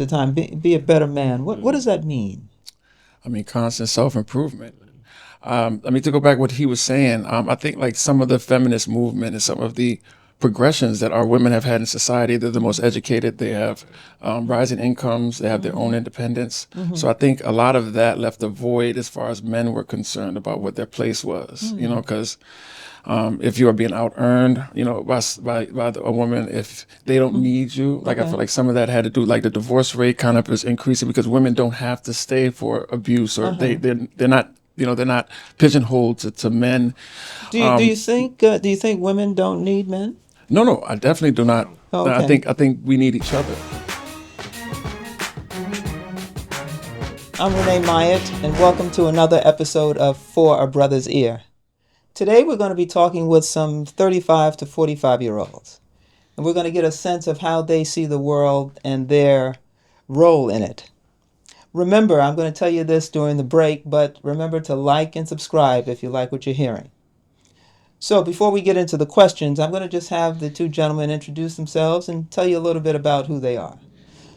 the time. Be a better man. What does that mean? I mean, constant self-improvement. I mean, to go back what he was saying, I think like some of the feminist movement and some of the progressions that our women have had in society, they're the most educated. They have rising incomes. They have their own independence. So I think a lot of that left a void as far as men were concerned about what their place was. You know, because if you are being out earned, you know, by a woman, if they don't need you, like I Okay. feel like some of that had to do, like the divorce rate kind of is increasing because women don't have to stay for abuse or they're not, you know, they're not pigeonholed to men. Do you think women don't need men? No, no, I definitely do not. Okay. I think we need each other. I'm Renee Myatt, and welcome to another episode of For a Brother's Ear. Today we're going to be talking with some 35 to 45-year-olds, and we're going to get a sense of how they see the world and their role in it. Remember, I'm going to tell you this during the break, but remember to like and subscribe if you like what you're hearing. So before we get into the questions, I'm going to just have the two gentlemen introduce themselves and tell you a little bit about who they are.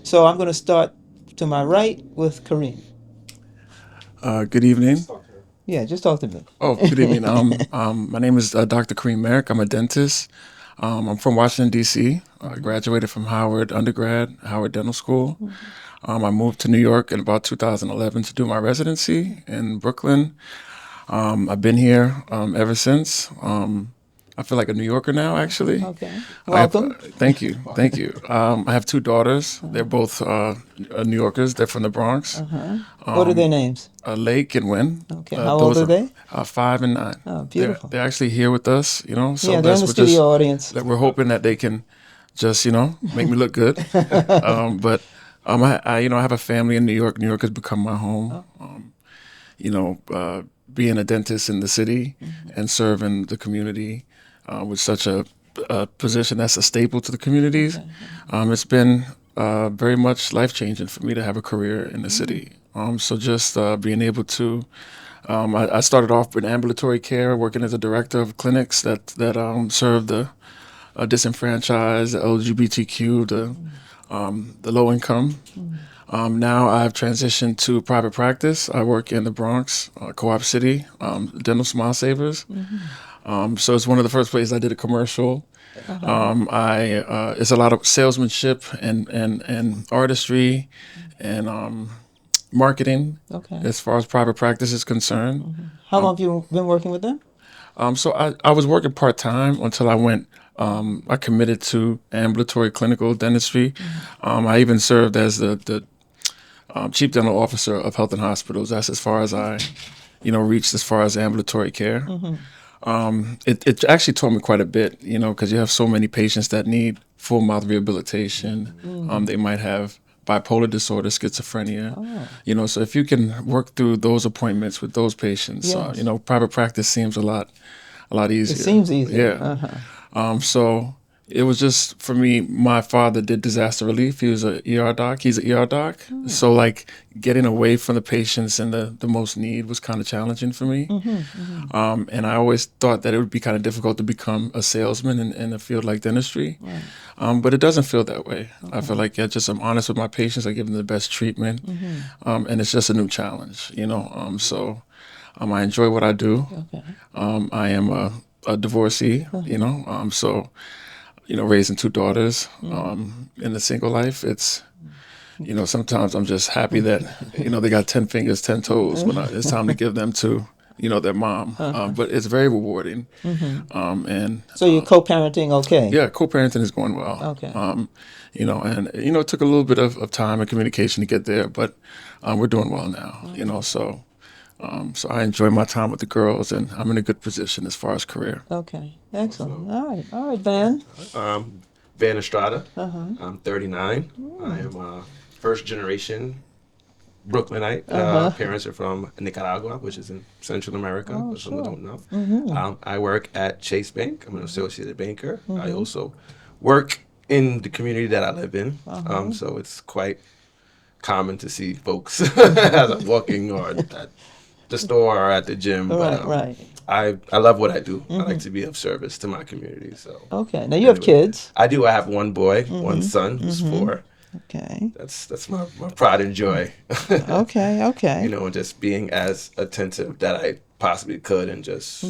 So I'm going to start to my right with Kareem. Good evening. Yeah, just talk to Oh, good evening. me. My name is Dr. Kareem Merrick. I'm a dentist. I'm from Washington, D.C. I graduated from Howard undergrad, Howard Dental School. I moved to New York in about 2011 to do my residency in Brooklyn. I've been here ever since. I feel like a New Yorker now, actually. Okay. I have, Welcome. thank you, thank you. I have two daughters. They're both New Yorkers. They're from the Bronx, What are their names? Lake and Wynn. Okay. How old Those are are they? 5 and 9. Oh, They're beautiful. actually here with us, you know. So Yeah, they're in that's the we're just studio audience. that we're hoping that they can just, you know, make me look good. But I you know, I have a family in New York. New York has become my home. You know, being a dentist in the city and serving the community with such a position that's a staple to the communities, it's been very much life changing for me to have a career in the city. So just being able to, I started off with ambulatory care, working as a director of clinics that serve the disenfranchised, the LGBTQ, the low income. Now I've transitioned to private practice. I work in the Bronx, Co-op City, Dental Smile Savers. So it's one of the first places I did a commercial. It's a lot of salesmanship and artistry and marketing Okay. as far as private practice is concerned. How long have you been working with them? I was working part time until I went. I committed to ambulatory clinical dentistry. I even served as the chief dental officer of health and hospitals. That's as far as I, you know, reached as far as ambulatory care. It actually taught me quite a bit, you know, because you have so many patients that need full mouth rehabilitation. They might have bipolar disorder, schizophrenia, you know. So if you can work through those appointments with those patients, Yes. you know, private practice seems a lot It easier. seems easier. Yeah. So it was just for me. My father did disaster relief. He was a ER doc. He's an ER doc. So like getting away from the patients and the most need was kind of challenging for me. And I always thought that it would be kind of difficult to become a salesman in a field like dentistry. Right. But it doesn't feel that way. I feel like I'm honest with my patients. I give them the best treatment, and it's just a new challenge, you know. I enjoy what I do. Okay. I am a divorcee, you know. So you know, raising two daughters in a single life, it's, you know, sometimes I'm just happy that, you know, they got 10 fingers, 10 toes when it's time to give them to, you know, their mom. But it's very rewarding. And So you're co-parenting, okay? yeah, co-parenting is going well. Okay. You know, and, you know, it took a little bit of time and communication to get there, but we're doing well now, you know, so. So I enjoy my time with the girls, and I'm in a good position as far as career. Okay. Excellent. All right, Van. Van Estrada. I'm 39. I am a first generation Brooklynite. Parents are from Nicaragua, which is in Central America, for some that don't know. I work at Chase Bank. I'm an associated banker. I also work in the community that I live in. So it's quite common to see folks as I'm walking or at the store or at the gym. But Right. I love what I do. I like to be of service to my community. So Okay. Now you have anyway, kids. I do. I have one boy, one son who's 4. Okay. That's my pride and joy. Okay. Okay. You know, and just being as attentive that I possibly could, and just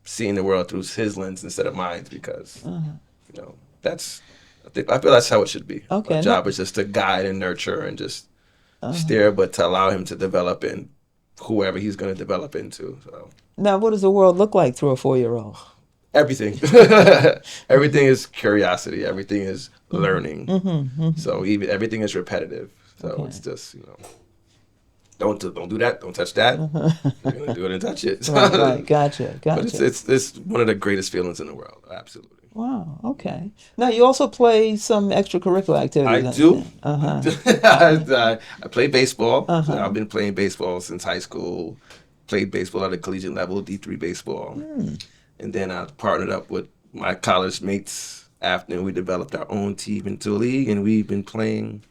seeing the world through his lens instead of mine, because you know, that's I feel that's how it should be. Okay. My job is just to guide and nurture and just steer, but to allow him to develop in whoever he's going to develop into. So Now, what does the world look like through a 4-year-old? everything, everything is curiosity. Everything is learning. So even everything is repetitive. So Okay. it's just, you know, don't do that. Don't touch that. You're gonna do it and touch it. Right. Gotcha. But it's one of the greatest feelings in the world. Absolutely. Wow. Okay. Now, you also play some extracurricular activities. I do. Uh-huh. I play baseball. So I've been playing baseball since high school. Played baseball at a collegiate level, D3 baseball. And then I partnered up with my college mates after, and we developed our own team into a league, and we've been playing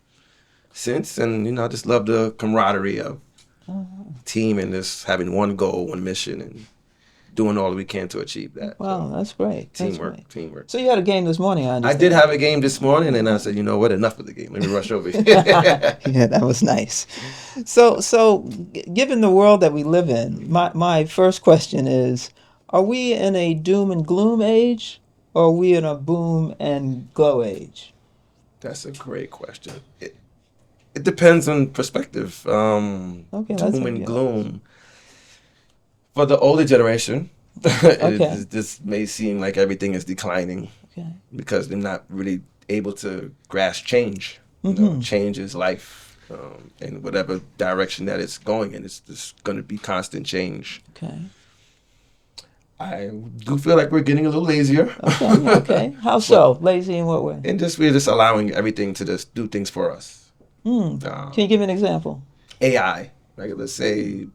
since. And, you know, I just love the camaraderie of team and just having one goal, one mission, and doing all we can to achieve that. Wow, So, that's great. That's teamwork, great. teamwork. So you had a game this morning, I I understand. did have a game this morning, and I said, you know what, enough of the game. Let me rush over here. Yeah, that was nice. So given the world that we live in, my first question is, are we in a doom and gloom age, or are we in a boom and glow age? That's a great question. It depends on perspective. Okay, that's Doom a- and yeah. gloom. For the older generation, Okay. this may seem like everything is declining Okay. because they're not really able to grasp change. You know, change is life, in whatever direction that it's going in. It's just going to be constant change. Okay. I do feel like we're getting a little lazier. Okay. Okay. How so? Lazy in what way? And we're just allowing everything to just do things for us. Can you give me an example? AI, like let's say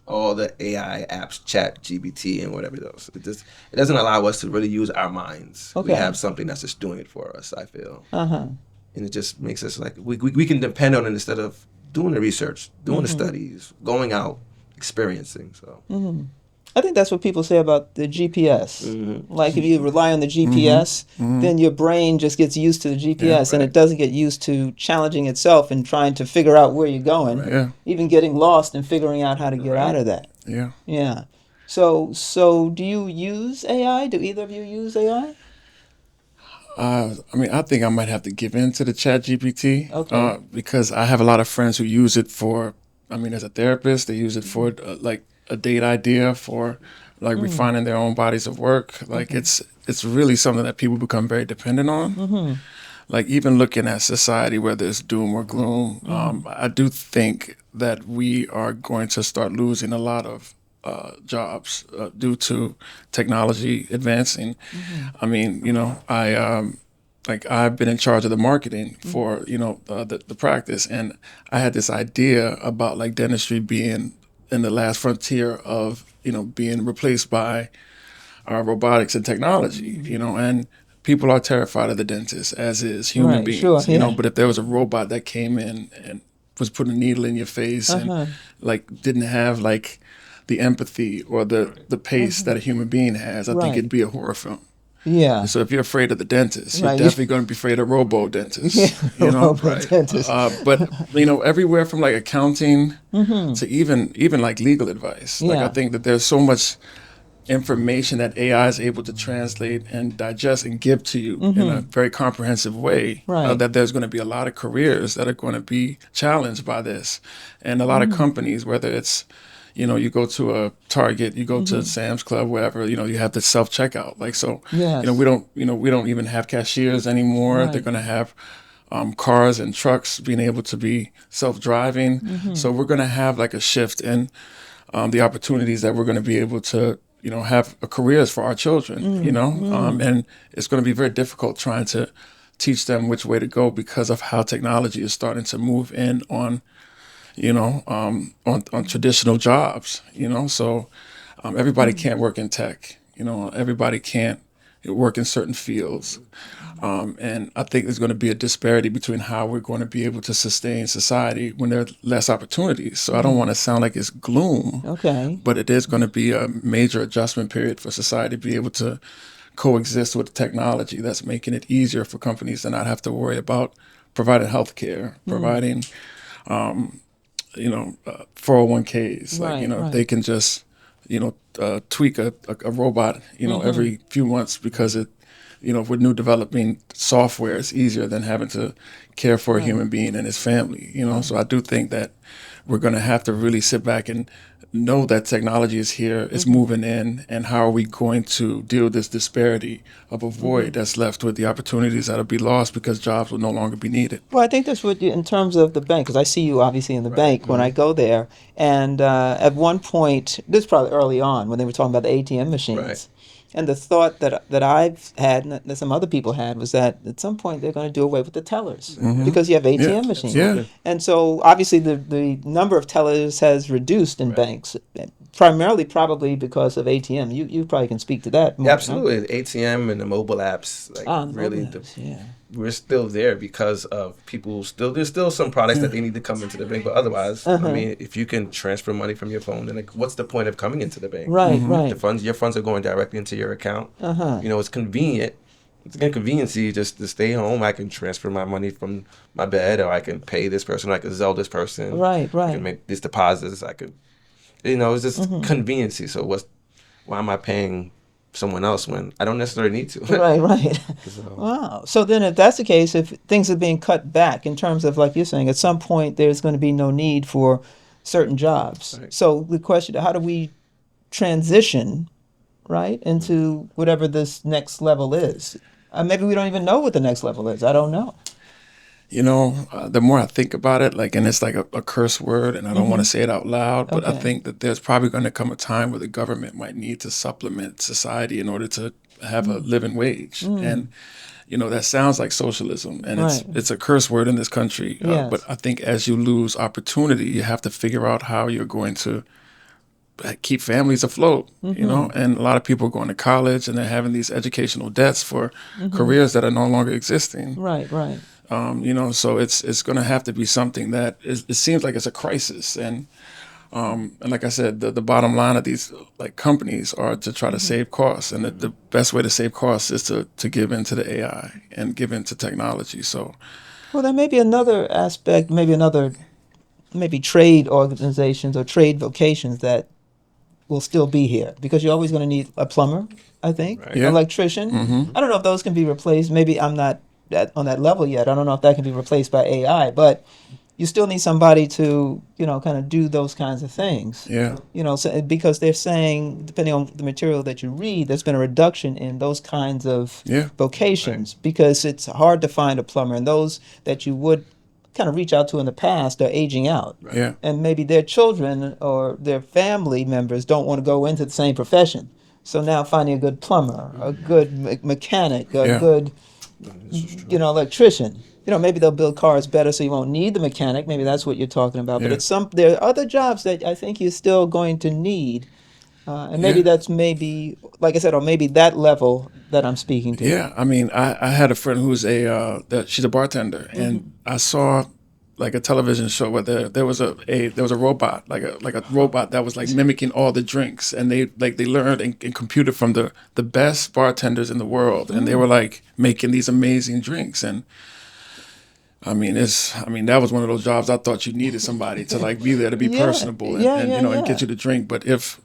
all the AI apps, Chat, GBT, and whatever those. It doesn't allow us to really use our minds. Okay. We have something that's just doing it for us, I feel. Uh-huh. And it just makes us like, we can depend on it instead of doing the research, doing the studies, going out, experiencing. So I think that's what people say about the GPS. Like if you rely on the GPS, then your brain just gets used to the GPS, and right. it doesn't get used to challenging itself and trying to figure out where you're going, Yeah. even getting lost and figuring out how to get out of that. Yeah. Yeah. So do you use AI? Do either of you use AI? I mean, I think I might have to give in to the Chat GPT Okay. because I have a lot of friends who use it for, I mean, as a therapist, they use it for like a date idea for like refining their own bodies of work. Like it's really something that people become very dependent on. Like even looking at society, whether it's doom or gloom, I do think that we are going to start losing a lot of jobs due to technology advancing. I mean, you know, I've been in charge of the marketing for, you know, the practice, and I had this idea about like dentistry being in the last frontier of, you know, being replaced by robotics and technology, you know, and people are terrified of the dentist, as is human Right, beings, sure, you know, yeah. but if there was a robot that came in and was putting a needle in your face and like didn't have like the empathy or the pace that a human being has, I think Right. it'd be a horror film. Yeah. So if you're afraid of the dentist, you're Right. definitely going to be afraid of robo-dentists. Yeah, You know, robo-dentist. But you know, everywhere from like accounting to even like legal advice. Like Yeah. I think that there's so much information that AI is able to translate and digest and give to you in a very comprehensive way. Right. That there's going to be a lot of careers that are going to be challenged by this, and a lot of companies, whether it's, you know, you go to a Target, you go to Sam's Club, wherever, you know, you have the self checkout. Like, so, Yes. you know, we don't even have cashiers anymore. Right. They're going to have cars and trucks being able to be self-driving. So we're going to have like a shift in the opportunities that we're going to be able to, you know, have careers for our children, you know, and it's going to be very difficult trying to teach them which way to go because of how technology is starting to move in on, you know, on traditional jobs, you know. So everybody can't work in tech, you know, everybody can't work in certain fields. And I think there's going to be a disparity between how we're going to be able to sustain society when there are less opportunities. So I don't want to sound like it's gloom, Okay. but it is going to be a major adjustment period for society to be able to coexist with technology that's making it easier for companies to not have to worry about providing health care, providing, 401ks. Like, Right, if right. they can just, tweak a robot, every few months because with new developing software, it's easier than having to care for a human being and his family, So I do think that we're going to have to really sit back and know that technology is here, it's moving in, and how are we going to deal with this disparity of a void that's left with the opportunities that'll be lost because jobs will no longer be needed. Well, I think that's what you, in terms of the bank, because I see you obviously in the bank when I go there. And at one point, this is probably early on when they were talking about the ATM machines. Right. And the thought that I've had and that some other people had was that at some point they're going to do away with the tellers because you have ATM machines. Yeah. And so obviously the number of tellers has reduced in banks, primarily probably because of ATM. You probably can speak to that more. Yeah, absolutely. The ATM and the mobile apps, really, we're still there because of people there's still some products that they need to come into the bank, but otherwise, I mean, if you can transfer money from your phone, then what's the point of coming into the bank? Right, right. Your funds are going directly into your account. It's convenient. It's an inconvenience just to stay home. I can transfer my money from my bed, or I can pay this person, or I can Zelle this person. Right, right. I can make these deposits. I could, it's just conveniency. So why am I paying someone else when I don't necessarily need to? Right, right. Wow. So then if that's the case, if things are being cut back in terms of, like you're saying, at some point there's going to be no need for certain jobs. Right. So the question, how do we transition, right, into whatever this next level is? Maybe we don't even know what the next level is. I don't know. The more I think about it, and it's like a curse word, and I don't want to say it out loud, but I think that there's probably going to come a time where the government might need to supplement society in order to have a living wage. And, that sounds like socialism, and it's a curse word in this country. Yes. But I think as you lose opportunity, you have to figure out how you're going to keep families afloat, and a lot of people are going to college and they're having these educational debts for careers that are no longer existing. Right, right. So it's going to have to be something that it seems like it's a crisis. And like I said, the bottom line of these companies are to try to save costs. And the best way to save costs is to give into the AI and give into technology. So, well, there may be another aspect, maybe trade organizations or trade vocations that will still be here, because you're always going to need a plumber, I think, Right. Yeah. electrician. I don't know if those can be replaced. Maybe I'm not on that level yet. I don't know if that can be replaced by AI, but you still need somebody to, kind of do those kinds of things. yeah. So, because they're saying, depending on the material that you read, there's been a reduction in those kinds of Yeah. vocations because it's hard to find a plumber, and those that you would kind of reach out to in the past are aging out. Right. Yeah. And maybe their children or their family members don't want to go into the same profession. So now finding a good plumber, a good mechanic, a Yeah. good, electrician. Maybe they'll build cars better so you won't need the mechanic. Maybe that's what you're talking about. Yeah. But there are other jobs that I think you're still going to need. And maybe Yeah. that's like I said, or maybe that level that I'm speaking to. Yeah, I mean, I had a friend who's she's a bartender, and I saw a television show where there was a robot, like a robot that was mimicking all the drinks, and they learned and computed from the best bartenders in the world, and they were making these amazing drinks. And I mean, that was one of those jobs I thought you needed somebody to be there to be Yeah. personable and, Yeah, and yeah, and get you to drink. But if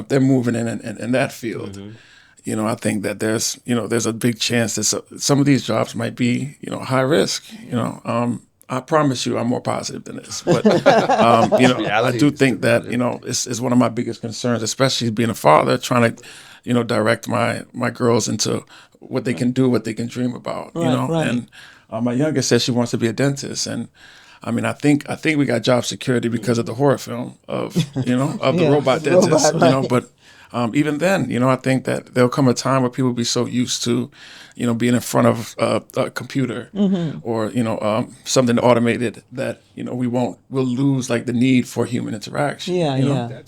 they're moving in that field, I think that there's a big chance that some of these jobs might be high risk. I promise you, I'm more positive than this. But I do think that it's one of my biggest concerns, especially being a father, trying to direct my girls into what they can do, what they can dream about. Right. And my youngest says she wants to be a dentist, and I mean, I think we got job security because of the horror film of the robot dentist. Right. But even then, I think that there'll come a time where people will be so used to, being in front of a computer or something automated that we'll lose the need for human interaction. Yeah, yeah.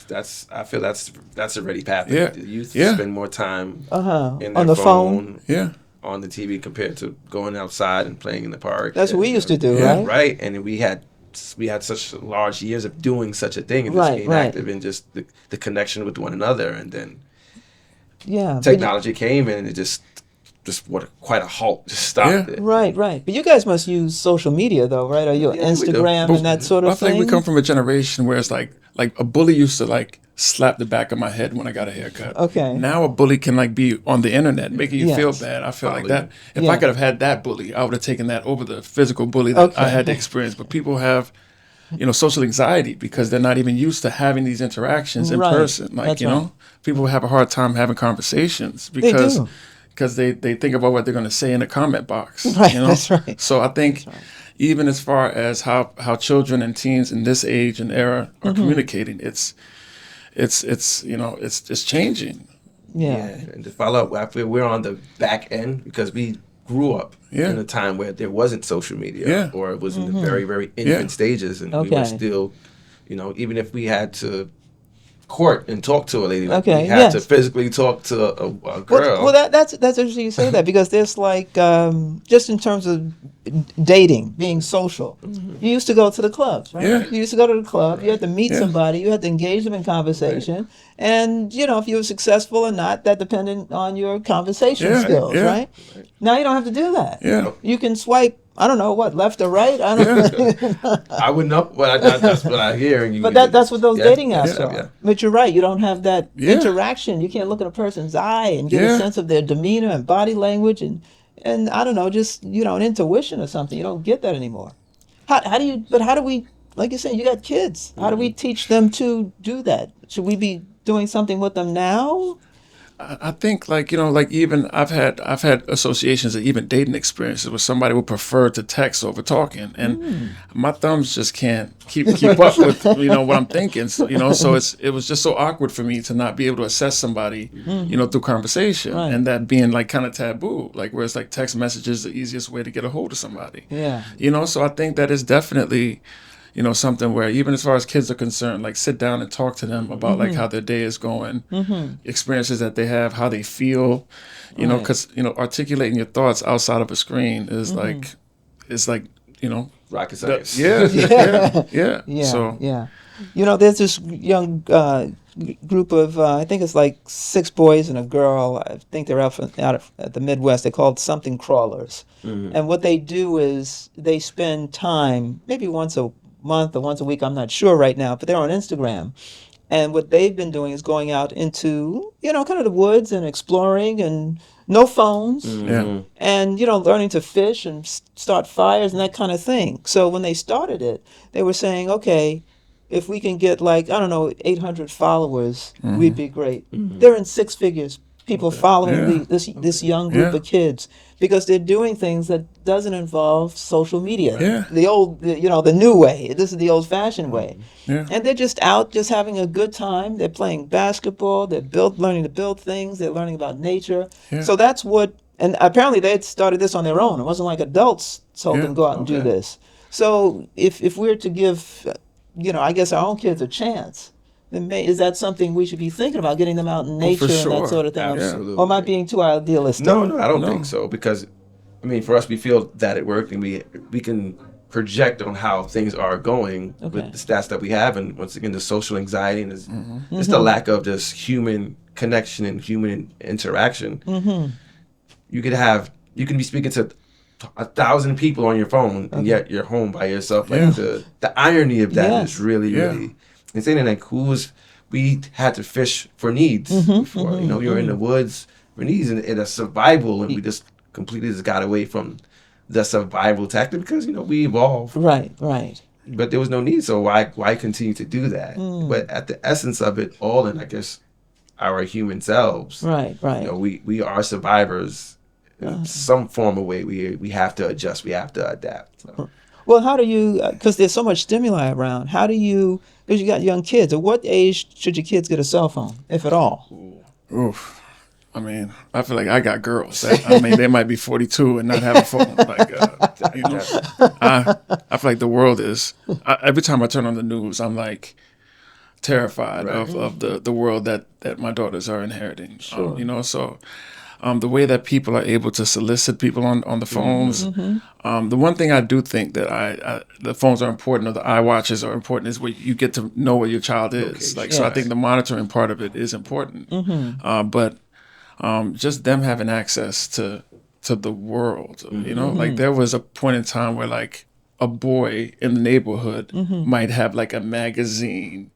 That's I feel that's already happening. Yeah. The youth Yeah. spend more time in On their the phone. Yeah. on the TV compared to going outside and playing in the park. That's what we used to do, Yeah. right? Right, and we had such large years of doing such a thing and Right, just being right. active in just the connection with one another, and then Yeah. but technology came in and it just just what quite a halt. Just stopped it. Right. But you guys must use social media though, right? Are you on Instagram and that sort of thing? I think we come from a generation where it's like a bully used to like slap the back of my head when I got a haircut. Okay. Now a bully can like be on the internet making you feel bad. I feel like that. If I could have had that bully, I would have taken that over the physical bully that I had to experience. But people have, social anxiety because they're not even used to having these interactions in person. Like, people have a hard time having conversations because they think about what they're going to say in the comment box. Right, that's right. So I think even as far as how children and teens in this age and era are communicating, it's changing. Yeah. And to follow up, I feel we're on the back end because we grew up in a time where there wasn't social media or it was in the very, very infant stages, and we were still, even if we had to court and talk to a lady, we had to physically talk to a girl. Well, that's interesting you say that, because there's like just in terms of dating, being social, you used to go to the clubs, right? You used to go to the club, you had to meet somebody, you had to engage them in conversation, and if you were successful or not, that depended on your conversation skills, right? Now you don't have to do that. You can swipe, I don't know what, left or right. I don't know. I wouldn't know, but that's what I hear. And but that's what those dating apps are. Yeah. But you're right. You don't have that interaction. You can't look at a person's eye and get a sense of their demeanor and body language and I don't know, just an intuition or something. You don't get that anymore. How do we? Like you said, you got kids. How do we teach them to do that? Should we be doing something with them now? I think even I've had associations and even dating experiences where somebody would prefer to text over talking, and my thumbs just can't keep up with what I'm thinking. So it was just so awkward for me to not be able to assess somebody through conversation, and that being like kind of taboo, like where it's like text messages the easiest way to get a hold of somebody. So I think that is definitely something where even as far as kids are concerned, like sit down and talk to them about like how their day is going, experiences that they have, how they feel, because articulating your thoughts outside of a screen is like rocket science. So there's this young group of I think it's like 6 boys and a girl. I think they're out at the Midwest. They're called something crawlers, and what they do is they spend time, maybe once a month or once a week, I'm not sure right now, but they're on Instagram, and what they've been doing is going out into kind of the woods and exploring, and no phones, and learning to fish and start fires and that kind of thing. So when they started it, they were saying, okay, if we can get 800 followers, we'd be great. They're in 6 figures, people following this young group of kids, because they're doing things that doesn't involve social media. The old, the new way. This is the old-fashioned way. And they're just out, just having a good time. They're playing basketball. They're learning to build things. They're learning about nature. So that's what. And apparently they had started this on their own. It wasn't like adults told them go out and do this. So if we're to give, I guess our own kids a chance, then is that something we should be thinking about, getting them out in nature and that sort of thing? Absolutely. Or am I being too idealistic? No, I don't think so, because for us, we feel that it worked, and we can project on how things are going with the stats that we have, and once again, the social anxiety and just the lack of just human connection and human interaction. You can be speaking to 1,000 people on your phone, and yet you're home by yourself. Like the irony of that is really insane. And we had to fish for needs before. We were in the woods for needs and a survival, and we just completely got away from the survival tactic because we evolved. Right. But there was no need, so why continue to do that? But at the essence of it all, and I guess our human selves, right. We are survivors in some form of way. We have to adjust. We have to adapt. So. Well, how do you? Because there's so much stimuli around. How do you? Because you got young kids. At what age should your kids get a cell phone, if at all? Oof. I feel like I got girls. They might be 42 and not have a phone. I feel like the world is. Every time I turn on the news, I'm like terrified of the world that my daughters are inheriting. Sure. The way that people are able to solicit people on the phones. The one thing I do think that the phones are important, or the iWatches are important, is where you get to know where your child is. So I think the monitoring part of it is important. But just them having access to to the world. You know, like there was a point in time where like a boy in the neighborhood might have like a magazine,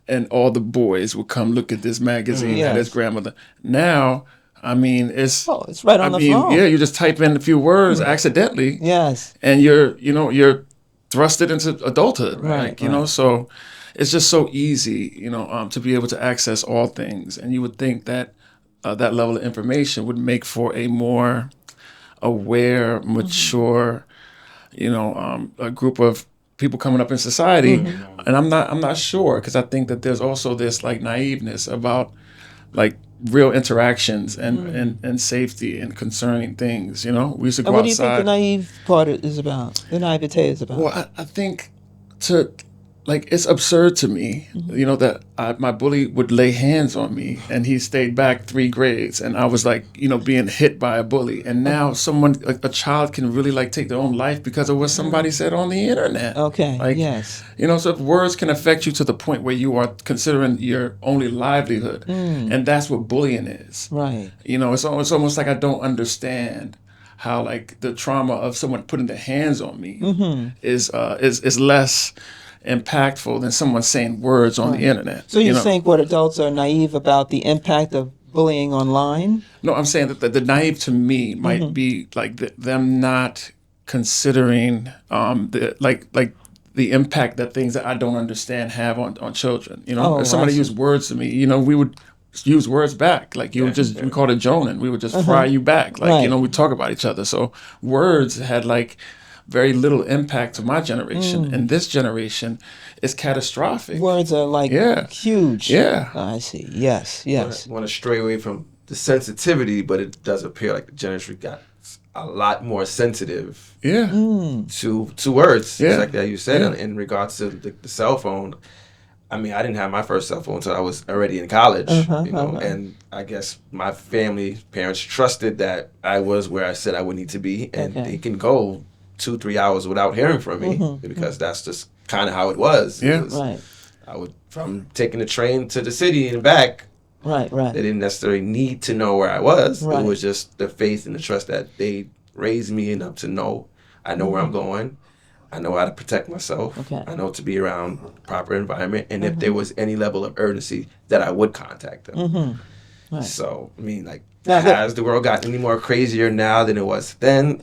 and all the boys would come look at this magazine at his grandmother. Now, I mean, it's right on the phone. Yeah, you just type in a few words accidentally. Yes. And you're thrusted into adulthood, Right, like, you know, so it's just so easy, you know, to be able to access all things. And you would think that that level of information would make for a more aware, mature, you know, a group of people coming up in society. And I'm not sure, because I think that there's also this like naiveness about like real interactions and safety and concerning things. You know, we used to go And what do you outside. think the naive part is about? The naivete is about? Well, I think it's absurd to me, you know, that my bully would lay hands on me, and he stayed back 3 grades, and I was like, you know, being hit by a bully. And now a child can really like take their own life because of what somebody said on the internet. Okay. Like, yes. you know, so if words can affect you to the point where you are considering your only livelihood, and that's what bullying is. Right. You know, it's almost like I don't understand how like the trauma of someone putting their hands on me is less impactful than someone saying words on the internet. So you think what adults are naive about the impact of bullying online? No, I'm saying that the naive to me might be like them not considering the impact that things that I don't understand have on children. You know, if somebody used words to me, you know, we would use words back. Like we called it joning. We would just fry you back. Like, you know, we talk about each other. So words had like very little impact to my generation, and this generation is catastrophic. Words are like huge. Yeah. I see. Yes. Yes. I want to stray away from the sensitivity, but it does appear like the generation got a lot more sensitive to words, exactly like you said, in regards to the cell phone. I mean, I didn't have my first cell phone until I was already in college, you know, and I guess my parents trusted that I was where I said I would need to be, and they can go 2-3 hours without hearing from me because that's just kind of how it was. Yeah. Right. I would, from taking the train to the city and back, Right. they didn't necessarily need to know where I was. Right. It was just the faith and the trust that they raised me enough to know I know where I'm going. I know how to protect myself. Okay. I know to be around proper environment. And if there was any level of urgency, that I would contact them. Right. So, I mean, like, has the world gotten any more crazier now than it was then?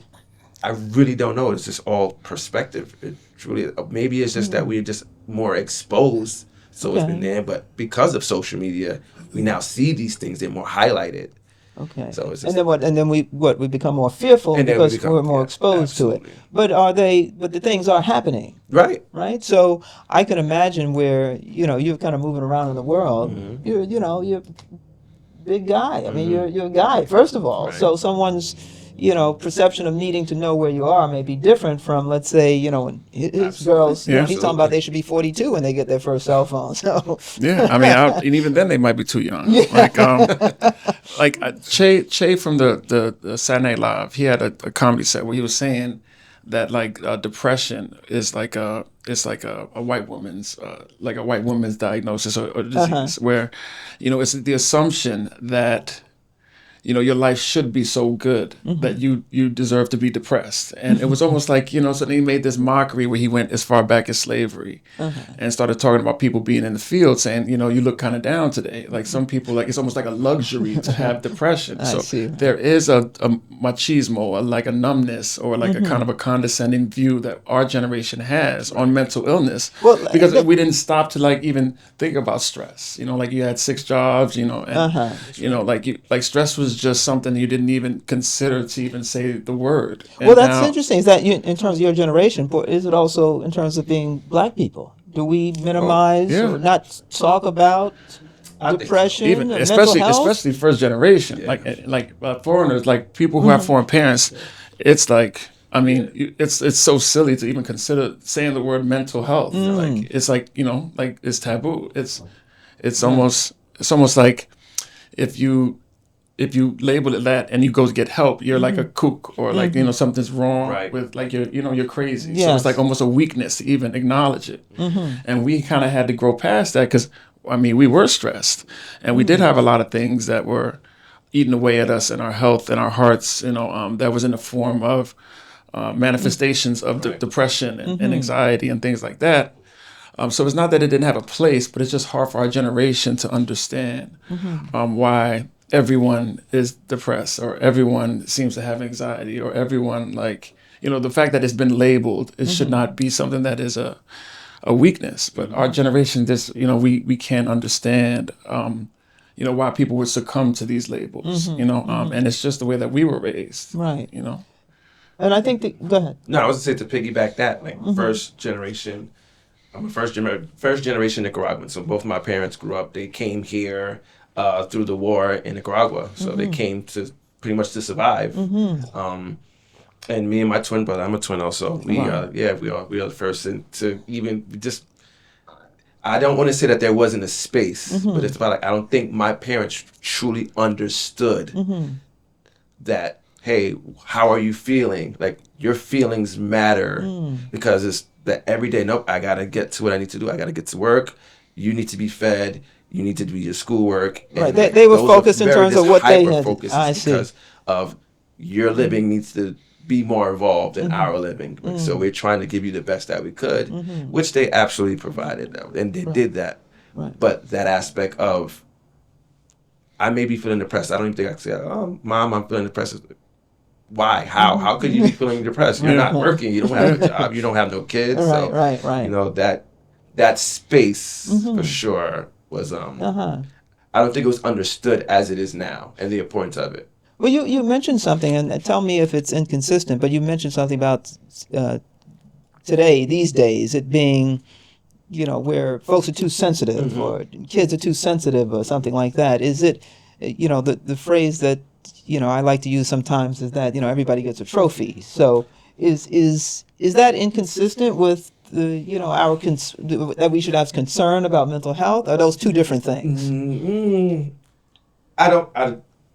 I really don't know. It's just all perspective. It truly, maybe it's just that we're just more exposed. So it's been there. But because of social media, we now see these things. They're more highlighted. Okay. So it's just, and then what? And then we become more fearful because we're more exposed to it. But but the things are happening. Right. Right. So I can imagine where you're kind of moving around in the world. You're a big guy. I mean, you're a guy first of all. Right. So someone's perception of needing to know where you are may be different from, let's say, when his girls, he's talking about they should be 42 when they get their first cell phone. So yeah, I mean, and even then they might be too young. Like Che from the Saturday Night Live, he had a comedy set where he was saying that like depression is like a white woman's diagnosis or disease, where it's the assumption that your life should be so good that you deserve to be depressed. And it was almost like, so then he made this mockery where he went as far back as slavery and started talking about people being in the field saying, you look kind of down today. Like some people, like it's almost like a luxury to have depression. So there is a machismo, like a numbness or like a kind of a condescending view that our generation has on mental illness. Because we didn't stop to like even think about stress. Like you had 6 jobs, and like stress was just something you didn't even consider to even say the word. And well, that's interesting. Is that in terms of your generation, but is it also in terms of being black people? Do we minimize or not talk about depression, even especially first generation, like foreigners, like people who have foreign parents? It's like, I mean, it's so silly to even consider saying the word mental health. Like it's like like it's taboo. It's almost like if you label it that and you go to get help, you're like a kook or like something's wrong with like you're crazy. Yes. So it's like almost a weakness to even acknowledge it. And we kind of had to grow past that because I mean we were stressed and we did have a lot of things that were eating away at us and our health and our hearts, that was in the form of manifestations of depression and anxiety and things like that. So it's not that it didn't have a place, but it's just hard for our generation to understand why everyone is depressed, or everyone seems to have anxiety, or everyone, like, the fact that it's been labeled, it should not be something that is a weakness. But our generation, just, we can't understand, why people would succumb to these labels, and it's just the way that we were raised. Right. And I think go ahead. No, I was going to say, to piggyback that, like, first generation, I'm a first generation Nicaraguan. So both my parents grew up, they came here through the war in Nicaragua. So they came to pretty much to survive. And me and my twin brother, I'm a twin also. We are the first to even just, I don't want to say that there wasn't a space, but it's about, like, I don't think my parents truly understood that, hey, how are you feeling? Like, your feelings matter, because it's that every day, nope, I got to get to what I need to do. I got to get to work. You need to be fed. You need to do your schoolwork. Right. They were focused in terms of what they had. I see. Because of your living needs to be more involved than our living. So we're trying to give you the best that we could, which they absolutely provided. And they did that. Right. But that aspect of, I may be feeling depressed. I don't even think I can say, oh, Mom, I'm feeling depressed. Why? How? How could you be feeling depressed? You're not working. You don't have a job. You don't have no kids. Right. That space for sure was, I don't think it was understood as it is now, and the importance of it. Well, you mentioned something, and tell me if it's inconsistent, but you mentioned something about today, these days, it being, where folks are too sensitive, or kids are too sensitive, or something like that. Is it, the phrase that, I like to use sometimes is that, everybody gets a trophy. So is that inconsistent with the, that we should have concern about mental health? Are those two different things?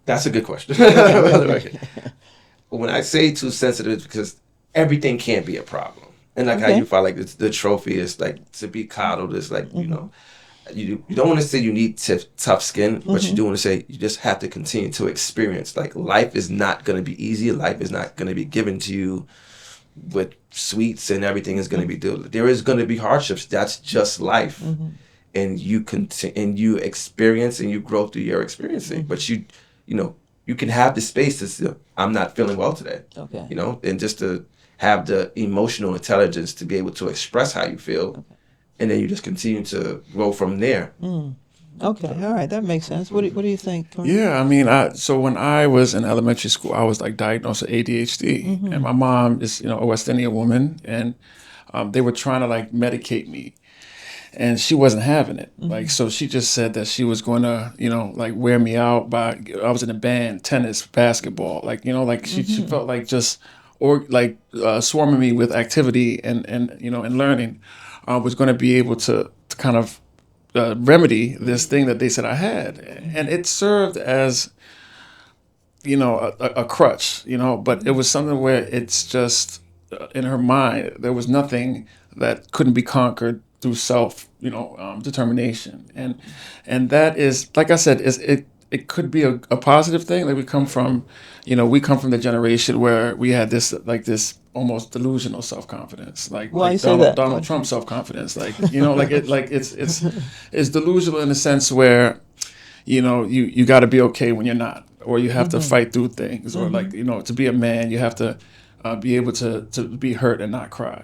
That's a good question. When I say too sensitive, it's because everything can't be a problem. And like how you feel like the trophy is like to be coddled, is like, you don't want to say you need tough skin, but you do want to say you just have to continue to experience. Like, life is not going to be easy. Life is not going to be given to you with sweets, and everything is going to be there is going to be hardships. That's just life. And you and you experience and you grow through your experiencing. But you can have the space to say, I'm not feeling well today. Okay. And just to have the emotional intelligence to be able to express how you feel. Okay. And then you just continue to grow from there. Okay, all right, that makes sense. What do you think, Corey? Yeah, I mean, so when I was in elementary school, I was like diagnosed with ADHD, and my mom is, a West Indian woman, and they were trying to like medicate me, and she wasn't having it. Like, so she just said that she was going to, like wear me out by, I was in a band, tennis, basketball, like, like she felt like just, or like swarming me with activity and learning. Was going to be able to kind of remedy this thing that they said I had. And it served as, a crutch, but it was something where it's just in her mind, there was nothing that couldn't be conquered through self, determination. And that is, like I said, it could be a positive thing. Like, we come from the generation where we had this almost delusional self-confidence, like Donald Trump self-confidence, it's delusional in the sense where you got to be okay when you're not, or you have to fight through things, or to be a man you have to be able to be hurt and not cry,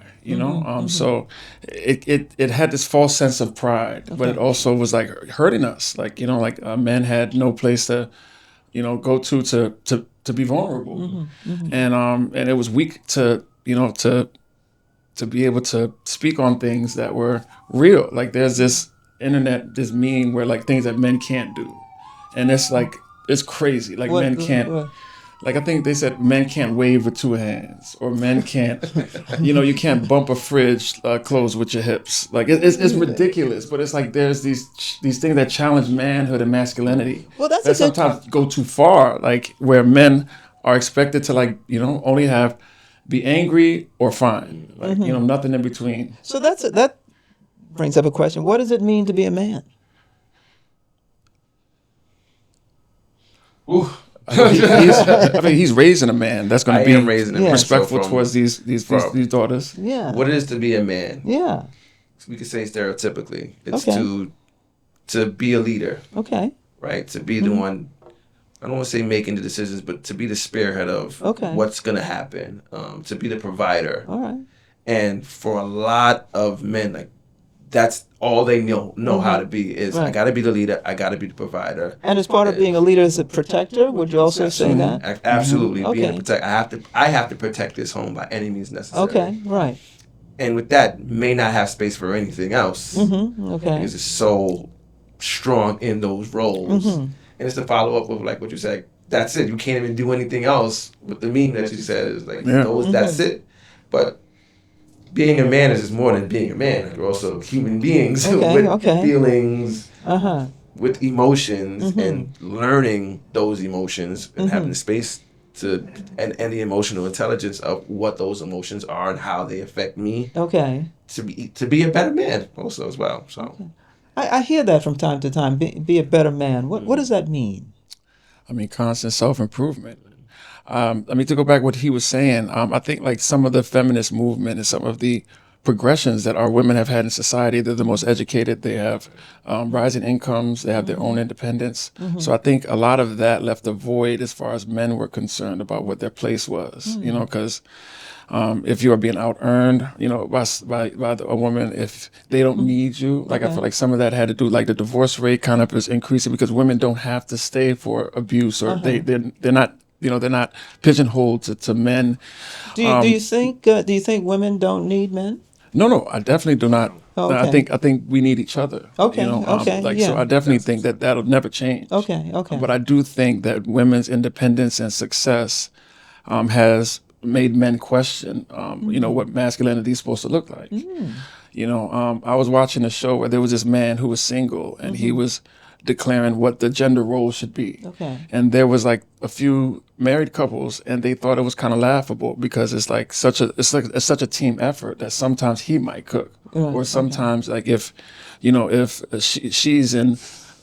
so it had this false sense of pride, but it also was like hurting us, men had no place to go to be vulnerable, and it was weak to be able to speak on things that were real. Like, there's this meme where like things that men can't do, and it's like, it's crazy. Like, men can't. Like, I think they said men can't wave with two hands, or men can't, you can't bump a fridge closed with your hips. Like, it's ridiculous, but it's like there's these things that challenge manhood and masculinity that sometimes go too far, like where men are expected to only be angry or fine, like, nothing in between. So that brings up a question. What does it mean to be a man? Ooh, I mean, he's raising a man that's going to I be am raising a man. respectful So towards these daughters. Yeah. what it is to be a man? Yeah. We could say stereotypically, it's Okay. to be a leader, Okay. right? To be the one. I don't want to say making the decisions, but to be the spearhead of what's going to happen. To be the provider. All right. And for a lot of men, like that's all they know how to be is I got to be the leader, I got to be the provider. And as part of being a leader as a protector, would you also say that? Absolutely, Okay. being a protector. I have to protect this home by any means necessary. Okay. Right. And with that, may not have space for anything else. Okay. Because it's so strong in those roles. And it's to follow up with like what you said. That's it. You can't even do anything else with the meme that you said. Is like that's it. But being a man is more than being a man. We're also human beings with feelings, with emotions, and learning those emotions and having the space to and the emotional intelligence of what those emotions are and how they affect me. Okay. To be a better man also as well. So I hear that from time to time. Be a better man. What does that mean? I mean, constant self-improvement. I mean, to go back what he was saying, I think like some of the feminist movement and some of the progressions that our women have had in society, they're the most educated, they have rising incomes, they have their own independence. So I think a lot of that left a void as far as men were concerned about what their place was, you know, because if you are being out-earned, you know, by a woman, if they don't need you, like I feel like some of that had to do, like the divorce rate kind of is increasing because women don't have to stay for abuse or they're not, you know, they're not pigeonholed to men. Do you think women don't need men? No, I definitely do not. Oh, okay. I think we need each other. Okay, you know, so I definitely think that that'll never change. Okay. But I do think that women's independence and success has made men question, you know, what masculinity is supposed to look like. You know, I was watching a show where there was this man who was single and he was declaring what the gender role should be. Okay. And there was like a few married couples and they thought it was kind of laughable because it's like such a team effort that sometimes he might cook or sometimes like if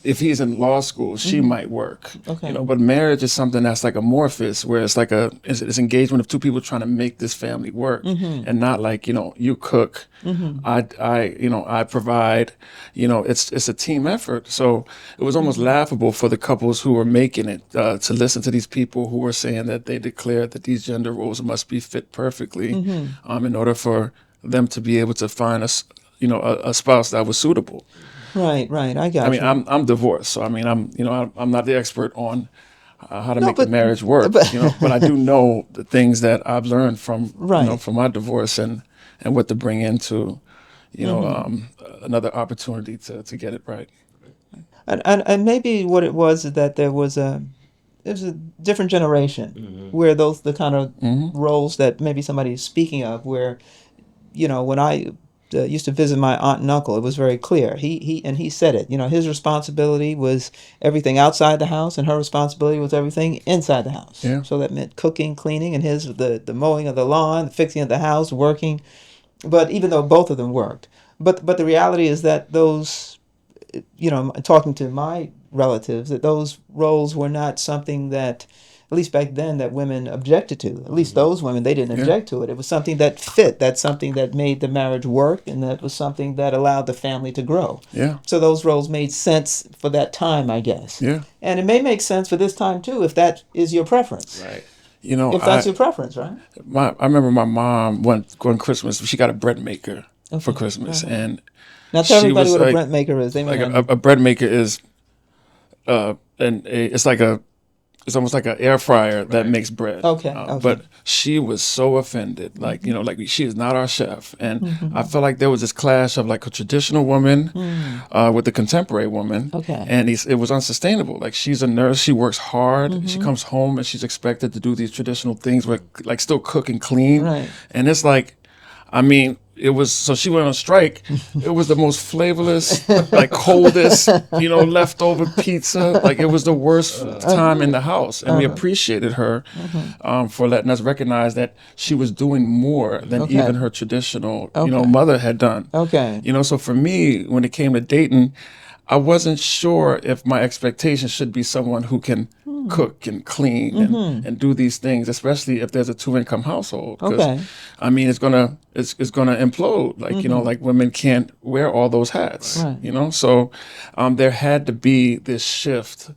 if he's in law school, she might work. Okay. You know, but marriage is something that's like amorphous, where it's like it's engagement of two people trying to make this family work, and not like, you know, you cook, I provide. You know, it's a team effort. So it was almost laughable for the couples who were making it to listen to these people who were saying that they declared that these gender roles must be fit perfectly in order for them to be able to find a spouse that was suitable. Right. I got you. I mean, I'm divorced, so I mean, I'm not the expert on how to make the marriage work, you know, but I do know the things that I've learned from from my divorce and what to bring into, you know, another opportunity to get it right. And maybe what it was is that there was a different generation where the kind of roles that maybe somebody is speaking of, where, you know, when I used to visit my aunt and uncle, it was very clear. He said it. You know, his responsibility was everything outside the house, and her responsibility was everything inside the house. Yeah. So that meant cooking, cleaning, and his the mowing of the lawn, the fixing of the house, working. But even though both of them worked, but the reality is that those, you know, talking to my relatives, that those roles were not something that, at least back then, that women objected to. At least those women, they didn't object to it. It was something that fit. That's something that made the marriage work, and that was something that allowed the family to grow. Yeah. So those roles made sense for that time, I guess. Yeah. And it may make sense for this time too, if that is your preference. right. You know, If that's your preference, right? I remember my mom going Christmas. She got a bread maker for Christmas, and Now tell she everybody was what a like- bread maker is. They may like not know. a bread maker is, it's almost like an air fryer that makes bread. Okay, But she was so offended, like, you know, like she is not our chef. And I felt like there was this clash of like a traditional woman with a contemporary woman. Okay. And it was unsustainable. Like, she's a nurse, she works hard, she comes home and she's expected to do these traditional things with like still cook and clean. Right. And it's like, I mean, so she went on strike. It was the most flavorless, like coldest, you know, leftover pizza. Like, it was the worst time in the house. And we appreciated her for letting us recognize that she was doing more than even her traditional, you know, mother had done. Okay. You know, so for me, when it came to dating, I wasn't sure if my expectation should be someone who can cook and clean and do these things, especially if there's a 2-income household. 'Cause, Okay. I mean, it's gonna implode. Like like women can't wear all those hats. Right. So there had to be this shift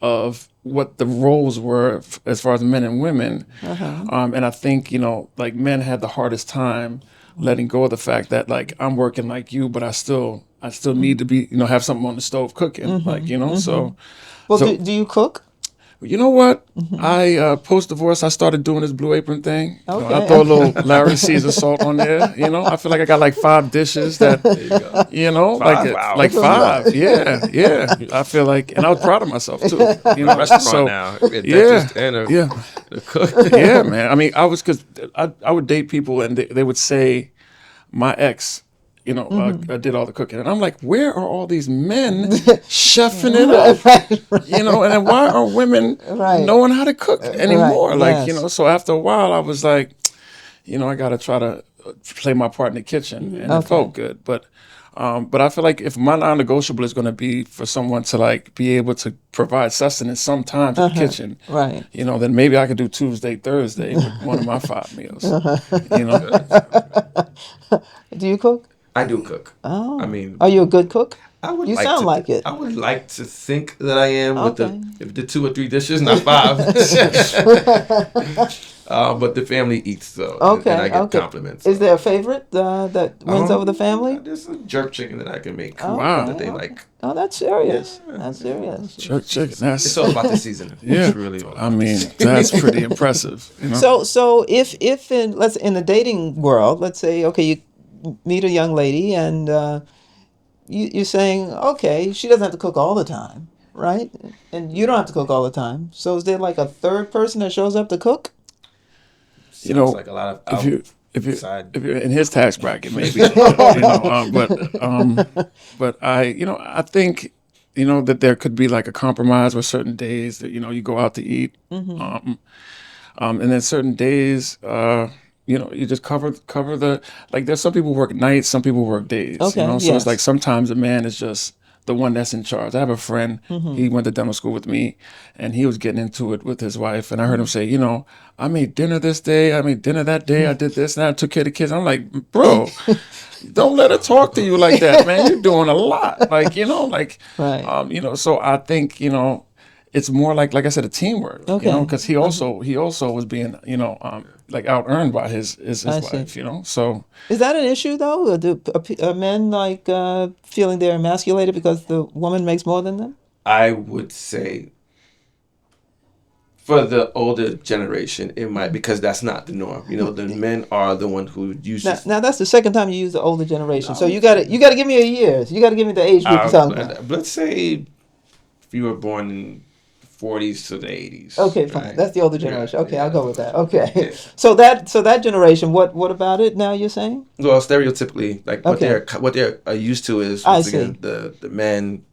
of what the roles were as far as men and women. And I think like men had the hardest time letting go of the fact that like I'm working like you, but I still need to be have something on the stove cooking, so. Well, So- do you cook? You know what? I post-divorce, I started doing this Blue Apron thing. Okay. I throw a little Larry Caesar salt on there. I feel like I got like 5 dishes that, There you go. like Wow. like 5. Yeah. I feel like, and I was proud of myself too. Restaurant so now. yeah, And yeah, a cook. yeah, man. I mean, because I would date people and they would say, my ex, did all the cooking. And I'm like, where are all these men chefing it up? And then why are women Right. knowing how to cook anymore? Right, Like, yes. so after a while, I was like, I got to try to play my part in the kitchen. And it felt good. But I feel like if my non-negotiable is going to be for someone to like be able to provide sustenance sometimes in the kitchen, Right. then maybe I could do Tuesday, Thursday with one of my 5 meals. Do you cook? I do cook. Oh. I mean, Are you a good cook? I would You like sound to, like it. I would like to think that I am with Okay. the 2 or 3 dishes, not 5. But the family eats though, Okay. and I get okay. compliments. Is there a favorite that wins over the family? There's a jerk chicken that I can make. Wow. That they like. Oh, that's serious. That's serious. Jerk chicken. It's That's all about the seasoning. Yeah. It's really all. I mean, that's pretty impressive. So if in the dating world, let's say, okay, you meet a young lady and you're saying, okay, she doesn't have to cook all the time, right? And you don't have to cook all the time. So is there like a third person that shows up to cook? Sounds like a lot of if you're outside. in his tax bracket, maybe. But I think that there could be like a compromise with certain days that you go out to eat, and then certain days you just cover the, like there's some people work nights, some people work days. Okay, So yes. it's like sometimes a man is just the one that's in charge. I have a friend, he went to dental school with me, and he was getting into it with his wife, and I heard him say, I made dinner this day, I made dinner that day, I did this, and I took care of the kids. I'm like, bro, don't let her talk to you like that, man. You're doing a lot. Like, Right. So I think, it's more like I said, a teamwork, Okay. because he also was being, like out earned by his I see. wife, so. Is that an issue though? Are men like feeling they're emasculated because the woman makes more than them? I would say for the older generation, it might, because that's not the norm. The men are the one who usually. Now that's the second time you use the older generation. So you got to give me a years. You got to give me the age group you're talking about. Let's say if you were born in 40s to the 80s. Okay, fine. right? That's the older generation. Yeah, Okay, yeah. I'll go with that. Okay. Yeah. So that generation, what about it now you're saying? Well, stereotypically, like Okay. what they're used to is I once see. again the man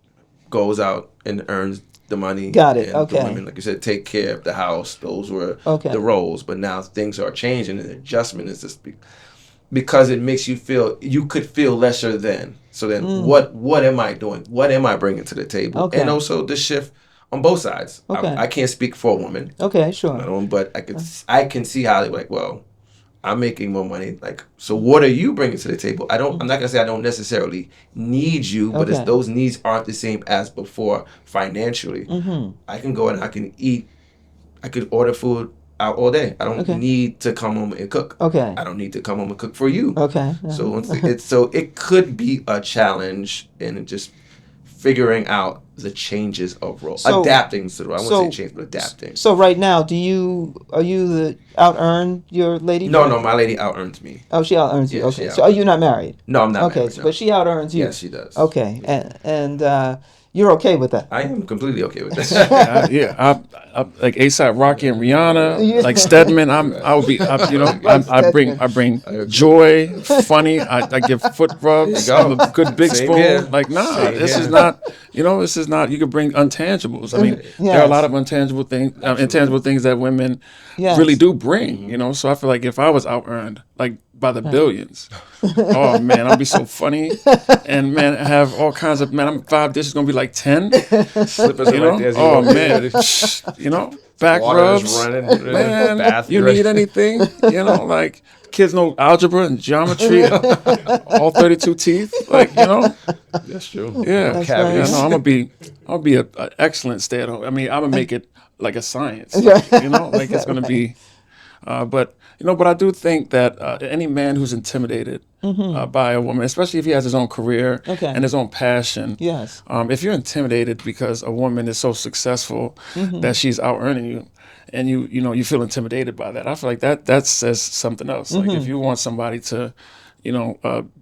goes out and earns the money. Got it, and okay. The women, like you said, take care of the house. Those were Okay. the roles. But now things are changing, and the adjustment is just because it makes you could feel lesser than. So then, what am I doing? What am I bringing to the table? Okay. And also the shift on both sides. Okay. I can't speak for a woman. Okay, sure. But I can see how they're like, well, I'm making more money. Like, so what are you bringing to the table? I'm not gonna say I don't necessarily need you, but Okay. those needs aren't the same as before financially. Mm-hmm. I can go and I can eat. I could order food out all day. I don't Okay. need to come home and cook. Okay. I don't need to come home and cook for you. Okay. So it could be a challenge in just figuring out the changes of role, adapting to the role. I won't say change, but adapting. So right now, are you the out earn your lady? No, my lady out earns me. Oh, she out earns you. Yeah, Okay. she So are you not married? No, I'm not. Okay, married, no. but she out earns you. Yes, she does. Okay, and you're okay with that? I am completely okay with that. I like ASAP Rocky and Rihanna, Yeah. like Stedman. I bring joy, funny. I give foot rubs. There you go. I'm a good big Same spoon. here. Like Same this here. is not. This is not. You can bring intangibles. I mean, there are a lot of intangible things that women Yes. really do bring. So I feel like if I was out earned, like by the billions. Oh man, I'll be so funny, and man, I have all kinds of man. I'm 5 dishes, gonna be like 10. Slippers You are right know? there. As you Oh walk in. man, you know, back Water is rubs. running. Man, Bath, you need anything? You know, like kids know algebra and geometry, and all 32 teeth. Like That's true. yeah, That's Cavities. right. I'll be an excellent stay at home. I mean, I'm gonna make it like a science. Like it's gonna be. But but I do think that any man who's intimidated by a woman, especially if he has his own career Okay. and his own passion, Yes. if you're intimidated because a woman is so successful that she's out earning you, and you feel intimidated by that, I feel like that says something else. Like if you want somebody to,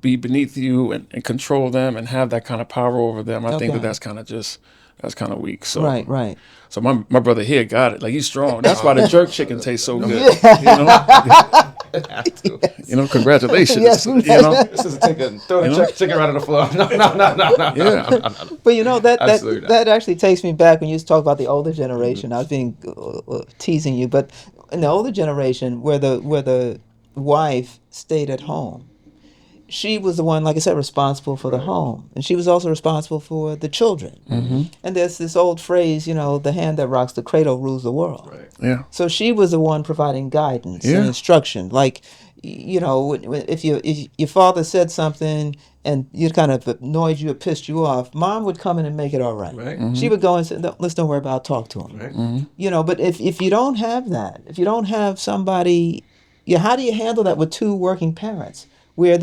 be beneath you and control them and have that kind of power over them, I think Okay. that's kind of weak. So Right. so my brother here got it. Like he's strong. That's why the jerk chicken tastes so good. Congratulations. Yes. This is a chicken. Throw the chicken right on the floor. No. Yeah. But Absolutely that actually takes me back when you talk about the older generation. I was being teasing you, but in the older generation, where the wife stayed at home, she was the one, like I said, responsible for the home, and she was also responsible for the children. And there's this old phrase, the hand that rocks the cradle rules the world. Right. Yeah. So she was the one providing guidance Yeah. and instruction. Like, if your father said something and you kind of annoyed you or pissed you off, mom would come in and make it all right. Right. She would go and say, "No, let's don't worry about it, talk to him." Right. But if you don't have that, if you don't have somebody, how do you handle that with two working parents where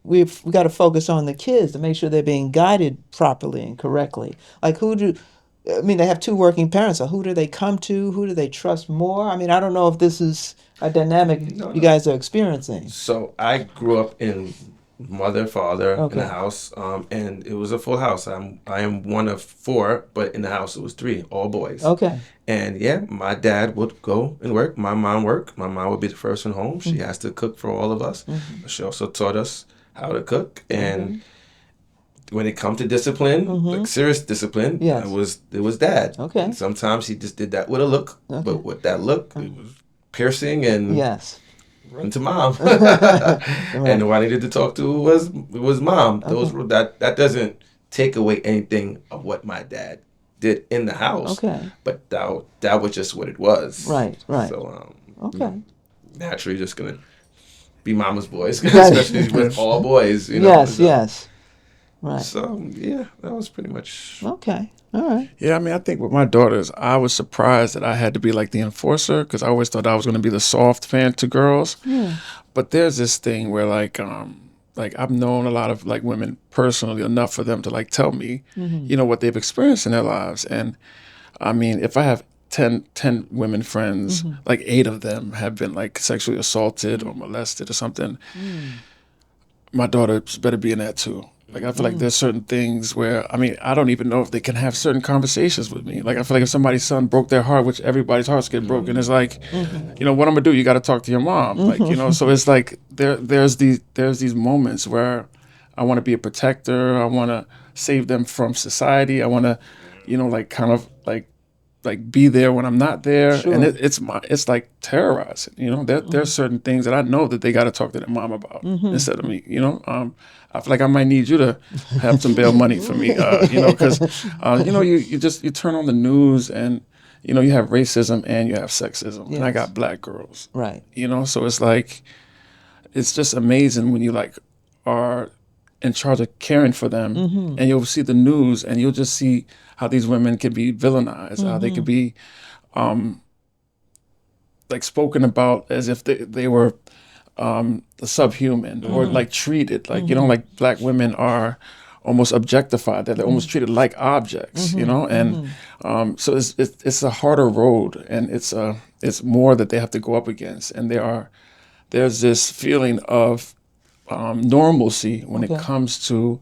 we've got to focus on the kids to make sure they're being guided properly and correctly? Like they have two working parents, so who do they come to? Who do they trust more? I mean, I don't know if this is a dynamic you guys are experiencing. So I grew up in mother, father in the house, and it was a full house. I am one of 4, but in the house it was 3, all boys. Okay. And my dad would go and work. My mom worked. My mom would be the first one home. She has to cook for all of us. She also taught us how to cook. And when it come to discipline, like serious discipline, Yes. it was dad. Okay. And sometimes he just did that with a look, but with that look, it was piercing and Yes. run to mom. And who I needed to talk to was mom. Those were that doesn't take away anything of what my dad did in the house. Okay. But that was just what it was. Right. So Okay. naturally just gonna be mama's boys, especially with all boys. Yes. Right. So yeah, that was pretty much. Okay. All right. Yeah, I mean, I think with my daughters, I was surprised that I had to be like the enforcer because I always thought I was going to be the soft fan to girls. Yeah. But there's this thing where like I've known a lot of like women personally enough for them to like tell me, what they've experienced in their lives. And I mean, if I have 10 women friends, like 8 of them have been like sexually assaulted or molested or something. My daughters better be in that too. Like, I feel like there's certain things where, I mean, I don't even know if they can have certain conversations with me. Like, I feel like if somebody's son broke their heart, which everybody's hearts get broken, it's like, what I'm going to do? You got to talk to your mom. Like, so it's like there's these moments where I want to be a protector. I want to save them from society. I want to, like kind of like be there when I'm not there. Sure. And it's like terrorizing, there's certain things that I know that they got to talk to their mom about instead of me, I feel like I might need you to have some bail money for me, because, you turn on the news and, you have racism and you have sexism. Yes. And I got black girls. Right. So it's like, it's just amazing when you like are in charge of caring for them and you'll see the news and you'll just see how these women can be villainized, how they could be like spoken about as if they were subhuman or like treated like like black women are almost objectified, that they're almost treated like objects, and so it's a harder road, and it's more that they have to go up against, and there's this feeling of normalcy when it comes to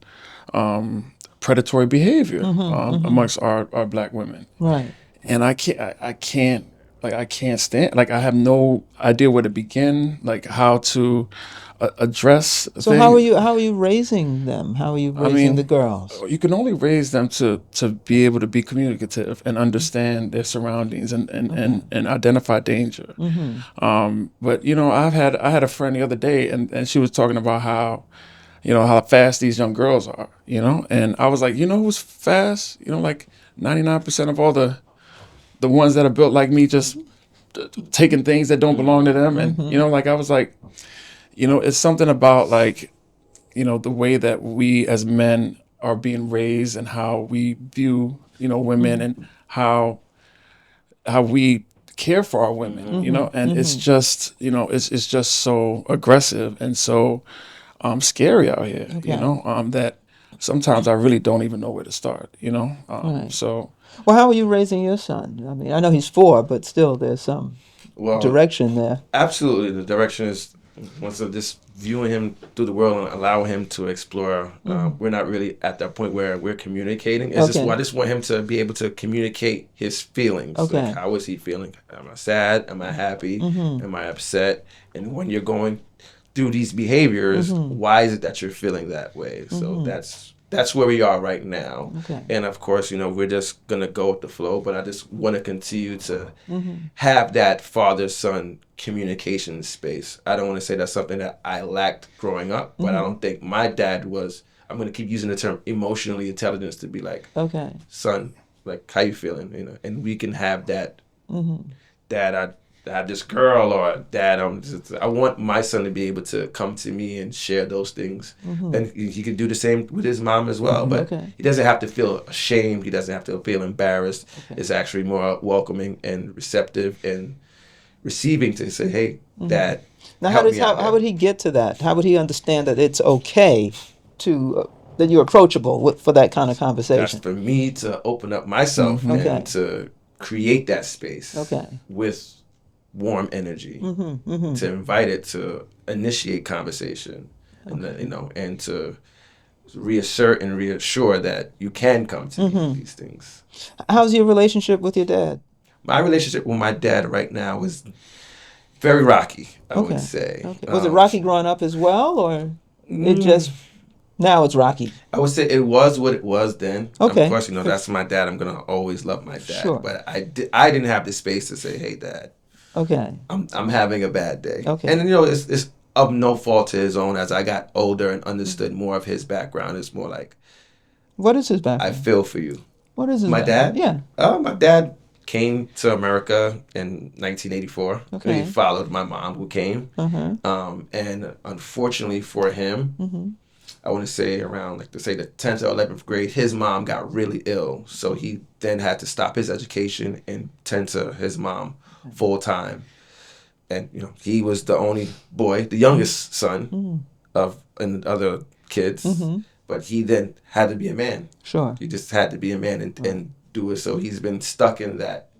predatory behavior amongst our black women. Right. And I can't I can't stand. Like I have no idea where to begin. Like how to address So things. how are you raising them? How are you I raising the mean, girls? you can only raise them to be able to be communicative and understand their surroundings and identify danger. But you know, I had a friend the other day, and she was talking about how, you know, how fast these young girls are. You know, and I was like, you know, who's fast? You know, like 99% of all the ones that are built like me just taking things that don't belong to them, and you know, like I was like, you know, it's something about like, you know, the way that we as men are being raised and how we view, you know, women and how we care for our women, you know, and it's just, you know, it's just so aggressive and so scary out here, you know, that sometimes I really don't even know where to start, you know. Right. So Well, how are you raising your son? I mean, I know he's 4, but still, there's some Well, direction there. absolutely, the direction is once of just viewing him through the world and allow him to explore. We're not really at that point where we're communicating. It's just Okay. I just want him to be able to communicate his feelings. Okay. Like how is he feeling? Am I sad? Am I happy? Am I upset? And when you're going through these behaviors, why is it that you're feeling that way? So that's where we are right now. Okay. And of course, you know, we're just gonna go with the flow, but I just want to continue to have that father-son communication space. I don't want to say that's something that I lacked growing up, but I don't think my dad was. I'm gonna keep using the term emotionally intelligence to be like, Okay. son, like how you feeling, you know, and we can have that. Dad, I have this girl, or dad, I want my son to be able to come to me and share those things. And he could do the same with his mom as well. But he doesn't have to feel ashamed. He doesn't have to feel embarrassed. It's actually more welcoming and receptive and receiving to say, hey, dad, Now, help me out how here. would he get to that? How would he understand that it's okay to that you're approachable for that kind of That's conversation? for me to open up myself Okay. and to create that space Okay. with warm energy, to invite it to initiate conversation, and you know, and to reassert and reassure that you can come to me with these things. How's your relationship with your dad? My relationship with my dad right now is very rocky, I Okay. would say. Okay. Was it rocky growing up as well, or it just now it's rocky? I would say it was what it was then. Okay. Of course, you know, that's my dad. I'm going to always love my dad. Sure. But I didn't have the space to say, hey, dad, Okay. I'm having a bad day. Okay. And, you know, it's of no fault to his own. As I got older and understood more of his background, it's more like, What is his I background? feel for you. What is his My background? dad? Yeah. My dad came to America in 1984. Okay. He followed my mom, who came. Uh-huh. And unfortunately for him, I want to say around, like, to say the 10th or 11th grade, his mom got really ill. So he then had to stop his education and tend to his mom full time. And, you know, he was the only boy, the youngest son of and other kids. But he then had to be a man. Sure. He just had to be a man and do it. So he's been stuck in that.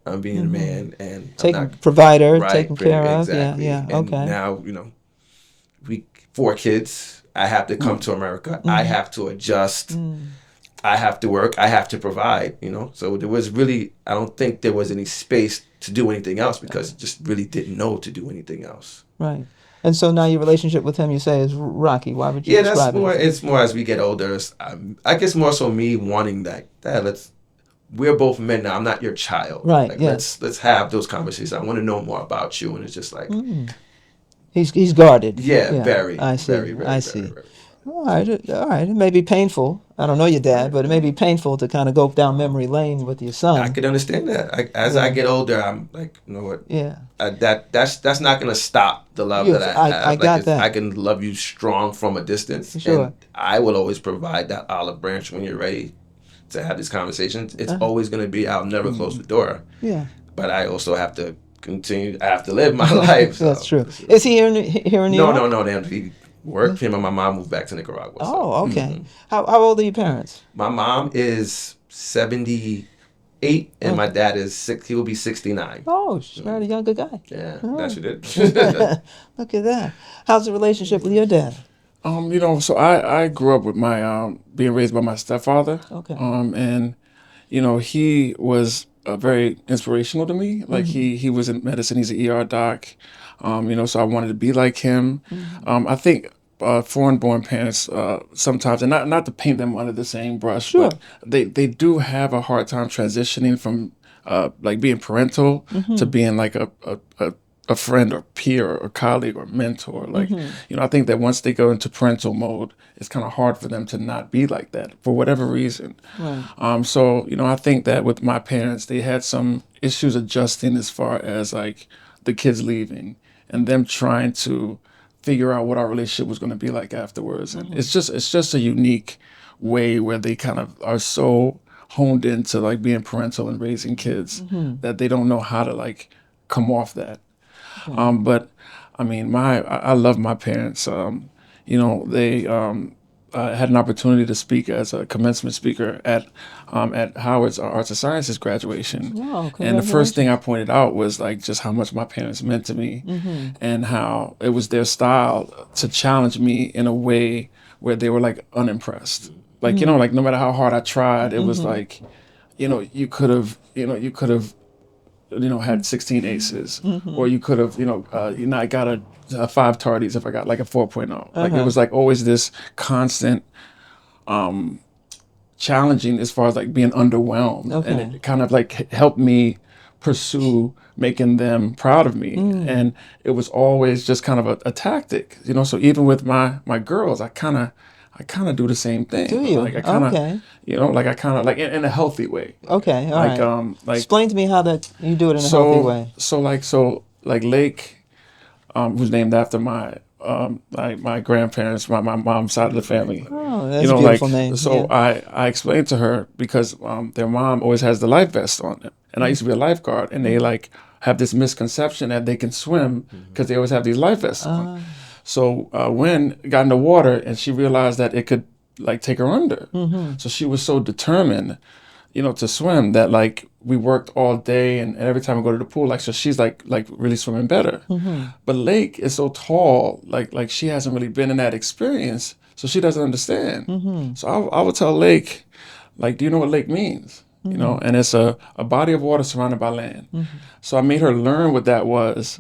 I'm being a man and Provider, right, taken care of. exactly. Yeah. And Okay. now, you know, we 4 kids. I have to come to America. I have to adjust. I have to work. I have to provide, you know. So there was really, I don't think there was any space to do anything else because I just really didn't know to do anything else. Right. And so now your relationship with him, you say, is rocky. Why would you Yeah, that's describe more, it? it's more as we get older. I guess more so me wanting that, we're both men now. I'm not your child. Right, Like, yes. let's have those conversations. I want to know more about you. And it's just like, He's guarded. yeah, very, I see. very, very, I very, see. very, very. All right. All right. It may be painful. I don't know your dad, but it may be painful to kind of go down memory lane with your son. I could understand that. As I get older, I'm like, you know what? Yeah. That's not gonna stop the love Yes, that I have. I got that. I can love you strong from a distance, Sure. and I will always provide that olive branch when you're ready to have these conversations. It's always gonna be. I'll never close the door. Yeah. But I also have to continue. I have to live my life. That's so. true. Is he here in New York? No. He worked. Him and my mom moved back to Nicaragua. Oh, okay. How old are your parents? My mom is 78, and my dad is 6. He will be 69. Oh, she's married a younger guy. Yeah, that she did. Look at that. How's the relationship with your dad? You know, so I grew up with my being raised by my stepfather. Okay. And you know, he was very inspirational to me. Like he was in medicine. He's an ER doc. So I wanted to be like him. I think foreign-born parents sometimes, and not to paint them under the same brush, Sure. but they do have a hard time transitioning from like being parental to being like a friend or peer or colleague or mentor. Like, I think that once they go into parental mode, it's kind of hard for them to not be like that for whatever reason. Right. So, I think that with my parents, they had some issues adjusting as far as like the kids leaving and them trying to figure out what our relationship was going to be like afterwards. And it's just a unique way where they kind of are so honed into like being parental and raising kids that they don't know how to like come off that. But I mean, I love my parents. They had an opportunity to speak as a commencement speaker at Howard's Arts and Sciences graduation. Wow, And the first thing I pointed out was like just how much my parents meant to me, and how it was their style to challenge me in a way where they were like unimpressed. Like like no matter how hard I tried, it was like, you could have had 16 aces, or you could have, I got a 5 tardies if I got like a 4.0. Like it was like always this constant challenging as far as like being underwhelmed. Okay. And it kind of like helped me pursue making them proud of me. And it was always just kind of a tactic, so even with my girls, I kind of do the same thing. Do you? Like I kind of, Okay. like I kind of like in a healthy way. Okay, all Like right. like Explain to me how that you do it in a healthy way. So Lake, who's named after my grandparents, my mom's side of the family. Oh, that's a beautiful name. So Yeah. I explained to her because their mom always has the life vest on them, and I used to be a lifeguard, and they like have this misconception that they can swim because they always have these life vests on. So when got in the water, and she realized that it could like take her under, so she was so determined, to swim that like we worked all day, and every time I go to the pool, like so she's like really swimming better. But Lake is so tall, like she hasn't really been in that experience, so she doesn't understand. So I would tell Lake, like, do you know what lake means? And it's a body of water surrounded by land. So I made her learn what that was.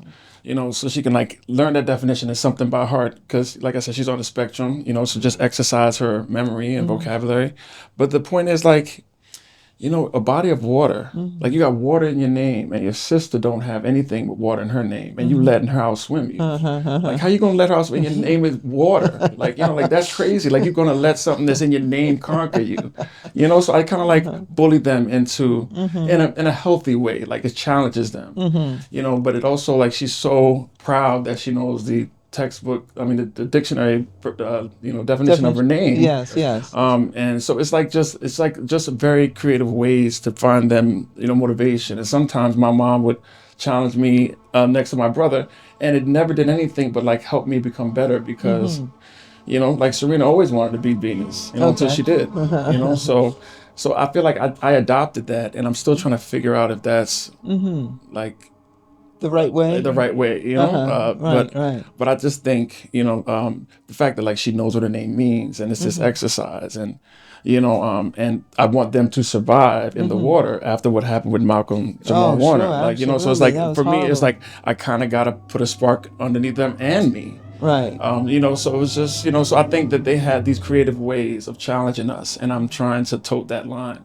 So she can like learn that definition as something by heart, because like I said, she's on the spectrum, so just exercise her memory and vocabulary. But the point is like, a body of water, like you got water in your name, and your sister don't have anything but water in her name, and you letting her outswim you. Like, how you gonna let her outswim? Your name is water. Like, like that's crazy. Like, you're gonna let something that's in your name conquer you. So I kind of like bully them into in a healthy way. Like it challenges them. But it also like she's so proud that she knows the textbook, the dictionary, definition of her name. Yes. And so it's like just very creative ways to find them, motivation. And sometimes my mom would challenge me next to my brother, and it never did anything but like help me become better because, like Serena always wanted to beat Venus, until she did, So I feel like I adopted that, and I'm still trying to figure out if that's like The right way. the right way, but I just think, the fact that like she knows what her name means, and it's this exercise, and and I want them to survive in the water after what happened with Malcolm Jamal Warner. Sure, Like, so it's absolutely. like That was for me, it's horrible. like I kind of got to put a spark underneath them and me. Right. So it was just, so I think that they had these creative ways of challenging us, and I'm trying to tote that line.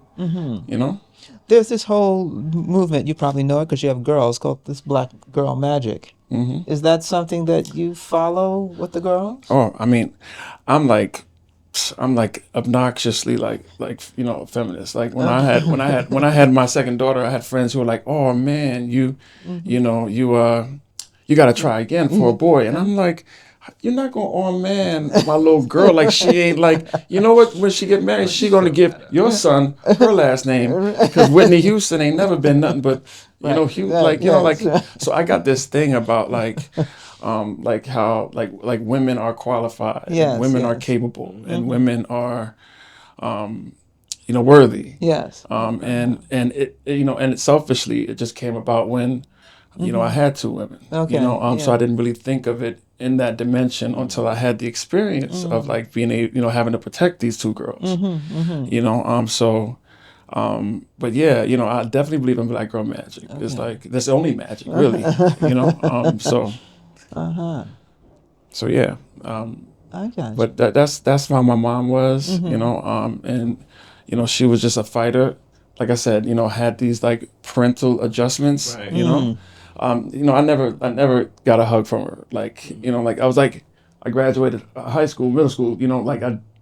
There's this whole movement, you probably know it because you have girls, called this Black Girl Magic. Is that something that you follow with the girls? Oh, I mean, I'm like obnoxiously like a feminist. Like when I had my second daughter, I had friends who were like, "Oh man, you got to try again for a boy," and I'm like, you're not gonna oh man my little girl, like she ain't like, what, when she get married she gonna give your son her last name, because Whitney Houston ain't never been nothing but so I got this thing about like how like women are qualified, Yes, women are yes. capable, and women are worthy. Yes. And it selfishly it just came about when I had 2 women. Okay, So I didn't really think of it in that dimension until I had the experience of like being having to protect these 2 girls. So But yeah, I definitely believe in black girl magic. It's like that's the only magic, really. So yeah. I got you. But that's how my mom was, and she was just a fighter. Like I said, had these like parental adjustments. Right. I never got a hug from her. Like like I graduated high school, middle school.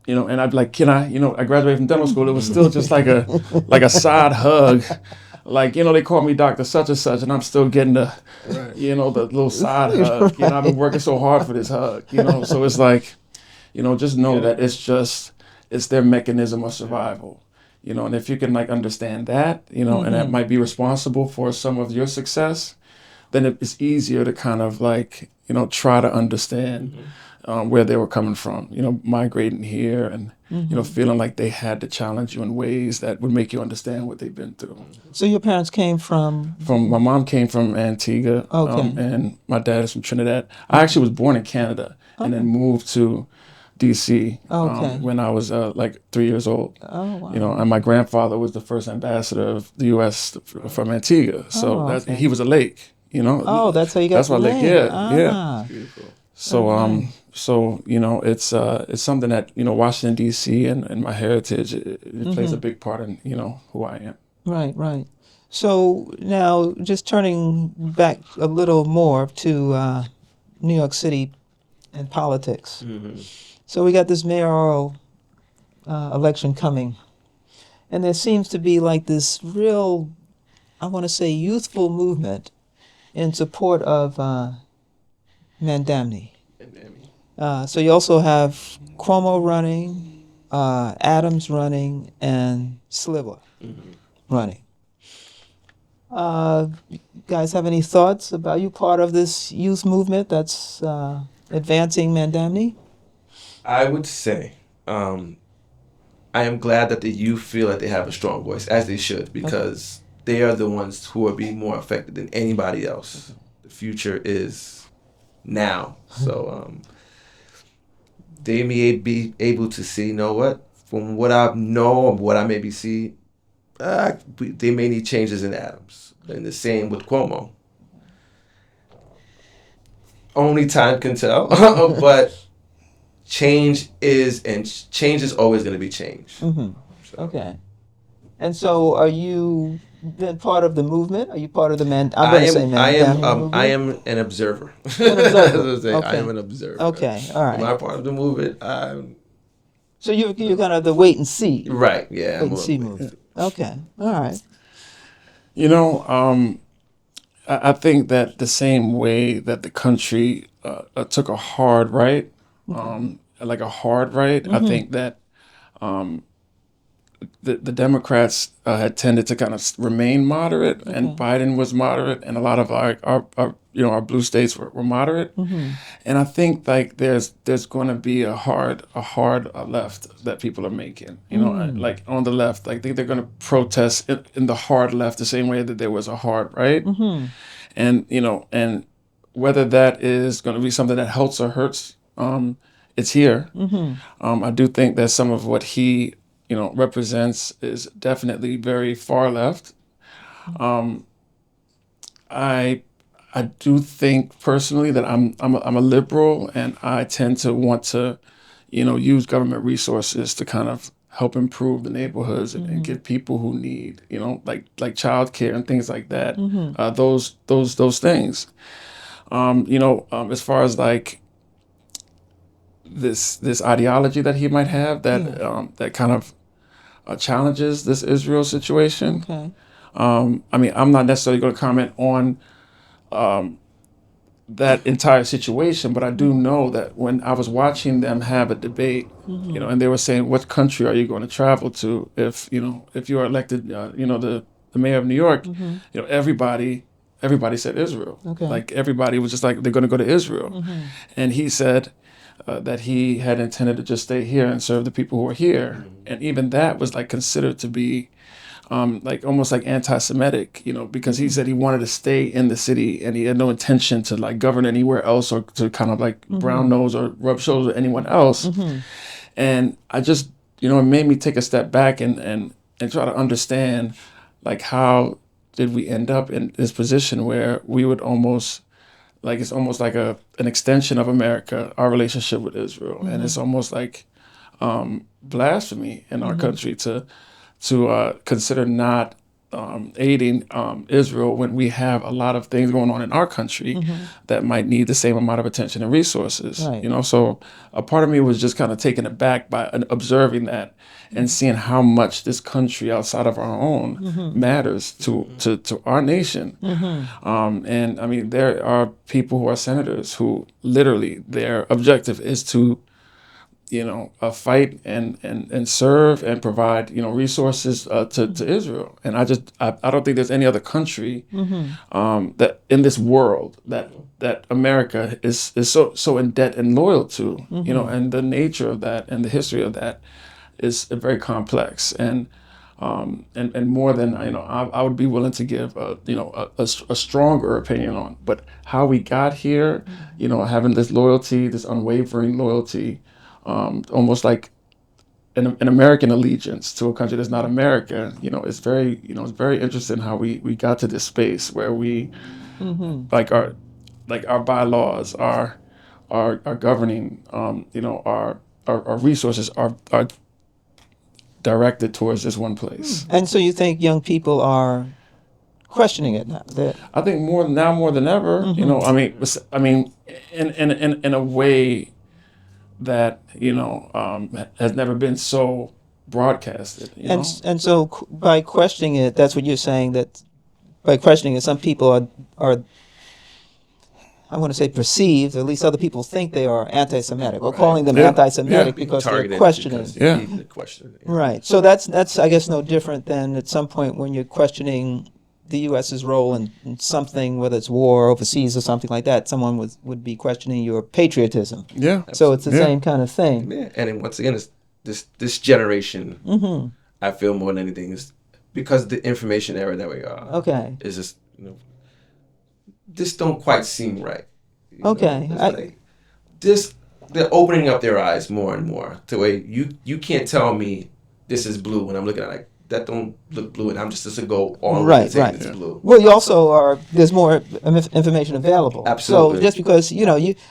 And I'd be like, can I? I graduated from dental school. It was still just like a side hug. Like, they call me Dr. Such and Such, and I'm still getting the, the little side hug. I've been working so hard for this hug, So it's like, just know that it's their mechanism of survival, And if you can like understand that, and that might be responsible for some of your success, then it's easier to kind of like, try to understand where they were coming from, migrating here and, feeling like they had to challenge you in ways that would make you understand what they've been through. So your parents came from? My mom came from Antigua, and my dad is from Trinidad. I actually was born in Canada and then moved to D.C. When I was like 3 years old. Oh, wow. And my grandfather was the first ambassador of the U.S. from Antigua, so he was a lake. Oh, that's how you got that's the why name. yeah. Beautiful. So it's something that Washington D.C. and my heritage it plays a big part in who I am. Right. So now, just turning back a little more to New York City and politics. So we got this mayoral election coming, and there seems to be like this real, I want to say, youthful movement in support of Mandamni. So you also have Cuomo running, Adams running, and Sliver running. You guys have any thoughts about you part of this youth movement that's advancing Mandamni? I would say I am glad that the youth feel that they have a strong voice, as they should, because they are the ones who are being more affected than anybody else. The future is now. So they may be able to see, you know what, from what I know, what I maybe see, they may need changes in Adams. And the same with Cuomo. Only time can tell, but change is always going to be change. So. Okay. And so are you then part of the movement? Are you part of the I am an observer. An observer. I am an observer. Okay, all right. Am I part of the movement? So you're kind of the wait and see. Right, yeah. Wait and see movement. Okay, all right. I think that the same way that the country took a hard right, I think that the Democrats had tended to kind of remain moderate, and Biden was moderate, and a lot of our blue states were moderate, and I think like there's going to be a hard left that people are making, like on the left, like they're going to protest in the hard left the same way that there was a hard right, and and whether that is going to be something that helps or hurts, it's here. I do think that some of what he represents is definitely very far left. I do think personally that I'm a liberal, and I tend to want to, use government resources to kind of help improve the neighborhoods and give people who need, like childcare and things like that. Those things. As far as like this ideology that he might have that kind of challenges this Israel situation. Okay. I'm not necessarily going to comment on that entire situation, but I do know that when I was watching them have a debate, and they were saying, what country are you going to travel to if you are elected, the mayor of New York, everybody said Israel. Okay. Like everybody was just like, they're going to go to Israel. And he said that he had intended to just stay here and serve the people who are here. And even that was like considered to be like almost like anti-Semitic, because he said he wanted to stay in the city and he had no intention to like govern anywhere else or to kind of like brown nose or rub shoulders with anyone else. And I just, it made me take a step back and and try to understand, like, how did we end up in this position where we would almost, like, it's almost like an extension of America, our relationship with Israel, and it's almost like blasphemy in our country to consider not aiding Israel when we have a lot of things going on in our country that might need the same amount of attention and resources. Right. You know, so a part of me was just kind of taken aback by observing that and seeing how much this country outside of our own matters to our nation. And I mean, there are people who are senators who literally their objective is to fight and serve and provide, resources to Israel. And I don't think there's any other country that in this world that America is so in debt and loyal to, and the nature of that and the history of that is very complex and more than I would be willing to give a stronger opinion on. But how we got here, having this loyalty, this unwavering loyalty. Almost like an American allegiance to a country that's not America. It's very, it's very interesting how we got to this space where we, like our bylaws, our governing, our resources are directed towards this one place. And so you think young people are questioning it now? I think more than ever. I mean, in a way that has never been so broadcasted. And so by questioning it, that's what you're saying, that by questioning it, some people are I want to say perceived, or at least other people think they are anti-Semitic, or calling them anti-Semitic because they're questioning. The question. Right. So that's I guess no different than at some point when you're questioning the U.S.'s role in something, whether it's war overseas or something like that. Someone would be questioning your patriotism. Yeah. So it's the same kind of thing. Yeah. And then once again, it's this generation. I feel more than anything is because the information era that we are. Okay. Is just this don't quite seem right. Okay. They're opening up their eyes more and more to where you can't tell me this is blue when I'm looking at it, like that don't look blue, and I'm just to go all right. It's blue. Well, you also there's more information available. Absolutely. So just because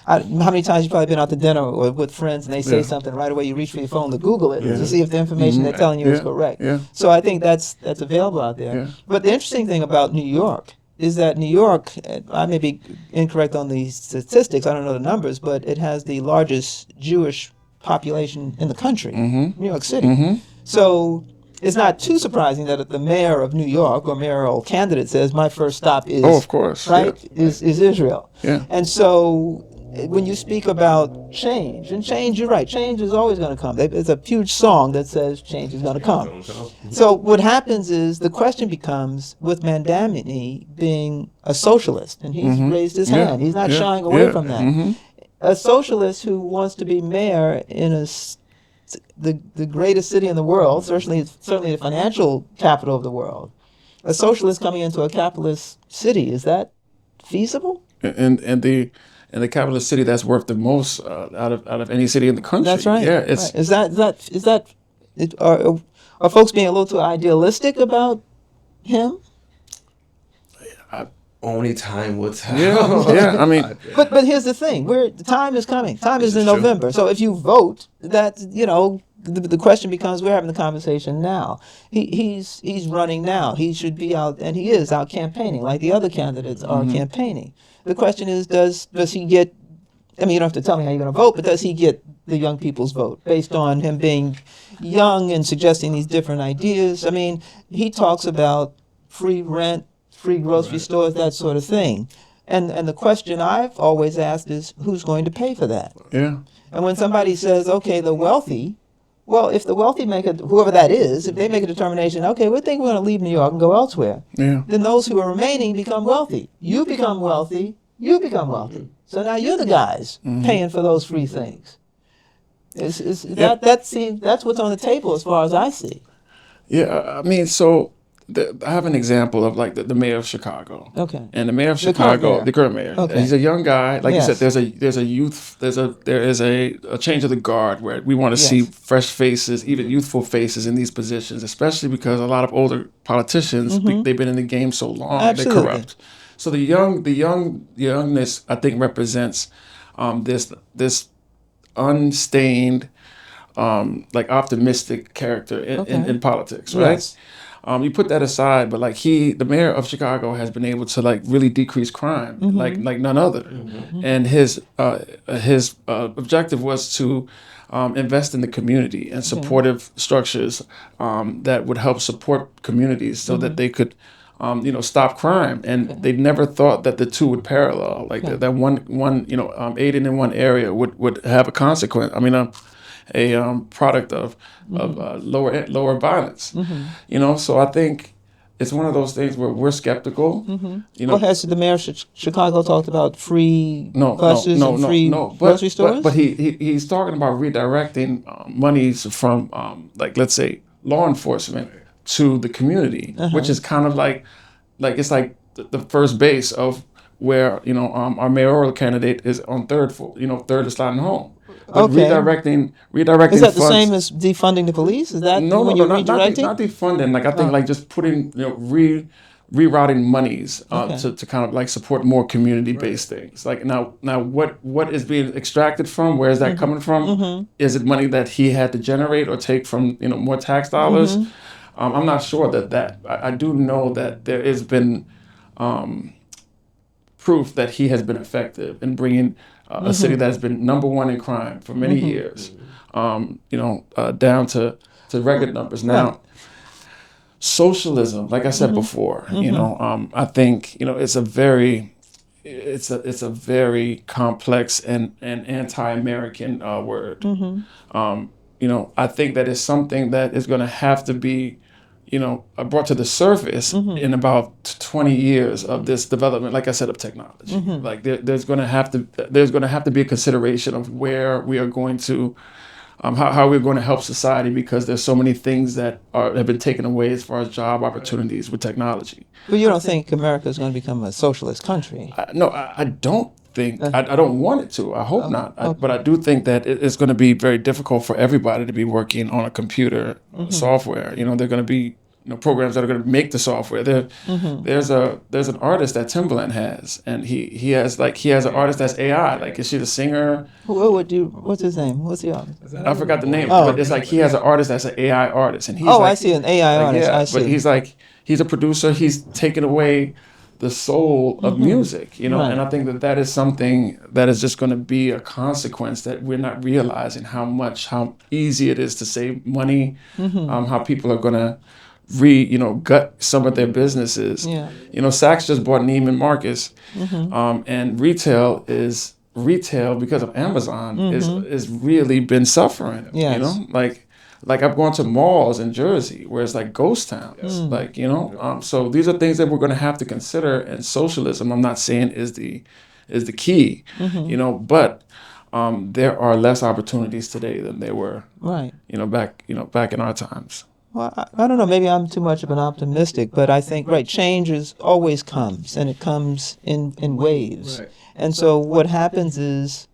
how many times you've probably been out to dinner or with friends and they say something, right away you reach for your phone to Google it to see if the information they're telling you is correct. Yeah. So I think that's available out there. Yeah. But the interesting thing about New York is that New York, I may be incorrect on the statistics, I don't know the numbers, but it has the largest Jewish population in the country, New York City. So it's not too surprising that the mayor of New York or mayoral candidate says my first stop is, of course, is Israel. Yeah. And so when you speak about change, and change, you're right, change is always going to come. There's a huge song that says change is going to come. So what happens is the question becomes, with Mandamini being a socialist, and he's raised his hand, he's not shying away from that. A socialist who wants to be mayor in the greatest city in the world, certainly the financial capital of the world, a socialist coming into a capitalist city, is that feasible? And the capitalist city that's worth the most out of any city in the country. That's right. Yeah, it's are folks being a little too idealistic about him? Only time will tell. Yeah. I mean, but here's the thing: the time is coming. Time is in November. So if you vote, that the question becomes: we're having the conversation now. He's running now. He should be out, and he is out campaigning, like the other candidates are campaigning. The question is: does he get? I mean, you don't have to tell me how you're going to vote, but does he get the young people's vote based on him being young and suggesting these different ideas? I mean, he talks about free rent, free grocery stores, that sort of thing. And the question I've always asked is, who's going to pay for that? Yeah. And when somebody says, okay, the wealthy, well, if the wealthy whoever that is, if they make a determination, okay, we think we're going to leave New York and go elsewhere, then those who are remaining become wealthy. You become wealthy, you become wealthy. So now you're the guys paying for those free things. That's what's on the table as far as I see. Yeah, I mean, so I have an example of like the mayor of Chicago. Okay. And the mayor of The current Chicago, mayor. the current mayor. Okay. He's a young guy. Like Yes. you said, there is a change of the guard where we want to see Yes. fresh faces, even youthful faces in these positions, especially because a lot of older politicians they've been in the game so long, Absolutely. they're corrupt. So the youngness I think represents this unstained, like optimistic character in politics, right? Yes. You put that aside, but like the mayor of Chicago has been able to like really decrease crime, like none other. And his objective was to invest in the community and supportive structures that would help support communities so that they could, stop crime. And they never thought that the two would parallel, like that one aiding in one area would have a consequence. I mean, a product of lower violence. So I think it's one of those things where we're skeptical. Well, has the mayor of Chicago talked about free No, buses and free grocery stores? But he's talking about redirecting monies from like let's say law enforcement to the community, which is kind of like it's like the first base of where our mayoral candidate is on third is sliding home. But redirecting Is that the funds, same as defunding the police? Is that when you're redirecting? not defunding. Like I think like just putting rerouting monies to kind of like support more community-based things. Like now what is being extracted from? Where is that coming from? Is it money that he had to generate or take from more tax dollars? I'm not sure that I do know that there has been proof that he has been effective in bringing a city that has been number one in crime for many years, down to record numbers. Now, socialism, like I said before, I think it's a very complex and anti-American word. I think that it's something that is going to have to be brought to the surface in about 20 years of this development, like I said, of technology. Like there's going to have to be a consideration of where we are going to, how we're going to help society, because there's so many things that have been taken away as far as job opportunities with technology. But you don't think America is going to become a socialist country? No, I don't think, I don't want it to. I hope not. But I do think that it's going to be very difficult for everybody to be working on a computer software. They're going to be programs that are going to make the software. There's an artist that Timbaland has, and he has an artist that's AI. Like, is she the singer? What's his name? What's the artist? I forgot the name, but it's like he has an artist that's an AI artist, and he's I see an AI artist. I see. But he's a producer. He's taken away the soul of music, and I think that is something that is just going to be a consequence that we're not realizing how easy it is to save money, how people are going to gut some of their businesses. Saks just bought Neiman Marcus, and retail because of Amazon is really been suffering. Yes. Like I've gone to malls in Jersey where it's like ghost towns, so these are things that we're going to have to consider. And socialism, I'm not saying is the key, but there are less opportunities today than there were, back in our times. Well, I don't know. Maybe I'm too much of an optimistic, but I think change always comes, and it comes in waves. Right. And so what happens is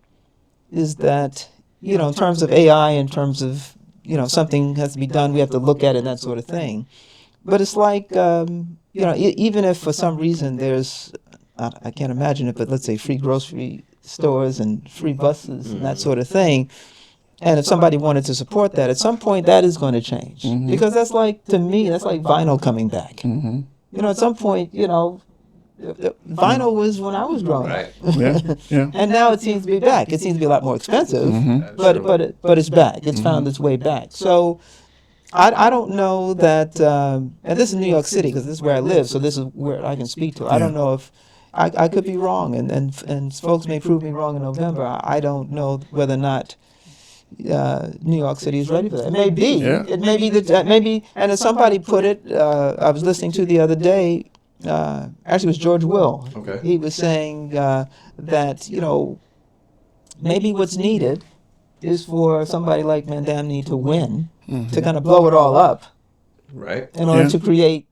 that in terms of AI, in terms of something has to be done, we have to look at it and that sort of thing. But it's like, even if for some reason there's, I can't imagine it, but let's say free grocery stores and free buses and that sort of thing. And if somebody wanted to support that, at some point that is going to change. Because that's to me, that's like vinyl coming back. At some point, vinyl was when I was growing up. Yeah. And now it seems to be back. It seems to be a lot more expensive, but it's back. It's found its way back. So I don't know that, and this is New York City because this is where I live, so this is where I can speak to. I don't know if, I could be wrong, and folks may prove me wrong in November. I don't know whether or not New York City is ready for that. It may be. Yeah. It may be that maybe. And as somebody put it, I was listening to the other day. Actually, it was George Will. Okay. He was saying that maybe what's needed is for somebody like Mandamni to win, to kind of blow it all up, right, in order to create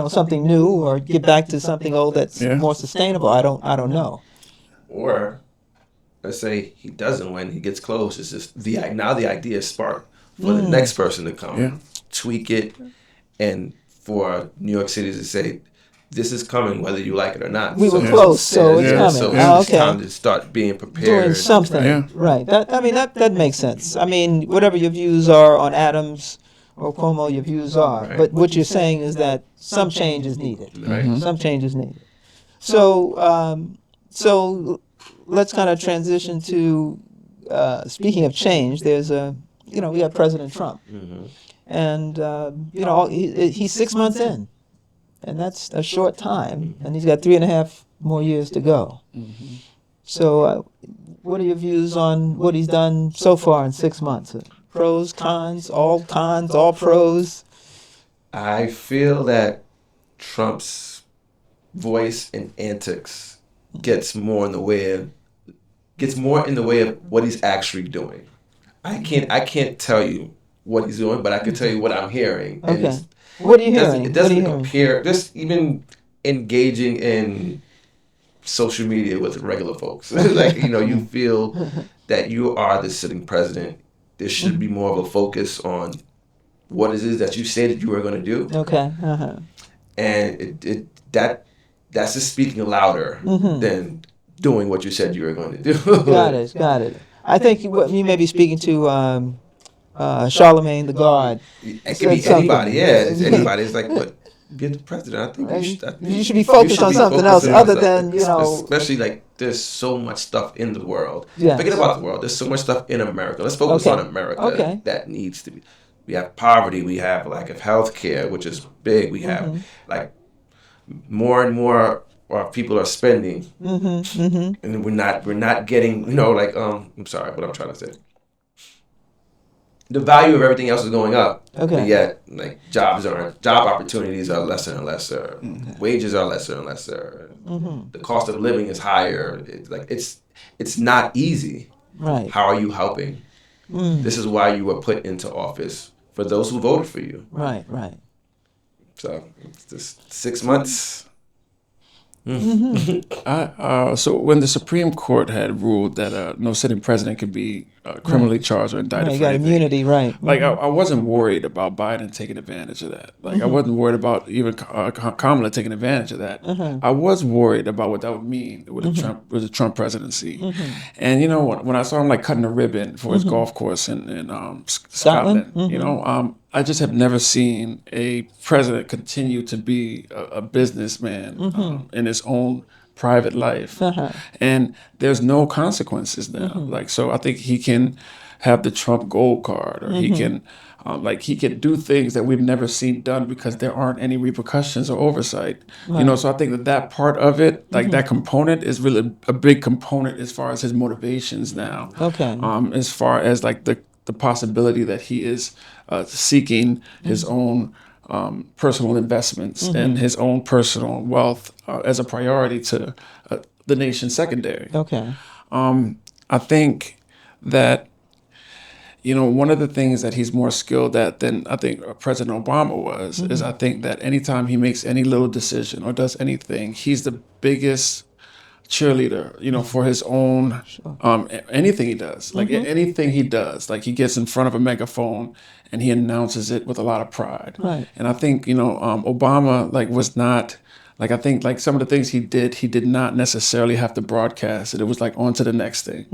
something new or get back to something old that's Yeah. more sustainable. I don't know. Or let's say he doesn't win, he gets close. It's just now the idea is sparked for the next person to come, Yeah. tweak it, and for New York City to say, "This is coming, whether you like it or not." We were close, so it's coming. So Oh, it's okay. time to start being prepared. Doing something, Yeah. right? That makes sense. I mean, whatever your views are on Adams or Cuomo, your views are. Right. But what you're saying is that some change is needed. Right. Some change is needed. So let's kind of transition to speaking of change. There's we got President Trump, and he's 6 months in, and that's a short time, and he's got 3.5 more years to go. So, what are your views on what he's done so far in 6 months? Pros, cons, all pros. I feel that Trump's voice and antics gets more in the way of what he's actually doing. I can't tell you what he's doing, but I can tell you what I'm hearing. And Okay. What are you hearing? It doesn't appear, just even engaging in social media with regular folks. You feel that you are the sitting president. There should be more of a focus on what it is that you say that you are going to do. Okay. And that's just speaking louder than doing what you said you were going to do. Got it. I think you may be speaking to Charlemagne the God. It could be anybody. Yeah, it's anybody. It's like, but you're the president. I think you should be focused on something else other than, Especially like there's so much stuff in the world. Yes. Forget about the world. There's so much stuff in America. Let's focus on America. That needs to be. We have poverty. We have lack of health care, which is big. We have like more and more people are spending, and we're not getting. I'm sorry, what I'm trying to say. The value of everything else is going up, but yet like job opportunities are lesser and lesser, wages are lesser and lesser, the cost of living is higher. It's not easy. Right. How are you helping? This is why you were put into office, for those who voted for you. Right. So it's just 6 months. So when the Supreme Court had ruled that no sitting president could be criminally charged or indicted You for got anything, immunity, right? like I wasn't worried about Biden taking advantage of that. Like I wasn't worried about even Kamala taking advantage of that. I was worried about what that would mean with the Trump presidency. And when I saw him like cutting a ribbon for his golf course in Scotland, I just have never seen a president continue to be a businessman in his own private life, and there's no consequences now. So I think he can have the Trump gold card, or he can he can do things that we've never seen done because there aren't any repercussions or oversight. So I think that part of it, that component, is really a big component as far as his motivations now. As far as the possibility that he is seeking his own personal investments and his own personal wealth as a priority to the nation's secondary. I think that one of the things that he's more skilled at than I think President Obama was is I think that anytime he makes any little decision or does anything, he's the biggest cheerleader, for his own anything he does. Anything he does, he gets in front of a megaphone and he announces it with a lot of pride. Right. And I think Obama was not. I think some of the things he did not necessarily have to broadcast it. It was on to the next thing.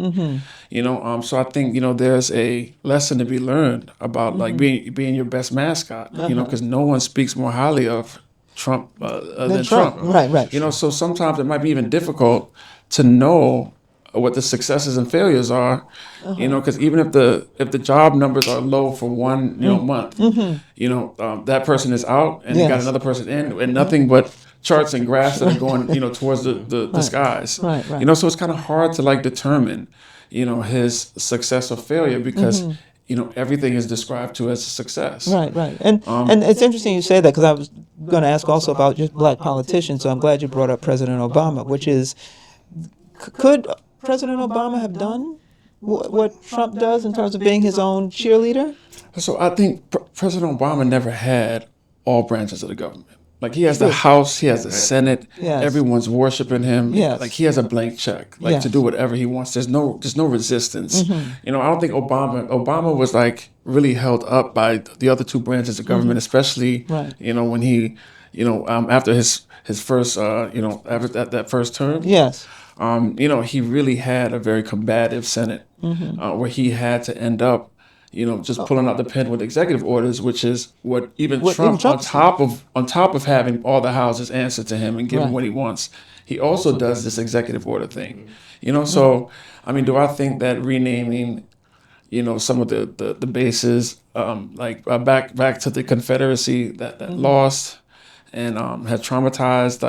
So I think there's a lesson to be learned about being your best mascot. Because no one speaks more highly of Trump than Trump. Right. So sometimes it might be even difficult to know what the successes and failures are. Because even if the job numbers are low for one month, that person is out and you got another person in, and nothing but charts and graphs that are going towards the skies. Right. So it's kind of hard to determine his success or failure because everything is described to as a success. Right. And it's interesting you say that, because I was going to ask also about just black politicians. So I'm glad you brought up President Obama, which is, could President Obama have done what Trump does in terms of being his own cheerleader? So I think President Obama never had all branches of the government. Like he has the House, he has the Senate, Yes. everyone's worshiping him. Yes. Like he has a blank check, like Yes. to do whatever he wants. There's no resistance. You know, I don't think Obama was like really held up by the other two branches of government, especially Right. you know when he, after his first after that first term. Yes. He really had a very combative Senate, where he had to end up, just pulling out the pen with executive orders, which is what even Trump, on top of having all the houses answer to him and give him what he wants, he also does this executive order thing. So I mean, do I think that renaming, some of the bases, back to the Confederacy that lost and had traumatized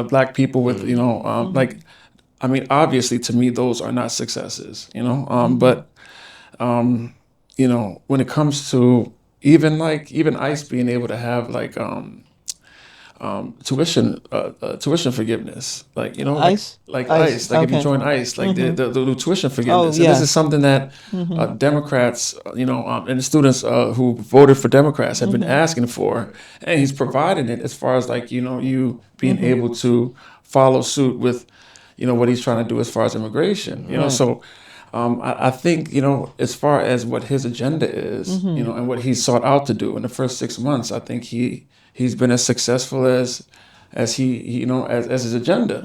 black people with I mean, obviously, to me, those are not successes, but, when it comes to even ICE being able to have tuition forgiveness, ICE? ICE, if you Okay. join ICE, the tuition forgiveness. Oh, And this yes. is something that Democrats, and the students who voted for Democrats have been asking for, and he's providing it as far as you being able to follow suit with, what he's trying to do as far as immigration. So. I think, as far as what his agenda is, and what he's sought out to do in the first 6 months, I think he's been as successful as he as his agenda.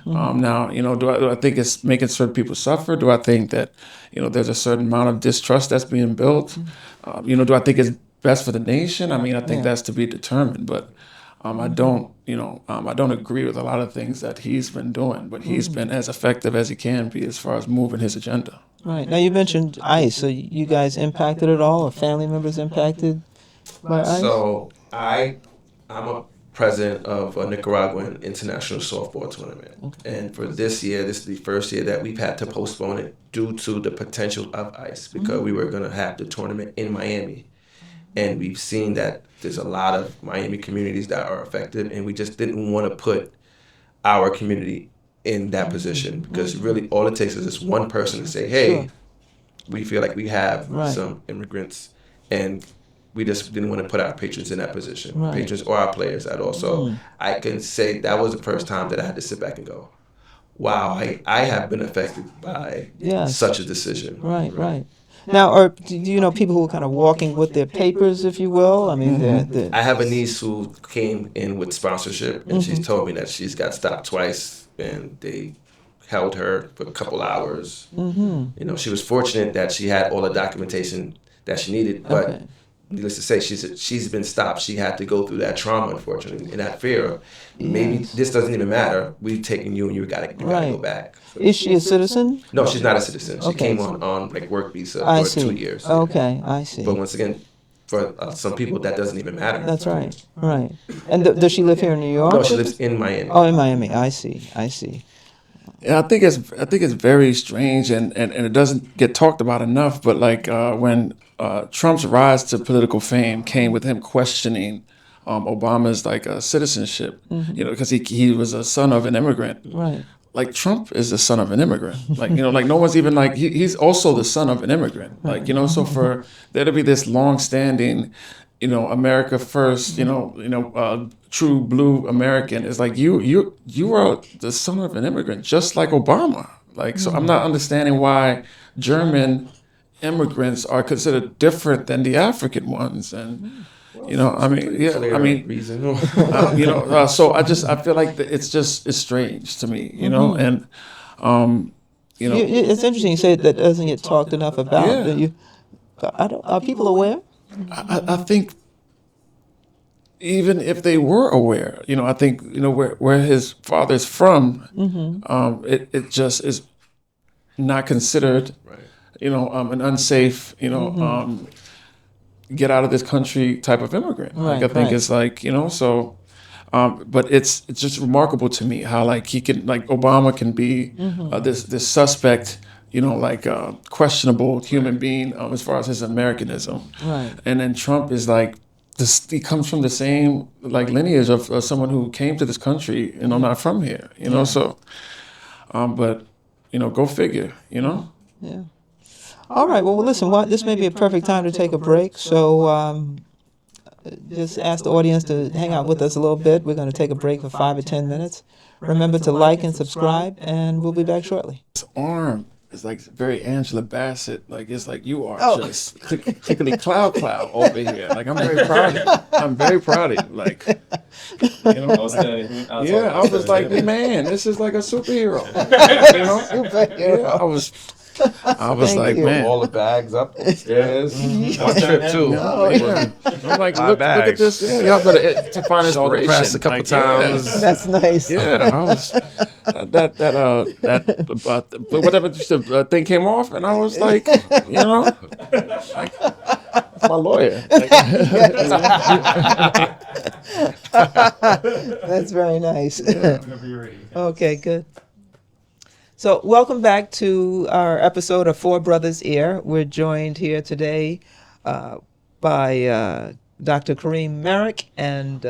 Now, do I think it's making certain people suffer? Do I think that, there's a certain amount of distrust that's being built? Do I think it's best for the nation? I mean, I think that's to be determined, but I don't agree with a lot of things that he's been doing, but he's been as effective as he can be as far as moving his agenda. Right. Now you mentioned ICE. So you guys impacted at all, or family members impacted by ICE? So I'm a president of a Nicaraguan international softball tournament, and for this year, this is the first year that we've had to postpone it due to the potential of ICE, because we were going to have the tournament in Miami. And we've seen that there's a lot of Miami communities that are affected, and we just didn't want to put our community in that position, because really all it takes is just one person to say, hey, we feel like we have some immigrants, and we just didn't want to put our patrons in that position, patrons or our players at all. So I can say that was the first time that I had to sit back and go, wow, I have been affected by such a decision. Right. Now, do you know people who are kind of walking with their papers, if you will? I mean, I have a niece who came in with sponsorship, and she's told me that she's got stopped twice, and they held her for a couple hours. She was fortunate that she had all the documentation that she needed, but needless to say, she's been stopped. She had to go through that trauma, unfortunately, and that fear of maybe this doesn't even matter. We've taken you, and you gotta go back. So, is she a citizen? no, she's not a citizen. She came on work visa for 2 years. Okay, I see. But once again, for some people, that doesn't even matter. That's right. And does she live here in New York? No, she lives in Miami. Oh, in Miami. I see. Yeah, I think it's very strange, and it doesn't get talked about enough. But when Trump's rise to political fame came with him questioning Obama's citizenship, because he was a son of an immigrant. Right. Like Trump is the son of an immigrant. No one's even he's also the son of an immigrant. So for there to be this long-standing, America first, true blue American is you are the son of an immigrant, just like Obama. So I'm not understanding why German immigrants are considered different than the African ones, and Reason. so I feel like it's strange to me, and It's interesting you say that doesn't get talked enough about. Are people aware? I think even if they were aware, I think where his father's from, it just is not considered, an unsafe, get out of this country type of immigrant. I think it's so. But it's just remarkable to me how he can Obama can be this suspect, questionable human being as far as his Americanism, and then Trump is this. He comes from the same lineage of someone who came to this country, not from here, So, but go figure, Yeah. All right. Well, listen. This may be a perfect time to take a break. So just ask the audience to hang out with us a little bit. We're going to take a break for 5 or 10 minutes. Remember to like and subscribe, and we'll be back shortly. His arm is like very Angela Bassett. Like it's like you are Oh. just particularly cloud over here. Like I'm very proud of you. I'm very proud of you. Like you know, yeah, I was like, man, this is like a superhero. You know, yeah, I was Thank like, you. man. All the bags up stairs. One trip too. Oh, yeah. I'm like, My look at bags. this. Yeah, y'all better to find All inspiration. depressed a couple Like, yeah. times. That's nice. Yeah, I was but whatever the thing came off, and I was like, you know, like my lawyer. Like, That's very nice. Okay, good. So, welcome back to our episode of Four Brothers Ear. We're joined here today by Dr. Kareem Merrick and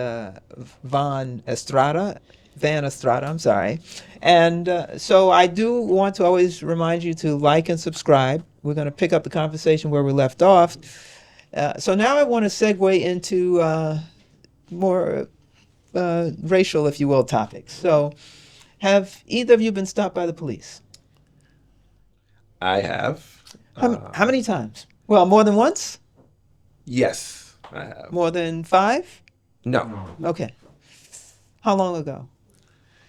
Van Estrada, I'm sorry. And so I do want to always remind you to like and subscribe. We're going to pick up the conversation where we left off. So now I want to segue into more racial, if you will, topics. So have either of you been stopped by the police? I have. How many times? Well, more than once? Yes, I have. More than 5? No. Okay. How long ago?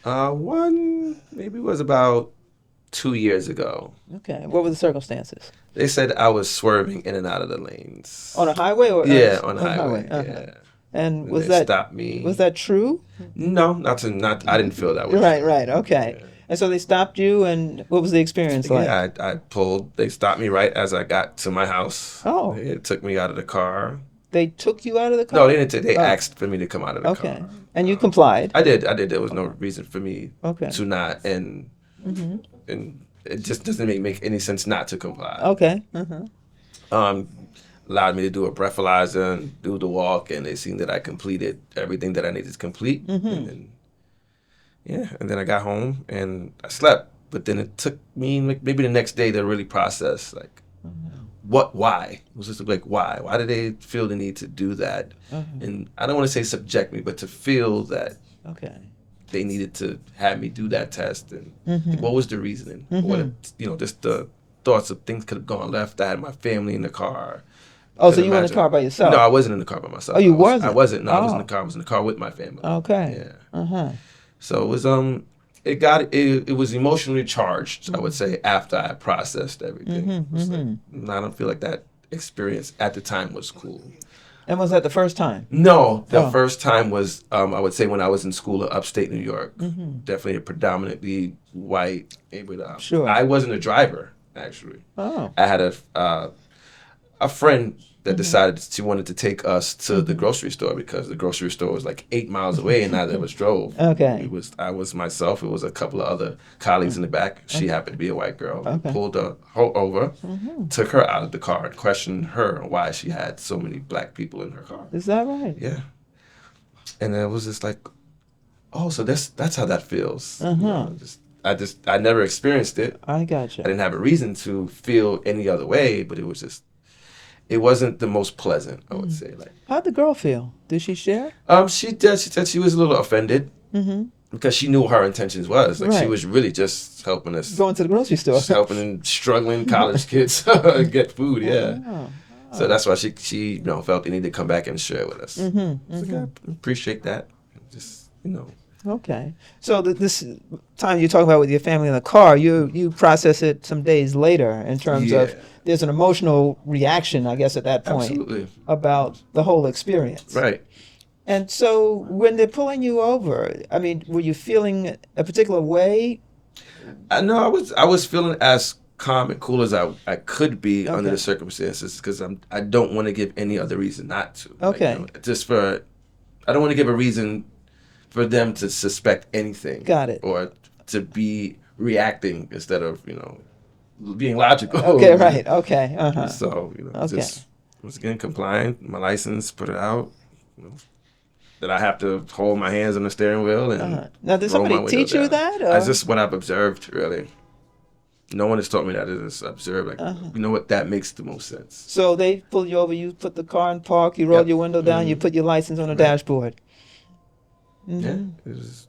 One maybe was about 2 years ago. Okay. What were the circumstances? They said I was swerving in and out of the lanes. On a highway or Yeah, on the highway. Uh-huh. Yeah. And And was they that stopped me? was that true? No, not. I didn't feel that way. Right. Okay. And so they stopped you, and what was the experience like? Yeah, I pulled. They stopped me right as I got to my house. Oh. It took me out of the car. They took you out of the car? No, they didn't. They Oh. asked for me to come out of the Okay. car. And you complied? I did. There was no reason for me Okay. to not, and it just doesn't make any sense not to comply. Okay. Uh-huh. Allowed me to do a breathalyzer and do the walk, and they seen that I completed everything that I needed to complete. And then I got home and I slept. But then it took me maybe the next day to really process, like, why? It was just like, why? Why did they feel the need to do that? And I don't want to say subject me, but to feel that Okay. they needed to have me do that test. And what was the reasoning? Just the thoughts of things could have gone left. I had my family in the car. Oh, so you were in the car by yourself? No, I wasn't in the car by myself. Oh, you wasn't? I wasn't. No, I was in Oh. the car. I was in the car with my family. Okay. Yeah. Uh-huh. So it was it was emotionally charged, I would say, after I processed everything. It was like, I don't feel like that experience at the time was cool. And was that the first time? No, the Oh. first time was I would say when I was in school in upstate New York. Definitely a predominantly white neighborhood. Sure. I wasn't a driver, actually. Oh. I had a friend that decided she wanted to take us to the grocery store because the grocery store was like 8 miles away and neither of us drove. Okay. I was myself. It was a couple of other colleagues in the back. She happened to be a white girl. Okay. Pulled her over, took her out of the car, and questioned her on why she had so many black people in her car. Is that right? Yeah. And it was just like, oh, so that's how that feels. You know, I never experienced it. I gotcha. I didn't have a reason to feel any other way, but it wasn't the most pleasant, I would say. Like, How'd the girl feel? Did she share? she did. She said she was a little offended because she knew what her intentions was. Like, she Right. was really just helping us, Going to the grocery store. just helping struggling college kids get food. Yeah. Oh. So that's why she felt the need to come back and share with us. Like, I appreciate that. Just Okay. So this time you're talking about with your family in the car, you process it some days later in terms of there's an emotional reaction, I guess, at that point Absolutely. about the whole experience. Right. And so when they're pulling you over, I mean, were you feeling a particular way? No, I was feeling as calm and cool as I could be under Okay. the circumstances because I don't want to give any other reason not to. Okay. I don't want to give a reason for them to suspect anything. Got it. Or to be reacting instead of being logical. Okay, right. Okay. Uh-huh. So Okay. just once again compliant. My license, put it out. That I have to hold my hands on the steering wheel and Now, did roll my somebody window teach you down. that? Or? That's just what I've observed, really. No one has taught me that. I just observe, like, you know what, that makes the most sense. So they pull you over, you put the car in park, you roll Yep. your window down, you put your license on the dashboard. Yeah, it was,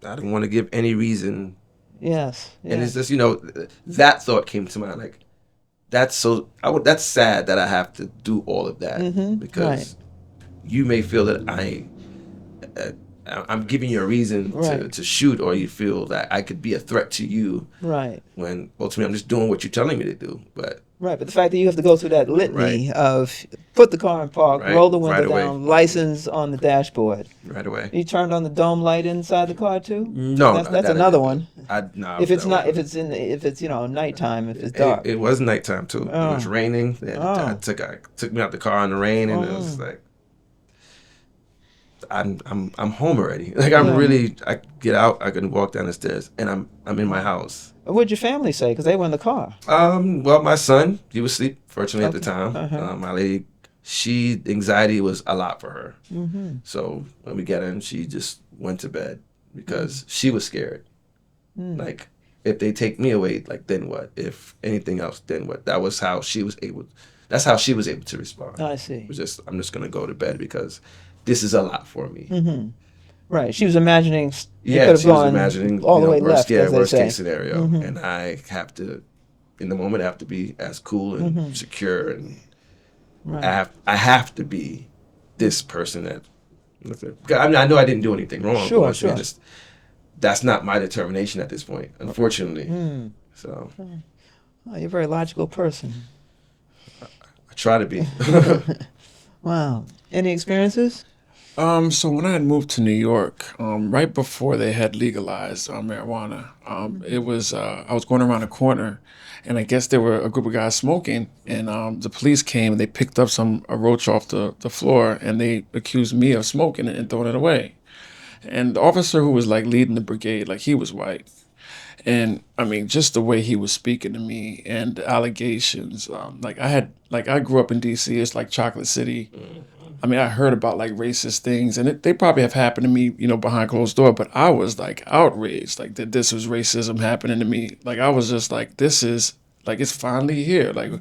I didn't want to give any reason. Yes. And it's just, that thought came to mind, like, that's sad that I have to do all of that, because you may feel that I'm giving you a reason to shoot, or you feel that I could be a threat to you. Right. When ultimately I'm just doing what you're telling me to do. But the fact that you have to go through that litany of put the car in park, roll the window down, license on the dashboard. Right away. You turned on the dome light inside the car too? No, that's another one. No. If it's nighttime, if it's dark. It was nighttime too. It was raining. I took me out the car in the rain, and it was like, I'm home already. Like, I get out, I can walk down the stairs, and I'm in my house. What'd your family say? Because they were in the car. Well, my son, he was asleep, fortunately, at the time. My lady, anxiety was a lot for her. So when we got in, she just went to bed because she was scared. Like, if they take me away, like, then what? If anything else, then what? That's how she was able to respond. I see. It was just, I'm just going to go to bed because this is a lot for me. Right. She was imagining. She was imagining all the way left. Worst case scenario, and I have to, in the moment, I have to be as cool and secure, and I have to be this person that. I mean, I know I didn't do anything wrong. Sure. Just, that's not my determination at this point, unfortunately. So. Oh, you're a very logical person. I try to be. Wow. Any experiences? So when I had moved to New York, right before they had legalized marijuana, it was I was going around a corner, and I guess there were a group of guys smoking, and the police came and they picked up a roach off the floor, and they accused me of smoking it and throwing it away. And the officer who was like leading the brigade, like, he was white. And I mean, just the way he was speaking to me and the allegations, I grew up in DC. It's like Chocolate City. I mean, I heard about like racist things, and they probably have happened to me, behind closed door. But I was like outraged, like, that this was racism happening to me. Like, I was just like, this is like, it's finally here. Like,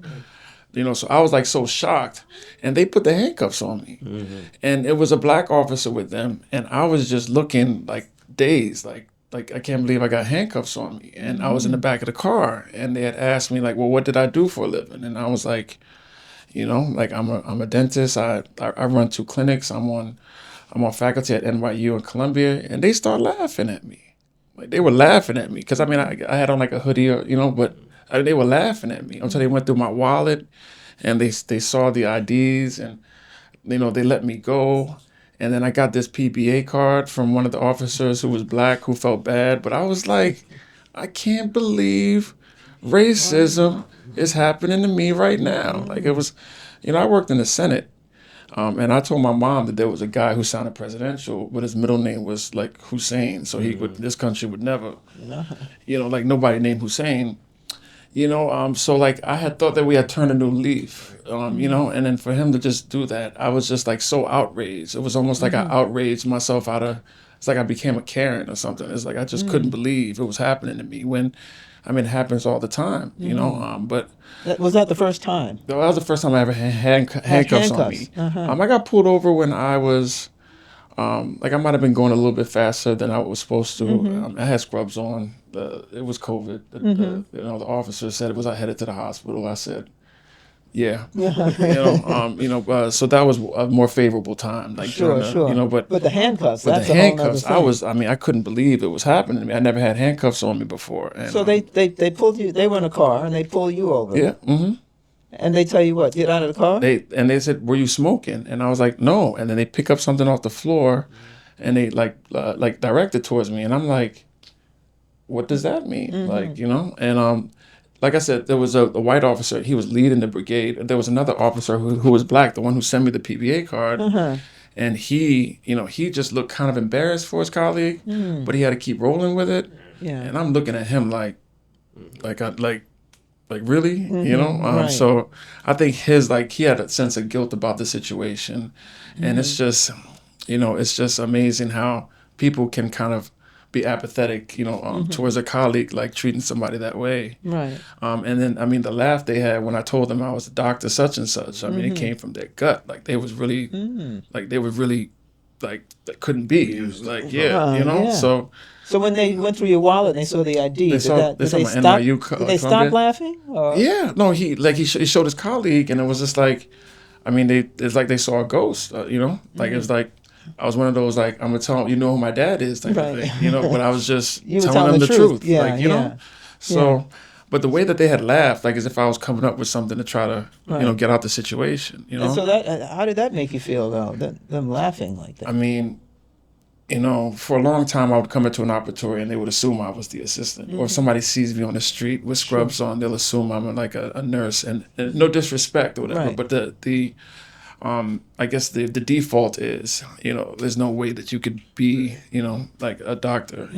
so I was like so shocked, and they put the handcuffs on me, and it was a black officer with them, and I was just looking like dazed, like I can't believe I got handcuffs on me, and I was in the back of the car, and they had asked me like, well, what did I do for a living? And I was like, like, I'm a dentist. I run 2 clinics. I'm on faculty at NYU and Columbia, and they started laughing at me. Like, they were laughing at me because I mean I had on like a hoodie, but they were laughing at me until they went through my wallet, and they saw the IDs, and they let me go. And then I got this PBA card from one of the officers who was black, who felt bad. But I was like, I can't believe racism is happening to me right now. Like, it was, I worked in the Senate, and I told my mom that there was a guy who sounded presidential, but his middle name was like Hussein. So this country would never, like, nobody named Hussein. So like, I had thought that we had turned a new leaf, and then for him to just do that, I was just like so outraged. It was almost like I outraged myself it's like I became a Karen or something. It's like I just couldn't believe it was happening to me when, I mean, it happens all the time, but. Was that the first time? That was the first time I ever had handcuffs on me. I got pulled over when I was, like, I might have been going a little bit faster than I was supposed to. I had scrubs on. It was COVID. The officer said, was I headed to the hospital? I said, yeah. So that was a more favorable time. Like, sure. But the handcuffs. But the handcuffs, I couldn't believe it was happening to me. I never had handcuffs on me before. And, so they pulled you. They were in a car and they pulled you over. Yeah. And they tell you what? Get out of the car. They said, were you smoking? And I was like, no. And then they pick up something off the floor, and they like direct it towards me, and I'm like, what does that mean? Like, and like I said, there was a white officer. He was leading the brigade. There was another officer who was black, the one who sent me the PBA card. And he just looked kind of embarrassed for his colleague, but he had to keep rolling with it. Yeah. And I'm looking at him like really, Right. So I think he had a sense of guilt about the situation, and it's just, it's just amazing how people can kind of be apathetic, towards a colleague, like treating somebody that way. Right. And then, I mean, the laugh they had when I told them I was a doctor such and such, I mean, it came from their gut. Like, they was really, like, they were really, like, that couldn't be. It was like, Yeah. So when they went through your wallet and they saw the ID, did they stop laughing? Or? Yeah. No, he showed his colleague, and it was just like, I mean, it's like they saw a ghost, Like, it was like, I was one of those, like, I'm going to tell them, you know who my dad is, type of thing, But I was just telling them the truth. Yeah, like, know? So, but the way that they had laughed, like, as if I was coming up with something to try to, get out the situation, And so how did that make you feel, though, them laughing like that? I mean, for a long time, I would come into an operatory and they would assume I was the assistant. Or if somebody sees me on the street with scrubs on, they'll assume I'm like a nurse. And no disrespect or whatever, but I guess the default is, there's no way that you could be, like a doctor,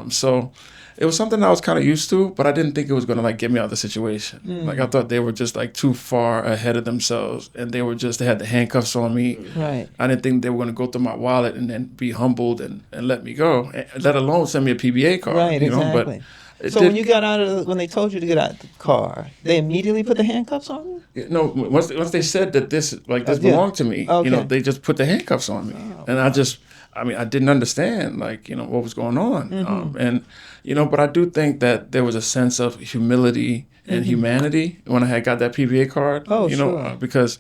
So it was something I was kind of used to, but I didn't think it was going to, like, get me out of the situation. Like, I thought they were just, like, too far ahead of themselves, and they had the handcuffs on me. Right. I didn't think they were going to go through my wallet and then be humbled and let me go, let alone send me a PBA card. Right, exactly. But so when you got when they told you to get out of the car, they immediately put the handcuffs on you? No, once they said that this belonged to me, they just put the handcuffs on me. And I didn't understand, like, what was going on. And, but I do think that there was a sense of humility and humanity when I had got that PBA card, sure. Because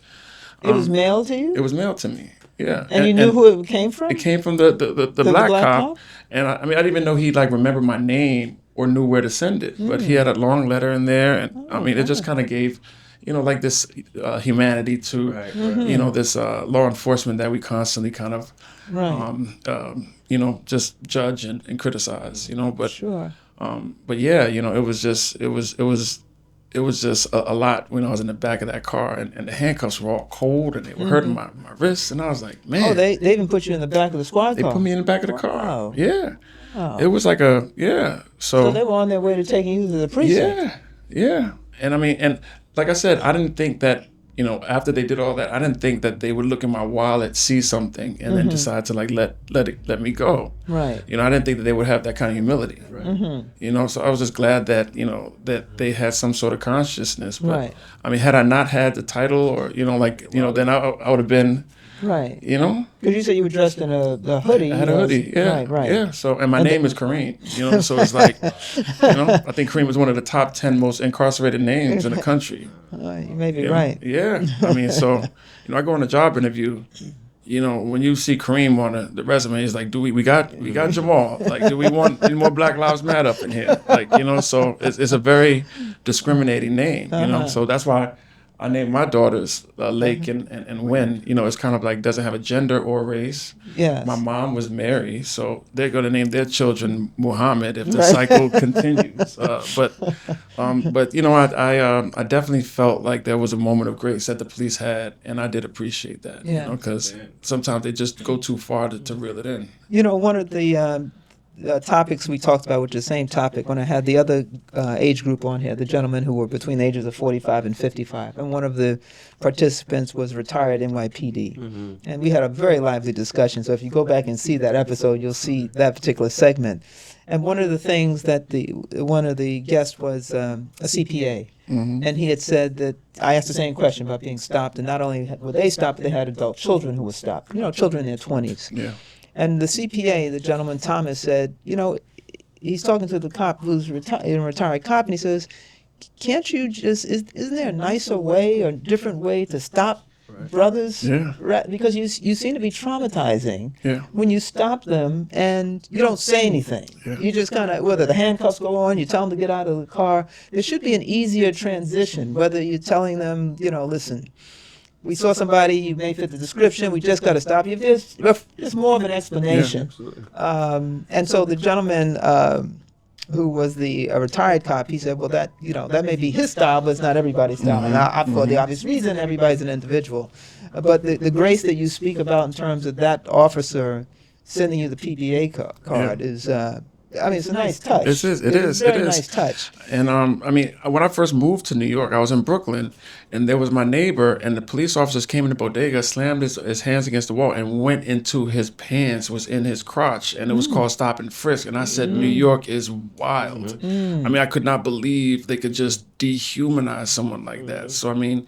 it was mailed to you? It was mailed to me. Yeah. And you knew who it came from? It came from the black cop. And I didn't even know he, like, remembered my name or knew where to send it. But he had a long letter in there. And it just kind of gave, like this humanity to, this law enforcement that we constantly kind of, just judge and criticize, But, sure. But yeah, it was just a lot when I was in the back of that car, and the handcuffs were all cold and they were hurting my wrists, and I was like, man. Oh, they even put you in the back of the squad car? They put me in the back of the car. Yeah. Oh. It was like So they were on their way to taking you to the precinct. Yeah. And and like I said, I didn't think that, after they did all that, I didn't think that they would look in my wallet, see something, and then decide to, like, let me go. Right. I didn't think that they would have that kind of humility. Right. So I was just glad that, that they had some sort of consciousness. But, had I not had the title or, then I would have been... Right. Because you said you were dressed in a hoodie. I had a hoodie, yeah. Right. Yeah, so, and my name is Kareem, so it's like, I think Kareem is one of the top 10 most incarcerated names in the country. You may be right. Yeah, so, I go on a job interview, when you see Kareem on the resume, it's like, we got Jamal, like, do we want any more Black Lives Matter up in here? Like, so it's a very discriminating name, so that's why I named my daughters Lake and Wynn. It's kind of like doesn't have a gender or race. Yes. My mom was Mary, so they're going to name their children Muhammad if the cycle continues. But I definitely felt like there was a moment of grace that the police had, and I did appreciate that. Because sometimes they just go too far to reel it in. One of the topics we talked about, which is the same topic, when I had the other age group on here, the gentlemen who were between the ages of 45 and 55. And one of the participants was retired NYPD. And we had a very lively discussion. So if you go back and see that episode, you'll see that particular segment. And one of the things that one of the guests was a CPA. And he had said that I asked the same question about being stopped. And not only were they stopped, but they had adult children who were stopped, children in their 20s. Yeah. And the CPA, the gentleman Thomas, said, he's talking to the cop who's a retired cop, and he says, can't you isn't there a nicer way or different way to stop brothers? Yeah. Because you seem to be traumatizing when you stop them and you don't say anything. Yeah. You just kind of, whether the handcuffs go on, you tell them to get out of the car. There should be an easier transition, whether you're telling them, listen, we saw somebody, you may fit the description, we just got to stop you. There's more of an explanation. Yeah, and so the gentleman who was the retired cop, he said, well, that may be his style, but it's not everybody's style. And for the obvious reason, everybody's an individual. But the grace that you speak about in terms of that officer sending you the PBA card is I mean, it's a nice touch. It is. It It's is. a It very is. nice touch. And I mean, when I first moved to New York, I was in Brooklyn, and there was my neighbor, and the police officers came in the bodega, slammed his hands against the wall, and went into his pants, was in his crotch, and it was called stop and frisk. And I said, New York is wild. I mean, I could not believe they could just dehumanize someone like that. So I mean,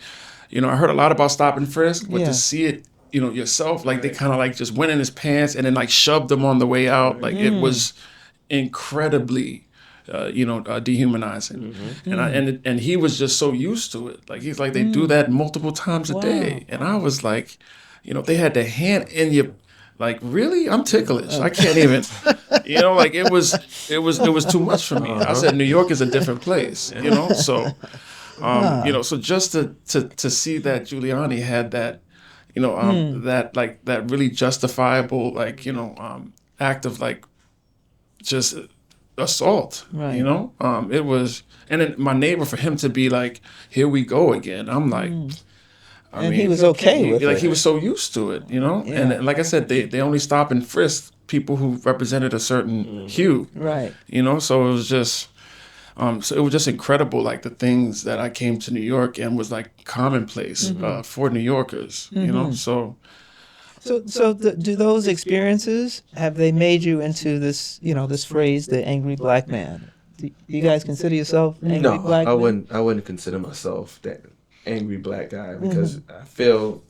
I heard a lot about stop and frisk, but Yeah. to see it, yourself, like they kind of like just went in his pants and then like shoved him on the way out, like it was incredibly dehumanizing. And he was just so used to it. Like he's like, they do that multiple times a day. And I was like, they had the hand in your, like, really? I'm ticklish. I can't even, like it was too much for me. I said, New York is a different place, so, so just to see that Giuliani had that, that really justifiable, like, act of like just assault, Right. It was, and then my neighbor, for him to be like, here we go again. I'm like, I And mean, he was okay with like it. he was so used to it, Yeah. and like I said, they only stop and frisk people who represented a certain hue, Right. so it was just, so it was just incredible, like the things that I came to New York and was like commonplace for New Yorkers, so. So do those experiences, have they made you into this, this phrase, the angry black man? Do you guys consider yourself angry No, black I man? wouldn't consider myself that angry black guy because I feel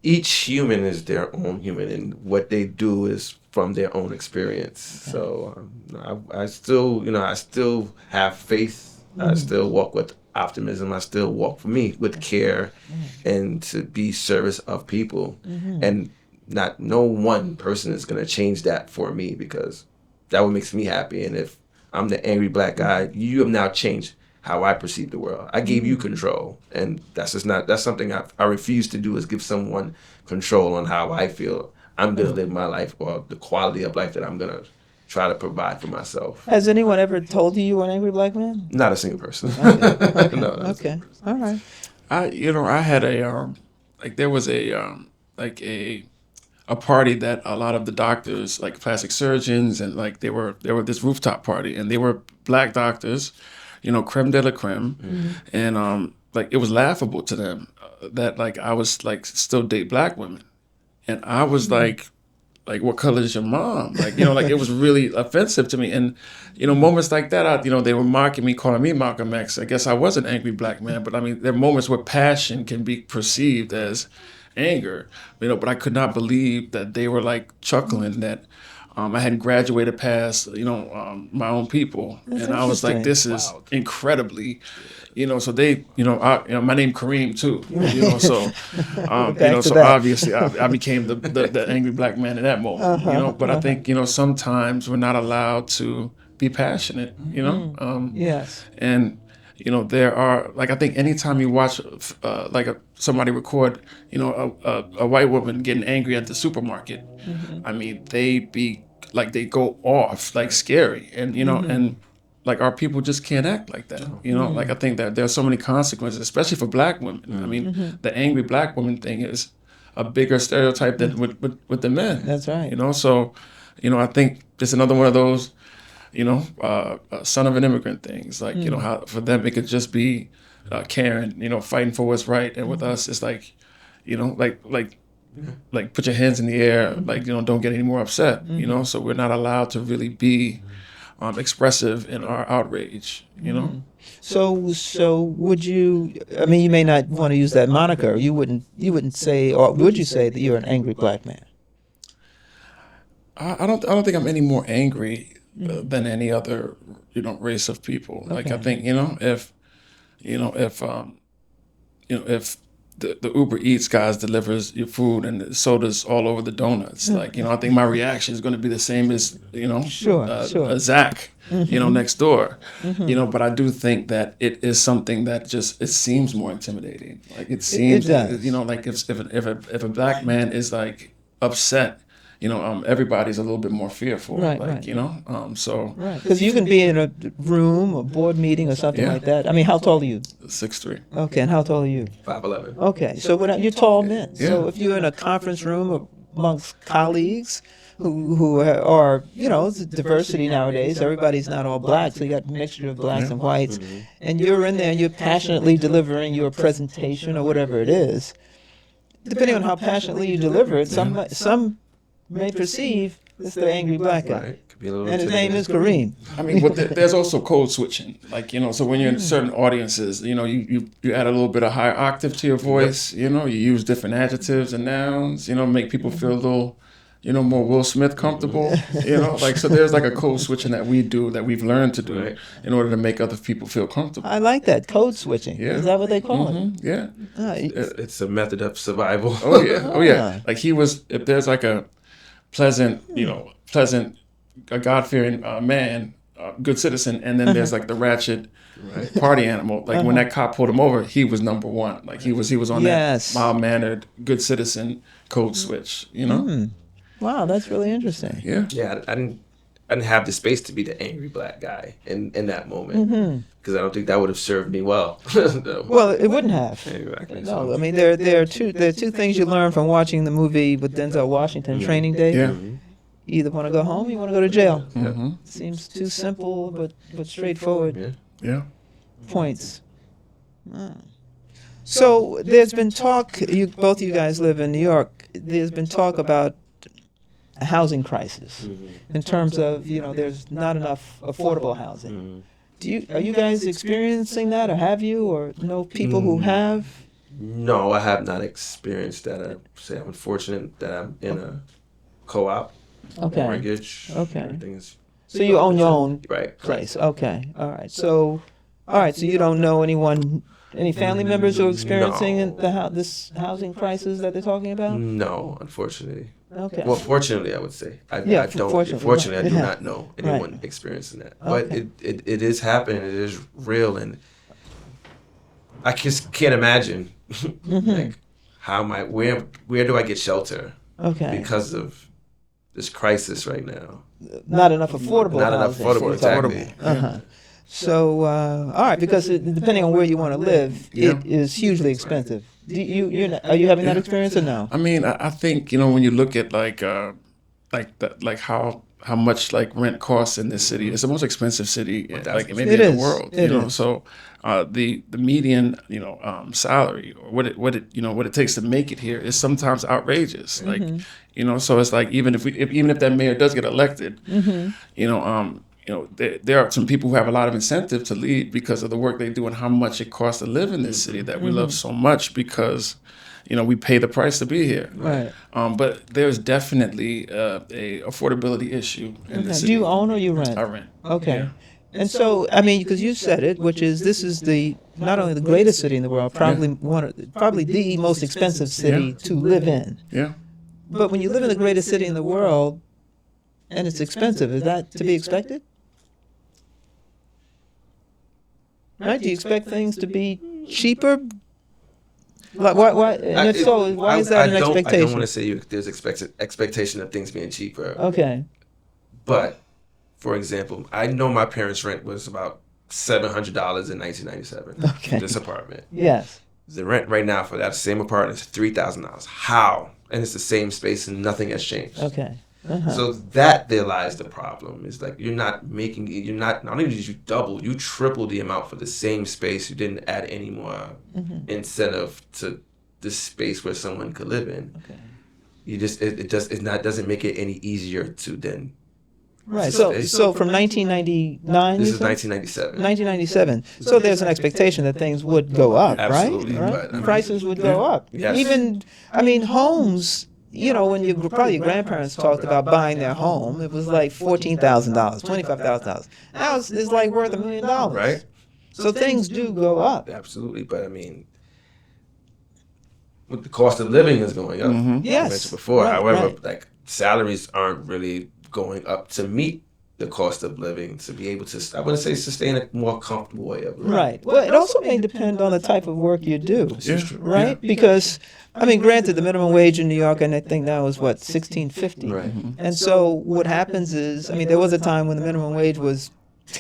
each human is their own human, and what they do is from their own experience. Okay. So I still have faith. I still walk with optimism. I still walk for me with care and to be service of people. And no one person is going to change that for me, because that what makes me happy. And if I'm the angry black guy, you have now changed how I perceive the world. I gave you control, and that's something I refuse to do, is give someone control on how I feel I'm going to live my life, or the quality of life that I'm going to try to provide for myself. Has anyone ever told you were an angry black man? Not a single person. Okay. No, Okay. All right. I had a like there was a like a party that a lot of the doctors, like plastic surgeons, and like they were this rooftop party, and they were black doctors, creme de la creme, and like it was laughable to them that like I was like still date black women, and I was like what color is your mom? Like, like it was really offensive to me. And, moments like that, they were mocking me, calling me Malcolm X. I guess I was an angry black man, but I mean, there are moments where passion can be perceived as anger, but I could not believe that they were like chuckling that I hadn't graduated past, my own people. That's and I was like, this is incredibly, so they, my name Kareem too, so, so obviously I became the angry black man in that moment, but I think, sometimes we're not allowed to be passionate, Yes. And, there are, like, I think anytime you watch, somebody record, a white woman getting angry at the supermarket, I mean, they go off, like, scary. And, and, like, our people just can't act like that. Like, I think that there are so many consequences, especially for black women. I mean, the angry black woman thing is a bigger stereotype than with the men. That's right. So, I think it's another one of those, son of an immigrant things. Like, how for them it could just be caring, fighting for what's right. And with us, it's like, like put your hands in the air, like, don't get any more upset, so we're not allowed to really be expressive in our outrage, So would you, I mean, you may not want to use that moniker. You wouldn't say, or would you say that you're an angry black man? I don't think I'm any more angry than any other, race of people. Okay. Like, I think, if the Uber Eats guys delivers your food and the sodas all over the donuts, like, I think my reaction is going to be the same as, Sure. Zach, next door, but I do think that it is something that it seems more intimidating. Like, it seems, it does. Like if a black man is like upset, everybody's a little bit more fearful, right. So. Right, because you can be in a room, a board meeting or something like that. I mean, how tall are you? 6'3". Okay, and how tall are you? 5'11". Okay, so you're tall men. Yeah. So if you're in a conference room or amongst colleagues who are, it's diversity nowadays. Everybody's not all black, so you got a mixture of blacks and whites. And you're in there and you're passionately delivering your presentation or whatever it is. Depending on how passionately you deliver it, some may perceive it's the angry black guy. Right. Could be a little And his name is Kareem. I mean, but there's also code switching. Like, so when you're in certain audiences, you add a little bit of higher octave to your voice, you use different adjectives and nouns, make people feel a little, more Will Smith comfortable, so there's like a code switching that we do, that we've learned to do in order to make other people feel comfortable. I like that, code switching. Yeah. Is that what they call it? Yeah. It's a method of survival. Oh, yeah. Like if there's like a pleasant, a God-fearing man, good citizen, and then there's like the ratchet party animal. Like when that cop pulled him over, he was number one. Like he was on that mild-mannered, good citizen code switch. Wow, that's really interesting. Yeah. Yeah, I didn't have the space to be the angry black guy in that moment, because I don't think that would have served me well. Well, it wouldn't have. Exactly. No, I mean there are two things you learn from watching the movie with Denzel Washington, Training Day. Yeah. You either want to go home, or you want to go to jail. Mm-hmm. Seems too simple, but straightforward Yeah. points. So there's been talk. Both of you guys live in New York. There's been talk about a housing crisis in terms of there's not enough affordable housing. Are you guys experiencing that, or have you, or know people who have? No, I have not experienced that. I say I'm fortunate that I'm in a co-op. Mortgage. Okay. Everything is. So you own your own Correct. place. Okay. All right. So you don't know any family members who are experiencing this housing crisis that they're talking about? No, unfortunately. Okay. Well, fortunately, I would say. I don't. Fortunately, I do not know anyone experiencing that. But it is happening. It is real, and I just can't imagine like where do I get shelter? Okay. Because of this crisis right now. Not enough affordable Not enough housing. affordable. Exactly. So, all right, because depending on where you want to live, it is hugely expensive. Are you having that experience or no? I mean, I think when you look at how much like rent costs in this city, it's the most expensive city maybe in the world. So the median salary, or what it takes to make it here is sometimes outrageous. Like so it's like even if that mayor does get elected, there are some people who have a lot of incentive to leave because of the work they do and how much it costs to live in this city that we love so much, because we pay the price to be here. Right. But there's definitely a affordability issue in the city. Do you own or you rent? I rent. Okay. Yeah. And so, I mean, because you said it, which is this is not only the greatest city in the world, probably the most expensive city to live in. Yeah. But when you live in the greatest city in the world and it's expensive, is that to be expected? Right? Do you expect things to be cheaper? Why? And if so, why is that an expectation? I don't want to say there's expectation of things being cheaper. Okay. But, for example, I know my parents' rent was about $700 in 1997. Okay. This apartment. Yes. The rent right now for that same apartment is $3,000. How? And it's the same space and nothing has changed. Okay. So there lies the problem. It's like not only did you double, you triple the amount for the same space. You didn't add any more incentive to the space where someone could live in. Okay. You just it doesn't make it any easier to then. Right. So from 1999. This is 1997. 1997. So there's an expectation that things would go up, Absolutely, right? but, Prices would go up. Yes. Even, homes. When your grandparents talked about buying their home, it was like $14,000, $25,000. Now it's like worth $1 million. Right. So things do go up. Absolutely, but with the cost of living is going up. Yes. I mentioned before. Right, However, salaries aren't really going up to meet the cost of living to be able to, I wouldn't say sustain a more comfortable way of living. Right. Well, it also may depend on the type of work you do. This is true. Right? Yeah. Because, granted, the minimum wage in New York, and I think now is $16.50. Right. And so what happens is, there was a time when the minimum wage was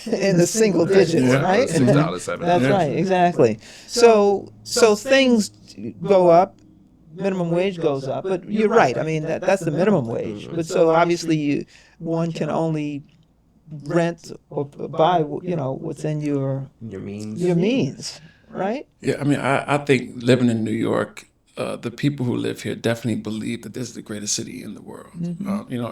in the single digits, right? $6, $7. That's right, exactly. So things go up, minimum wage goes up. But you're right. I mean, that's the minimum wage. But so obviously, one can only rent or buy, within Your means. your means, right? Yeah, I mean, I think living in New York, the people who live here definitely believe that this is the greatest city in the world.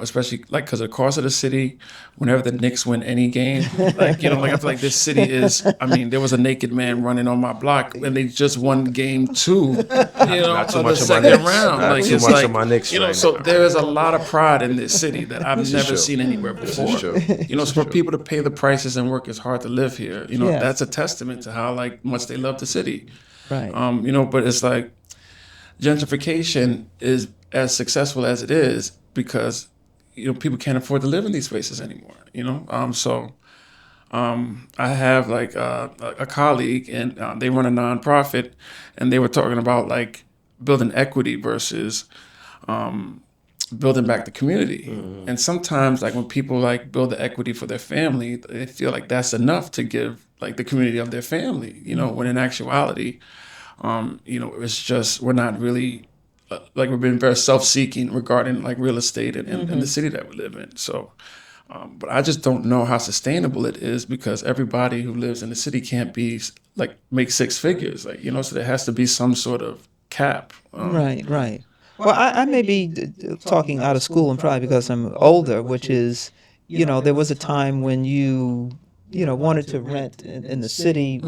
Especially like because of the cost of the city. Whenever the Knicks win any game, I feel like this city is. I mean, there was a naked man running on my block when they just won game 2. Not too of much the of my second Knicks. round. Not Like too it's much like of my Knicks right so now. there is a lot of pride in this city that I've This is never true. seen anywhere This before. is true. So for people to pay the prices and work as hard to live here, Yes. that's a testament to how much they love the city. Right. But it's like gentrification is as successful as it is because people can't afford to live in these spaces anymore. I have a colleague and they run a nonprofit, and they were talking about building equity versus building back the community. And sometimes when people build the equity for their family, they feel like that's enough to give the community of their family. When in actuality, it's just we're not really we've been very self-seeking regarding real estate and the city that we live in. So, but I just don't know how sustainable it is because everybody who lives in the city can't be make 6 figures. So there has to be some sort of cap. Right. Well, I may be talking out of school and probably because I'm older, which is, there was a time when you wanted to rent in the city.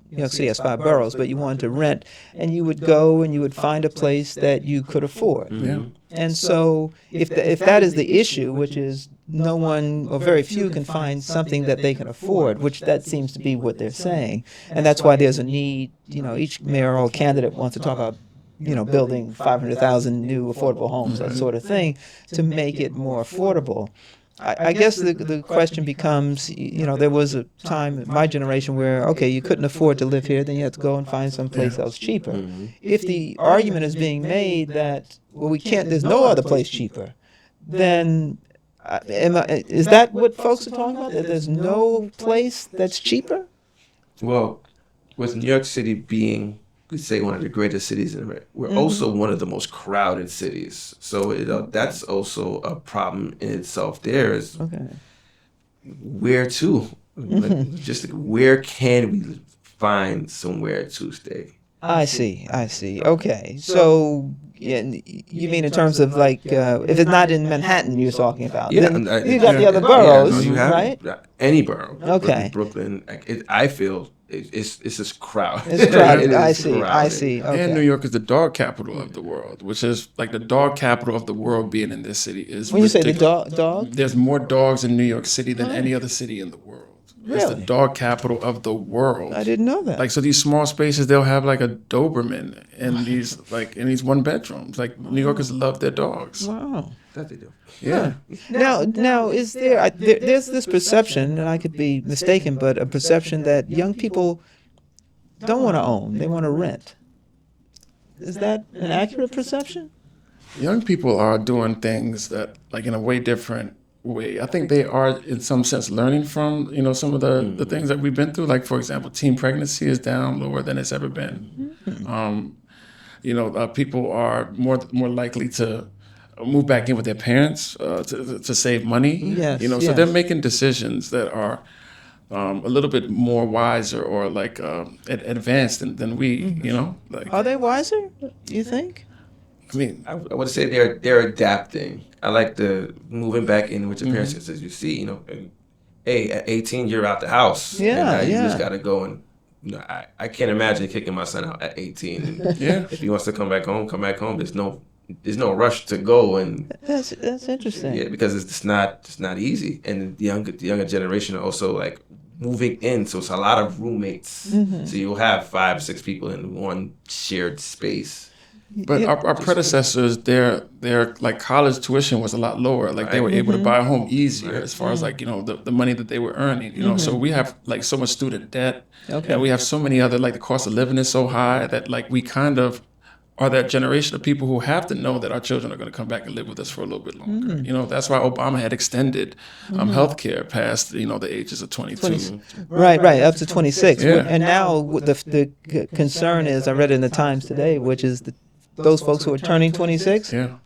New York City has 5 boroughs, but you wanted to rent, and you would go and you would find a place that you could afford. Yeah. And so if that is the issue, which is no one or very few can find something that they can afford, which that seems to be what they're saying. And that's why there's a need, each mayoral candidate wants to talk about, building 500,000 new affordable homes, that sort of thing, to make it more affordable. I guess the question becomes, there was a time in my generation where, okay, you couldn't afford to live here, then you had to go and find someplace else cheaper. If the argument is being made that, well, we can't, there's no other place cheaper, then is that what folks are talking about, that there's no place that's cheaper? Well, with New York City being, we say, one of the greatest cities in America, we're also one of the most crowded cities. So that's also a problem in itself. There is where to, where can we find somewhere to stay? I see. Okay. So you mean in terms of if it's not in Manhattan you're talking about? Yeah, then you got the other boroughs, you have right? Any borough. Okay. Brooklyn, I feel it's just crowded. It's crowded. It I is see. crowded. Okay. And New York is the dog capital of the world, which is the dog capital of the world being in this city is When you say ridiculous. the dog? There's more dogs in New York City than any other city in the world. It's the Really? dog capital of the world. I didn't know that. So these small spaces, they'll have a Doberman in these in these 1 bedrooms. New Yorkers love their dogs. Wow. That they do. Yeah. Now is there's this perception, and I could be mistaken, but a perception that young people don't want to own, they want to rent. Is that an accurate perception? Young people are doing things that in a way different way. I think they are in some sense learning from some of the things that we've been through. For example, teen pregnancy is down lower than it's ever been. People are more likely to move back in with their parents to save money. Yes, So they're making decisions that are a little bit more wiser or advanced than we. Are they wiser, you think? I mean, I would say they're adapting. I like the moving back in with your parents, as you see, and, hey, at 18 you're out the house. Yeah, and yeah. You just gotta go and. I can't imagine kicking my son out at 18. And if he wants to come back home, come back home. There's no rush to go, and That's interesting. yeah, because it's not easy. And the younger generation are also moving in, so it's a lot of roommates. So you'll have 5, 6 people in one shared space. but our predecessors, their college tuition was a lot lower. They were able to buy a home easier as far as the money that they were earning. So we have so much student debt, and we have so many other the cost of living is so high that we kind of are that generation of people who have to know that our children are going to come back and live with us for a little bit longer. That's why Obama had extended health care past the ages of 22. Right, up to 26. Yeah. And now the concern is, I read it in the Times today, which is those folks who are turning 26, Yeah.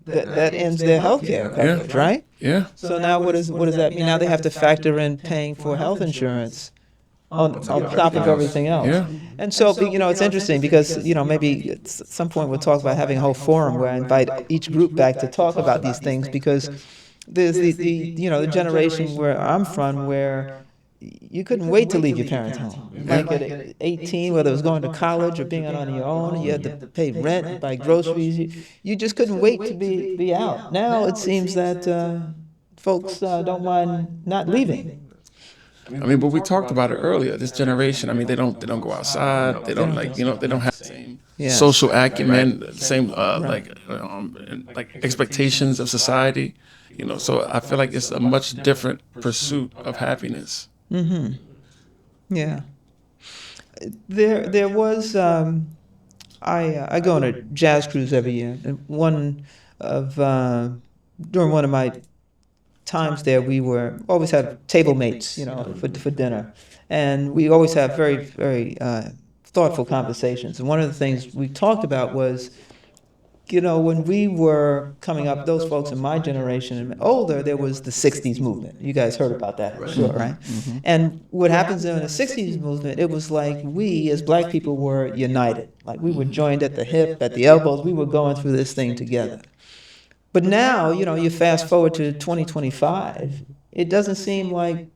that ends their health care coverage, right? Yeah. So now what does that mean? Now they have to factor in paying for health insurance on top of everything else. Yeah. And so, it's interesting because, maybe at some point we'll talk about having a whole forum where I invite each group back to talk about these things, because there's the generation where I'm from where you couldn't wait to leave your parents' home. Like at 18, whether it was going to college or being out on your own, you had to pay rent, buy groceries. You just couldn't wait to be out. Now it seems that folks don't mind not leaving. I mean, but we talked about it earlier. This generation, I mean, they don't go outside. They don't they don't have the same social acumen, the same like expectations of society. So I feel like it's a much different pursuit of happiness. Yeah. There was I go on a jazz cruise every year, and during one of my times there, we were always have table mates, for dinner, and we always have very, very thoughtful conversations. And one of the things we talked about was, when we were coming up, those folks in my generation and older, there was the '60s movement. You guys heard about that, I'm sure, right? Mm-hmm. And what happens in the '60s movement, it was like we as black people were united, like we were joined at the hip, at the elbows. We were going through this thing together. But now, you fast forward to 2025, it doesn't seem like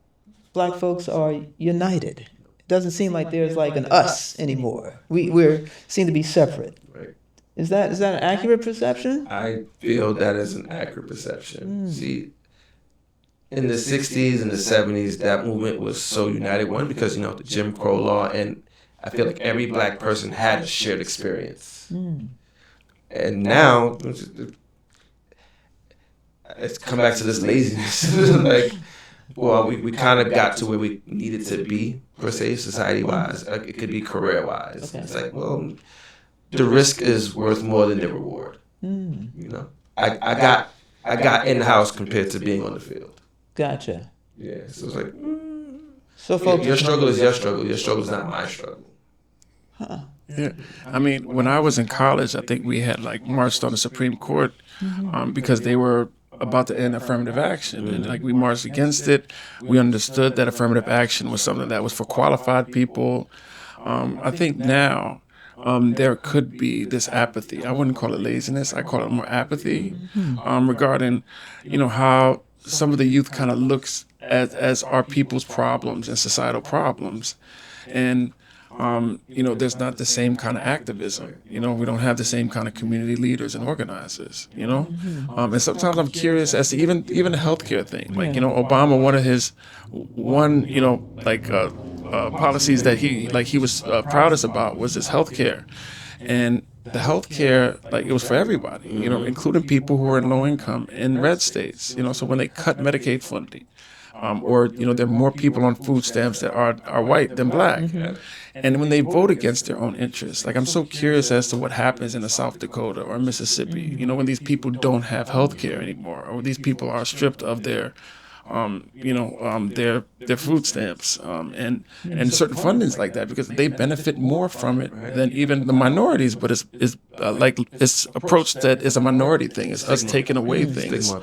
black folks are united. It doesn't seem like there's like an us anymore. We seem to be separate. Right. Is that an accurate perception? I feel that is an accurate perception. See, in the 60s and the 70s, that movement was so united. One, because, the Jim Crow law, and I feel like every black person had a shared experience. And now, it's come back to this laziness. Like, well, we kind of got to where we needed to be, per se, society-wise. Like, it could be career-wise. Okay. It's like, well, the risk is worth more than the reward. I got in the house compared to being on the field. Gotcha. Yeah, so it's like, so folks, your struggle is your struggle. Your struggle is not my struggle. Huh. Yeah, I mean, when I was in college, I think we had like marched on the Supreme Court because they were about to end affirmative action, and like we marched against it. We understood that affirmative action was something that was for qualified people. I think now there could be this apathy. I wouldn't call it laziness. I call it more apathy regarding, how some of the youth kind of looks as our people's problems and societal problems, and there's not the same kind of activism. We don't have the same kind of community leaders and organizers. And sometimes I'm curious as to even the healthcare thing. Like, Obama, policies that he was proudest about was his healthcare, and the healthcare, like, it was for everybody. Including people who are in low income in red states. So when they cut Medicaid funding. Or there are more people on food stamps that are white than black. And when they vote against their own interests, like, I'm so curious as to what happens in the South Dakota or Mississippi, when these people don't have health care anymore, or these people are stripped of their food stamps and certain fundings like that, because they benefit more from it than even the minorities. But it's approached that it's a minority thing. It's us taking away things.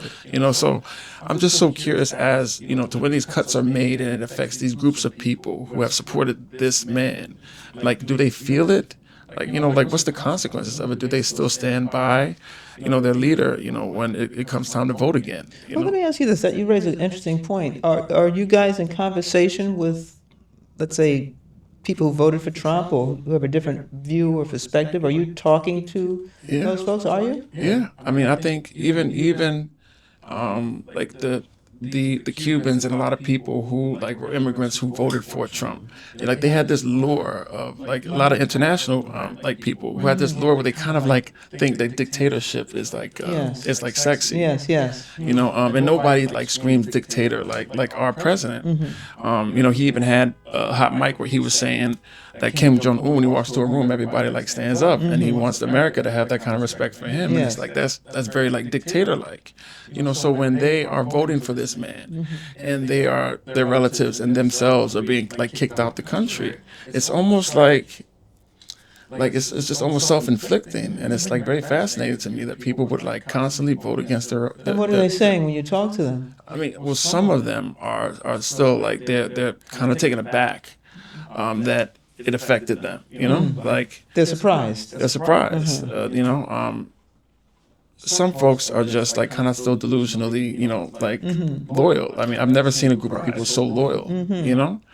So I'm just so curious as to when these cuts are made and it affects these groups of people who have supported this man. Like, do they feel it? Like, what's the consequences of it? Do they still stand by, their leader, when it comes time to vote again? Well, let me ask you this. That you raise an interesting point. Are you guys in conversation with, let's say, people who voted for Trump or who have a different view or perspective? Are you talking to those folks? Are you? Yeah. I mean, I think even like the Cubans and a lot of people who like were immigrants who voted for Trump, like they had this lure of like a lot of international like people who had this lure where they kind of like think that dictatorship is like it's like sexy. Yes. And nobody like screams dictator like our president. He even had a hot mic where he was saying that Kim Jong-un, when he walks to a room, everybody like stands up, and he wants America to have that kind of respect for him. And it's like that's very like dictator-like, So when they are voting for this man, and their relatives and themselves are being like kicked out the country, it's almost like like it's just almost self-inflicting, and it's like very fascinating to me that people would like constantly vote against And what are they saying when you talk to them? I mean, well, some of them are still like they're kind of taken aback that it affected them. Like They're surprised. they're surprised. Some folks are just like kind of still delusionally, like loyal. I mean, I've never seen a group of people so loyal.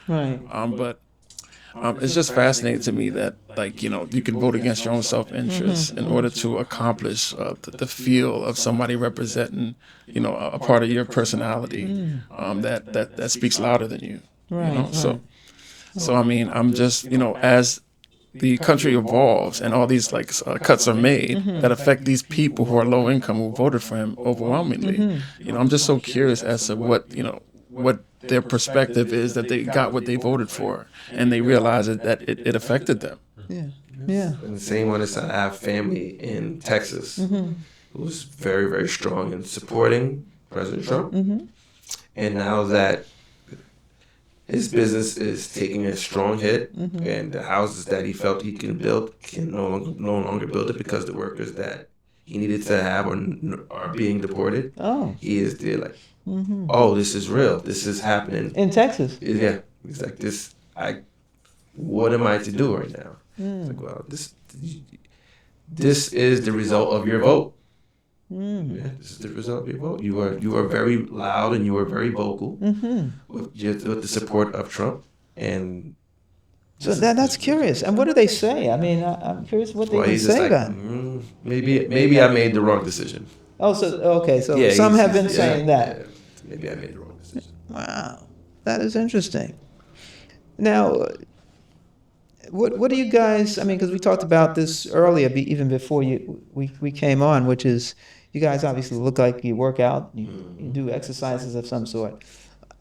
Right. But it's just fascinating to me that, like, you can vote against your own self-interest in order to accomplish the feel of somebody representing, a part of your personality that speaks louder than you. Right. So I mean, I'm just, as the country evolves and all these like cuts are made that affect these people who are low income who voted for him overwhelmingly. I'm just so curious as to what their perspective is, that they got what they voted for and they realize that it affected them. Yeah. And the same one is I have family in Texas who's very, very strong in supporting President Trump. And now that his business is taking a strong hit, and the houses that he felt he can build can no longer build it because the workers that he needed to have are being deported. Oh. He is there like, oh, this is real. This is happening. In Texas? Yeah. He's like, what am I to do right now? It's like, well, this is the result of your vote. Yeah, this is the result of your vote. You are very loud and you are very vocal with the support of Trump, and So that's curious. And what do they say? I mean, I'm curious what they well, even he's just say like, about it. maybe I made the wrong decision. Oh, so okay. So Yeah, some he's- have been yeah, saying that. yeah, maybe I made the wrong decision. Wow, that is interesting. Now, what do you guys? I mean, because we talked about this earlier, even before we came on, which is you guys obviously look like you work out, you do exercises of some sort.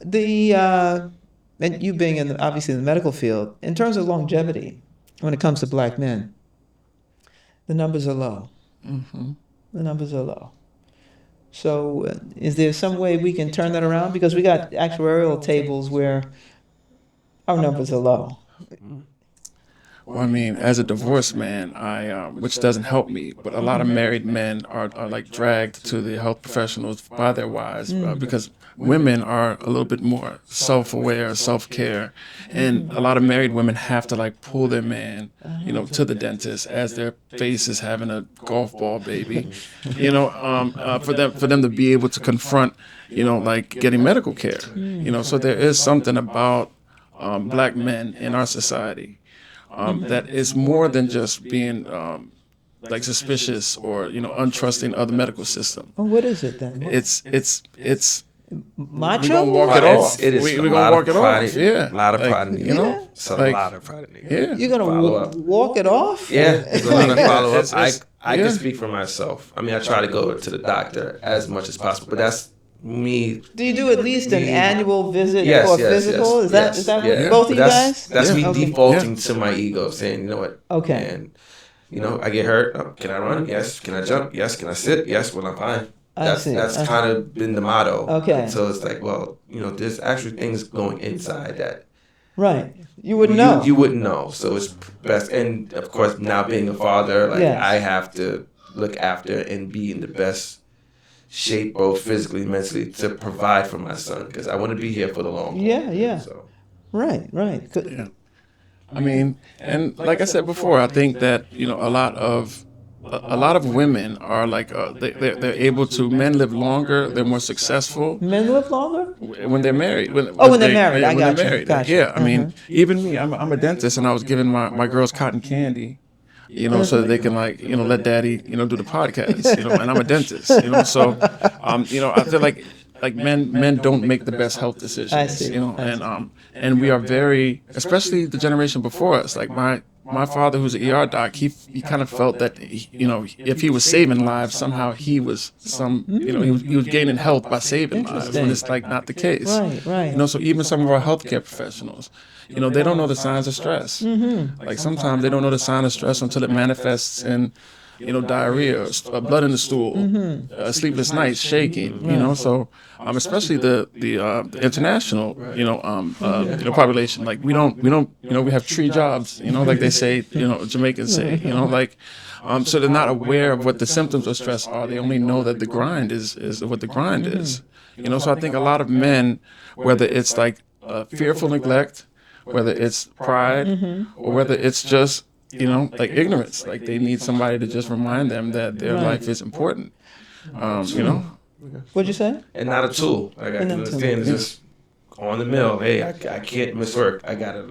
And you being obviously in the medical field, in terms of longevity, when it comes to black men, the numbers are low. The numbers are low. So, is there some way we can turn that around? Because we got actuarial tables where our numbers are low. Well, I mean, as a divorced man, which doesn't help me, but a lot of married men are like dragged to the health professionals by their wives because women are a little bit more self-aware, self-care, and a lot of married women have to like pull their man, to the dentist as their face is having a golf ball baby, for them to be able to confront, like getting medical care, So there is something about black men in our society. That is more than just being like suspicious or untrusting of the medical system. Well, what is it then? It's macho? we gonna walk it off. It is we a gonna lot walk of it pride. off. Yeah, a lot of like, pride in it. It's a like, lot of pride in it. Yeah, You're gonna Follow up. walk it off? Yeah, there's a lot of follow up. It's- I yeah. can speak for myself. I mean, I try to go to the doctor as much as possible, but that's me. Do you do at least an annual visit Yes, for yes, physical? yes, Is that yes, what yeah. both of you But guys? That's me Okay. defaulting to my ego, saying, you know what? Okay. And I get hurt. Oh, can I run? Yes. Can I jump? Yes. Can I sit? Yes. Well, I'm fine. That's kind of been the motto. Okay. So it's like, well, there's actually things going inside that Right. You wouldn't know. You wouldn't know. So it's best. And of course, now being a father, like Yes. I have to look after and be in the best shape, both physically and mentally, to provide for my son because I want to be here for the long haul. Yeah. So. Right. Yeah. I mean, and like I said before, I think that a lot of women are like they're able to. Men live longer. They're more successful Men live longer? when they're married. When they're married. Yeah, I when got they're you. married. Gotcha. Yeah, I mean, even me. I'm a dentist, and I was giving my girls cotton candy. So that they can let daddy, do the podcast, and I'm a dentist, so, I feel like men don't make the best health decisions, I see. And we are very, especially the generation before us, like my father, who's an ER doc, he kind of felt that, if he was saving lives, somehow he was he was gaining health by saving lives, when it's like not the case. Right. So even some of our healthcare professionals, they don't know the signs of stress. Like sometimes they don't know the sign of stress until it manifests in diarrhea, blood in the stool, sleepless nights, shaking. So especially the international population, like we have tree jobs, like they say, Jamaicans say, like. So they're not aware of what the symptoms of stress are. They only know that the grind is what the grind is. So I think a lot of men, whether it's like fearful neglect, whether it's pride, or whether it's just, like ignorance, like they need somebody to just remind them that their life is important. What'd you say? And not a tool. Like I can understand it's just on the mill. Hey, I can't miss work. I gotta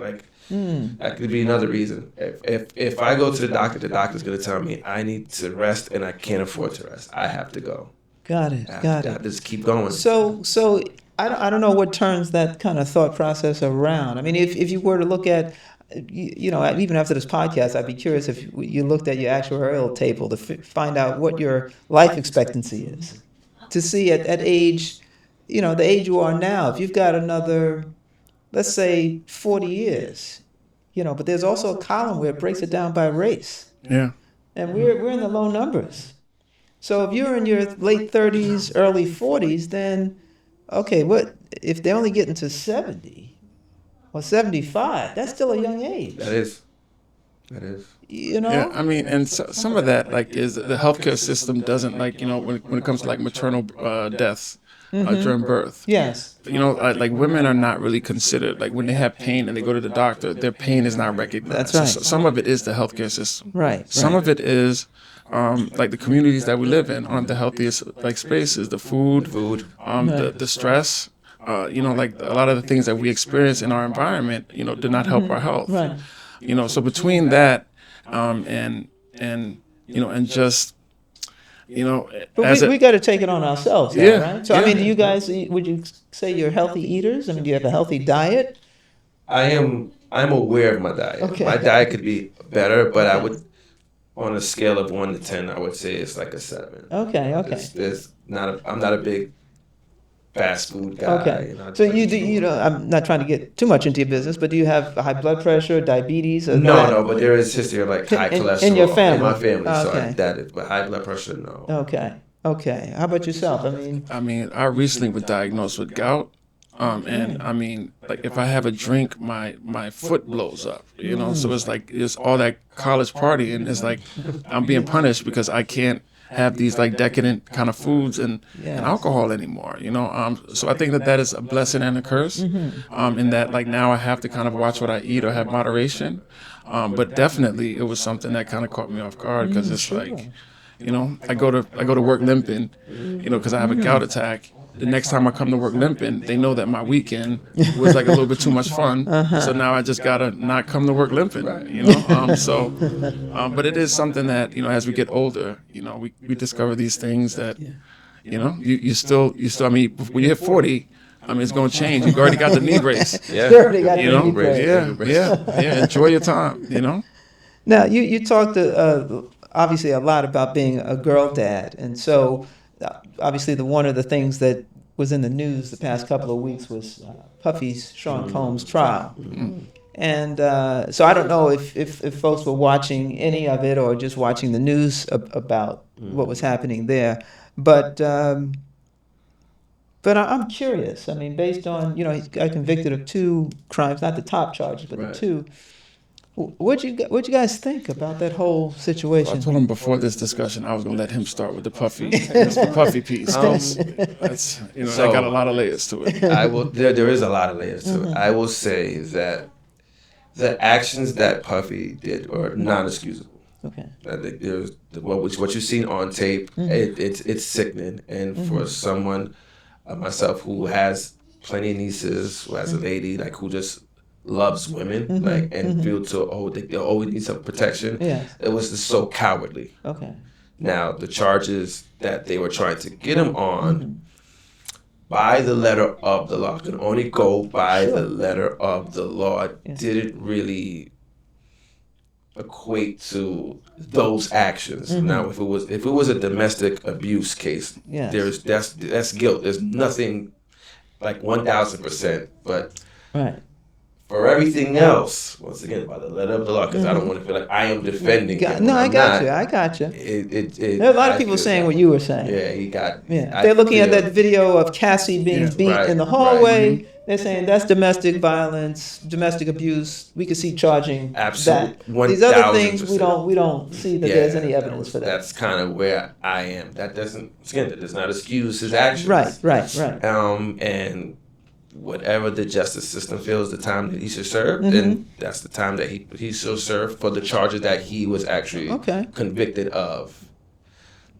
that could be another reason. If I go to the doctor's gonna tell me I need to rest and I can't afford to rest. I have to go. Got it. I have to just keep going. So I don't know what turns that kind of thought process around. I mean, if you were to look at, even after this podcast, I'd be curious if you looked at your actuarial table to find out what your life expectancy is, to see at age, the age you are now, if you've got another, let's say 40 years, but there's also a column where it breaks it down by race. Yeah. And we're in the low numbers. So if you're in your late 30s, early 40s, then, okay, what if they're only getting to 70 or 75? That's still a young age. That is. Yeah, I mean, and some of that, like, is the healthcare system doesn't, like, when it comes to, like, maternal deaths during birth. Yes. Like women are not really considered, like when they have pain and they go to the doctor, their pain is not recognized. That's right. So some of it is the healthcare system. Right. Some of it is like the communities that we live in aren't the healthiest like spaces. The food, the stress, like a lot of the things that we experience in our environment, do not help our health. Right. So between that and just but we got to take it on ourselves, now, Yeah, right? So, yeah. I mean, do you guys, would you say you're healthy eaters? I mean, do you have a healthy diet? I'm aware of my diet. Okay. My diet could be better, but I would, on a scale of 1 to 10, I would say it's like a 7. Okay. I'm not a big fast food guy. Okay. So I'm not trying to get too much into your business, but do you have high blood pressure, diabetes? Or No, but there is history of like high cholesterol in your family. in my family. Okay. So that is, but high blood pressure, no. Okay. How about yourself? I mean, I recently was diagnosed with gout. And I mean, like if I have a drink, my foot blows up, so it's like, it's all that college partying. It's like I'm being punished because I can't have these like decadent kind of foods and alcohol anymore, So I think that is a blessing and a curse, in that like now I have to kind of watch what I eat or have moderation. But definitely it was something that kind of caught me off guard because it's like, I go to work limping, because I have a gout attack. The next time I come to work limping, they know that my weekend was like a little bit too much fun. So now I just gotta not come to work limping, but it is something that, as we get older, we discover these things that, you still, I mean, when you hit 40, I mean, it's going to change. You've already got the knee brace. Yeah. You already got the knee brace. Yeah. Enjoy your time, Now, you talked obviously a lot about being a girl dad, and so obviously one of the things that was in the news the past couple of weeks was Puffy's Sean Combs trial. And so I don't know if folks were watching any of it or just watching the news about what was happening there, but I'm curious. I mean, based on, he got convicted of 2 crimes, not the top charges, but the 2. What'd you guys think about that whole situation? I told him before this discussion I was going to let him start with the Puffy piece. That's that got a lot of layers to it. There is a lot of layers to it. I will say that the actions that Puffy did are non-excusable. Okay. I think there's what you've seen on tape. It's sickening, and for someone myself who has plenty of nieces, who has a lady like who just loves women, and feel they always need some protection. Yes. It was just so cowardly. Okay. Now the charges that they were trying to get him on, by the letter of the law, can only go by the letter of the law. It didn't really equate to those actions. Now, if it was a domestic abuse case, that's guilt. There's nothing like 1,000%, but. Right. For everything else, once again, by the letter of the law, because I don't want to feel like I am defending him. No, when I I'm got not. you. I got you. There are a lot of people saying what you were saying. Yeah, he got. Yeah, they're looking at that video of Cassie being beat Right, in the hallway. They're saying that's domestic violence, domestic abuse. We could see charging Absolute that. These other things 1000%. we don't see that there's any evidence for that. That's kind of where I am. That does not excuse his actions. Right. And whatever the justice system feels the time that he should serve, then that's the time that he should serve for the charges that he was actually convicted of.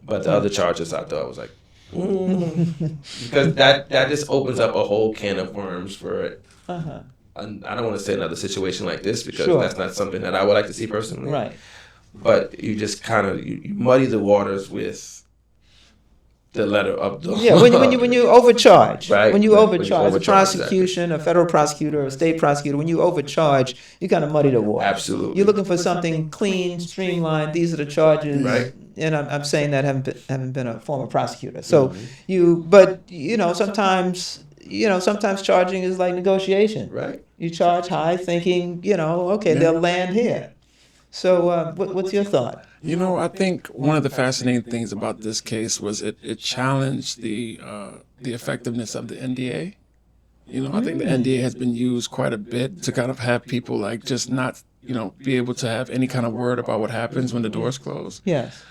But the other charges, I thought was like, because that just opens up a whole can of worms for it. I don't want to say another situation like this because that's not something that I would like to see personally. Right. But you just kind of you muddy the waters with the letter of the when you overcharge, right? When you overcharge, a overcharge, prosecution, a federal prosecutor, a state prosecutor, when you overcharge, you kind of muddy the water. Absolutely. You're looking for something clean, streamlined. These are the charges, right? And I'm saying that haven't been a former prosecutor. So sometimes charging is like negotiation. Right. You charge high, thinking they'll land here. So what's your thought? I think one of the fascinating things about this case was it challenged the effectiveness of the NDA. I think the NDA has been used quite a bit to kind of have people like just not, be able to have any kind of word about what happens when the doors close. Yes.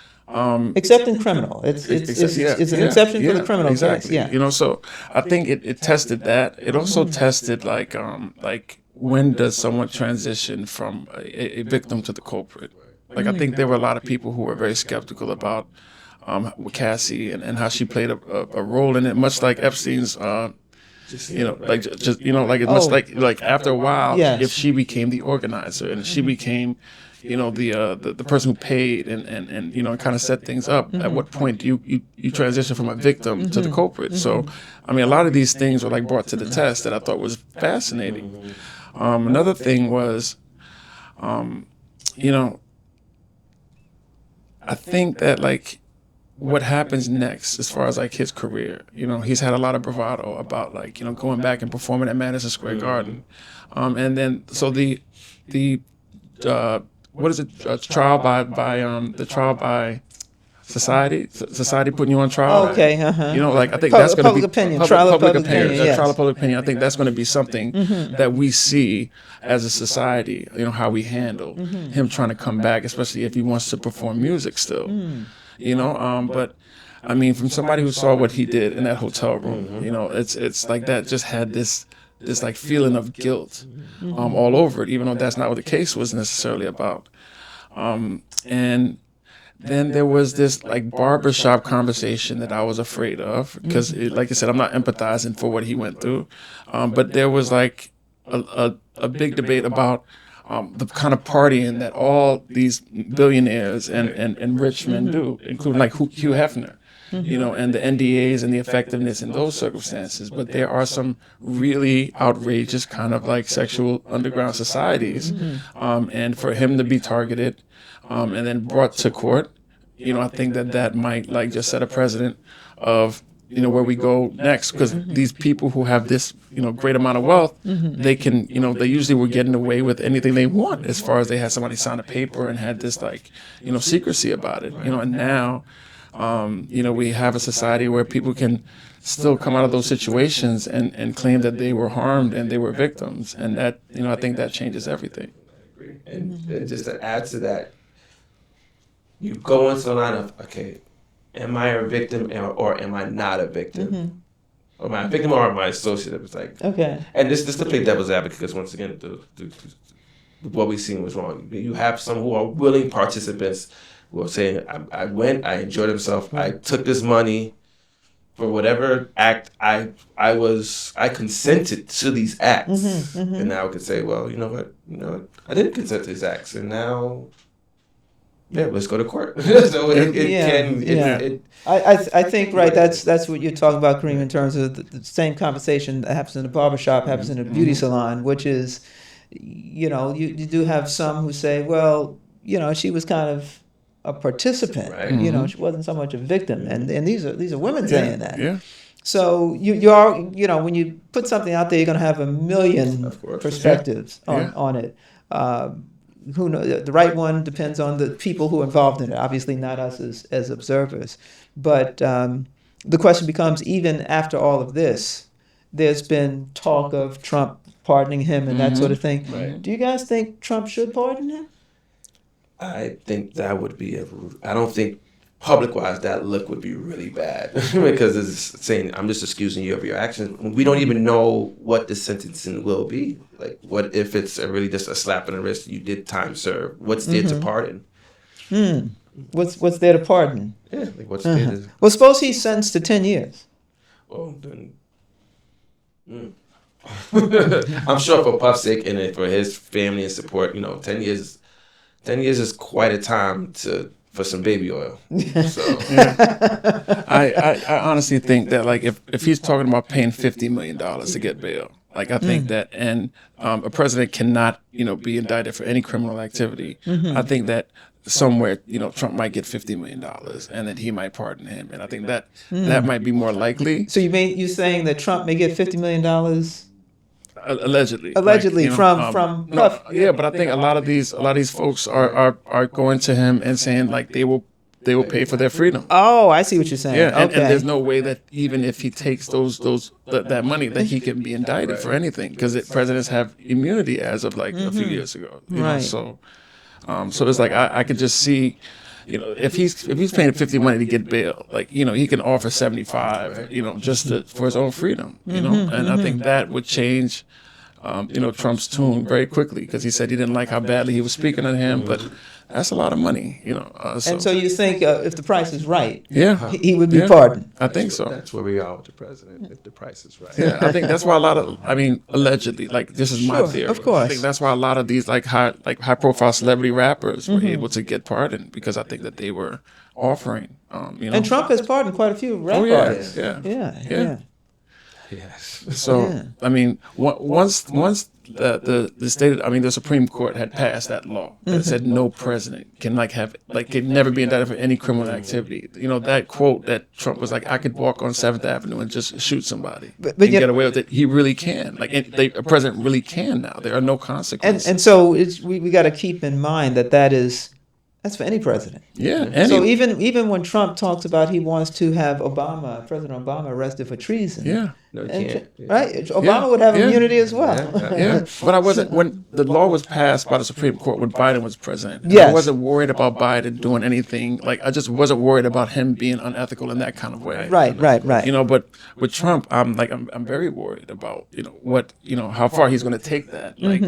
Except in criminal. It's an exception for the criminal exactly. case. Yeah. So I think it tested that. It also tested like when does someone transition from a victim to the culprit? Like, I think there were a lot of people who were very skeptical about Cassie and how she played a role in it, much like Epstein's, much like after a while, if she became the organizer and she became, the person who paid and kind of set things up, at what point do you transition from a victim to the culprit? So, I mean, a lot of these things were like brought to the test that I thought was fascinating. Another thing was, I think that like what happens next as far as like his career, he's had a lot of bravado about like, going back and performing at Madison Square Garden. And then, so the what is it? Trial by the trial by society putting you on trial. Okay. I think that's going to be trial of public opinion. Yes. Trial of public opinion. I think that's going to be something that we see as a society. How we handle him trying to come back, especially if he wants to perform music still. But I mean, from somebody who saw what he did in that hotel room, it's like that just had this like feeling of guilt all over it, even though that's not what the case was necessarily about. And then there was this like barbershop conversation that I was afraid of because, like I said, I'm not empathizing for what he went through. But there was like a big debate about the kind of partying that all these billionaires and rich men do, including like Hugh Hefner, and the NDAs and the effectiveness in those circumstances. But there are some really outrageous kind of like sexual underground societies. And for him to be targeted and then brought to court, I think that might like just set a precedent of, where we go next, because these people who have this, great amount of wealth, they can, they usually were getting away with anything they want as far as they had somebody sign a paper and had this like, secrecy about it, and now, we have a society where people can still come out of those situations and claim that they were harmed and they were victims. And that, I think that changes everything. And just to add to that, you go into the line of, okay, am I a victim or am I not a victim? Or am I a victim or am I associated? It's like, okay. And this to play devil's advocate, because once again, what we've seen was wrong. You have some who are willing participants who are saying, I went, I enjoyed myself, I took this money for whatever act I consented to these acts. And now I could say, well, you know what, I didn't consent to these acts, and now, yeah, let's go to court. So I think right. That's what you're talking about, Kareem, in terms of the same conversation that happens in the barbershop happens in a beauty salon, which is, you do have some who say, well, she was kind of a participant. Right. She wasn't so much a victim, and these are women saying that. Yeah. So you are, when you put something out there, you're going to have a million Of course. perspectives Yeah. on it. Who knows? The right one depends on the people who are involved in it. Obviously, not us as observers. But the question becomes, even after all of this, there's been talk of Trump pardoning him and that sort of thing. Right. Do you guys think Trump should pardon him? I think that would be I don't think public wise that look would be really bad because it's saying I'm just excusing you of your actions. We don't even know what the sentencing will be. Like, what if it's really just a slap in the wrist? You did time served. What's there to pardon? What's there to pardon? Yeah, like what's there to? Well, suppose he's sentenced to 10 years. Well, then. I'm sure for Puff's sake and for his family and support, 10 years is quite a time for some baby oil. So I honestly think that, like, if he's talking about paying $50 million to get bail, like, I think that, and a president cannot, be indicted for any criminal activity. I think that somewhere, Trump might get $50 million and then he might pardon him. And I think that that might be more likely. So you saying that Trump may get $50 million? Allegedly, Allegedly, like, from no, Puff. yeah, but I think a lot of these folks are going to him and saying, like, they will pay for their freedom. Oh, I see what you're saying. Yeah, and Okay. there's no way that even if he takes that money, that he can be indicted for anything, because presidents have immunity as of like a few years ago. Right. So it's like I could just see, if he's paying $50 million to get bail, like, he can offer 75, just for his own freedom, and I think that would change, Trump's tune very quickly, because he said he didn't like how badly he was speaking to him, but that's a lot of money, And so you think if the price is right, yeah, he would be pardoned? I think so. that's where we are with the president, if the price is right. Yeah, I think that's why allegedly, like, this is my Sure, theory. of course. I think that's why a lot of these high profile celebrity rappers were able to get pardoned, because I think that they were offering, And Trump has pardoned quite a few rap Oh, yeah, artists. yeah. Yeah. Yes. So Yeah. I mean, once the state, the Supreme Court had passed that law that said no president can can never be indicted for any criminal activity. That quote that Trump was like, I could walk on 7th Avenue and just shoot somebody But and yet- get away with it. He really can. A president really can now. There are no consequences. And so we got to keep in mind that's for any president. yeah. So even when Trump talks about he wants to have President Obama arrested for treason. yeah. No, you And, can't. right? Obama would have Yeah. immunity as well. Yeah, but I wasn't, when the law was passed by the Supreme Court when Biden was president. Yes. I wasn't worried about Biden doing anything. Like, I just wasn't worried about him being unethical in that kind of way. Right. But with Trump, I'm very worried about how far he's going to take that. Like,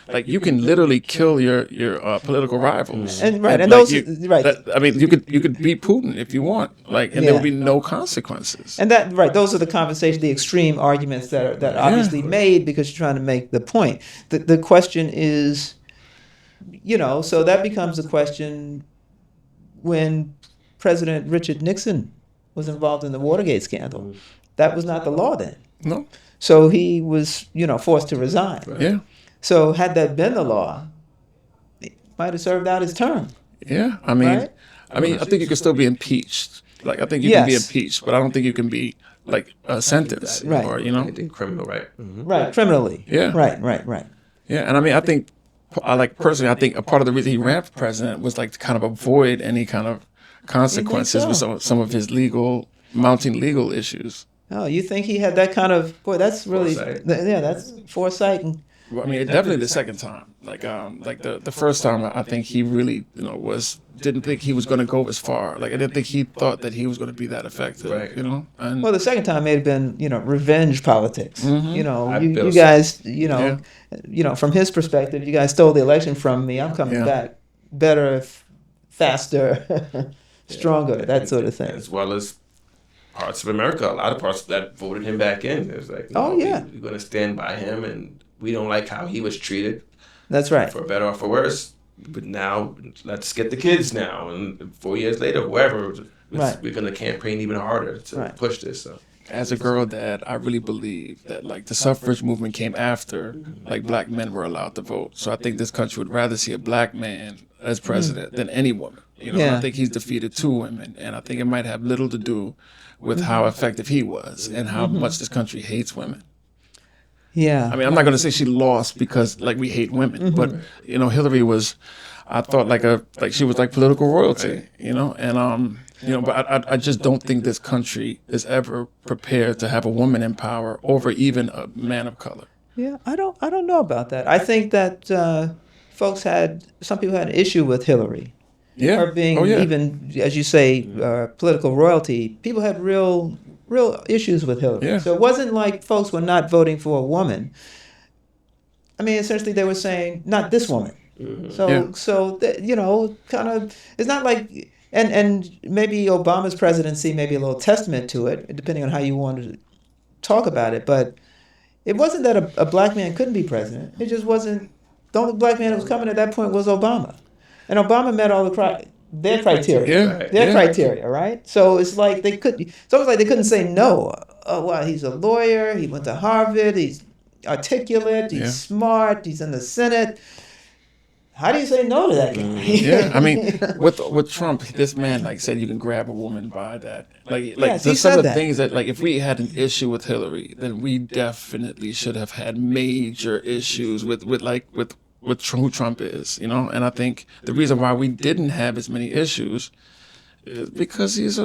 like, you can literally kill your political rivals. And right, and like, those right. you could beat Putin if you want. Like, and there will be no consequences. And those are the conversations, the extreme arguments that are obviously made because you're trying to make the point. The question is, so that becomes a question when President Richard Nixon was involved in the Watergate scandal. That was not the law then. No. So he was, forced to resign. Yeah. So had that been the law, he might have served out his term. Yeah. Right? I think you can still be impeached. Like, I think you can be Yes. impeached, but I don't think you can be sentenced. Right. Or Anything criminal, right? Right, criminally. Yeah. Right. Yeah, and I think, personally, I think a part of the reason he ran for president was to kind of avoid any kind of consequences with some of his mounting legal issues. Oh, you think he had that kind of, boy, that's really, Foresight. that's foresight. And Well, definitely the second time. The first time, I think he really, didn't think he was going to go as far. Like, I didn't think he thought that he was going to be that effective. Right. And well, the second time may have been, revenge politics. I You feel guys, Yeah. from his perspective, you guys stole the election from me. I'm coming Yeah. back better, faster, stronger, that sort of thing. As well as parts of America, a lot of parts that voted him back in. It was like, Oh, yeah. we're going to stand by him, and we don't like how he was treated, That's right. for better or for worse. But now, let's get the kids now. And 4 years later, wherever, Right. we're going to campaign even harder to Right. push this. So. as a girl dad, I really believe that the suffrage movement came after black men were allowed to vote. So I think this country would rather see a black man as president than any woman. and I think he's defeated 2 women, and I think it might have little to do with how effective he was and how much this country hates women. Yeah. I mean, I'm not going to say she lost because like we hate women, but Hillary was, I thought like she was like political royalty, and but I just don't think this country is ever prepared to have a woman in power over even a man of color. Yeah, I don't know about that. I think that some people had an issue with Hillary. Yeah. Her being even, as you say, political royalty. People had real issues with Hillary. Yeah. So it wasn't like folks were not voting for a woman. I mean, essentially they were saying, not this woman. Kind of, it's not like, and maybe Obama's presidency may be a little testament to it, depending on how you want to talk about it, but it wasn't that a black man couldn't be president. It just wasn't, the only black man that was coming at that point was Obama. And Obama met all their criteria. Criteria, right? So it's like it's almost like they couldn't say no. Oh, well, he's a lawyer, he went to Harvard, he's articulate, he's smart, he's in the Senate. How do you say no to that guy? Yeah, I mean, with Trump, this man like said you can grab a woman by that. Yes, there's some of the things that like if we had an issue with Hillary, then we definitely should have had major issues with who Trump is, And I think the reason why we didn't have as many issues is because he's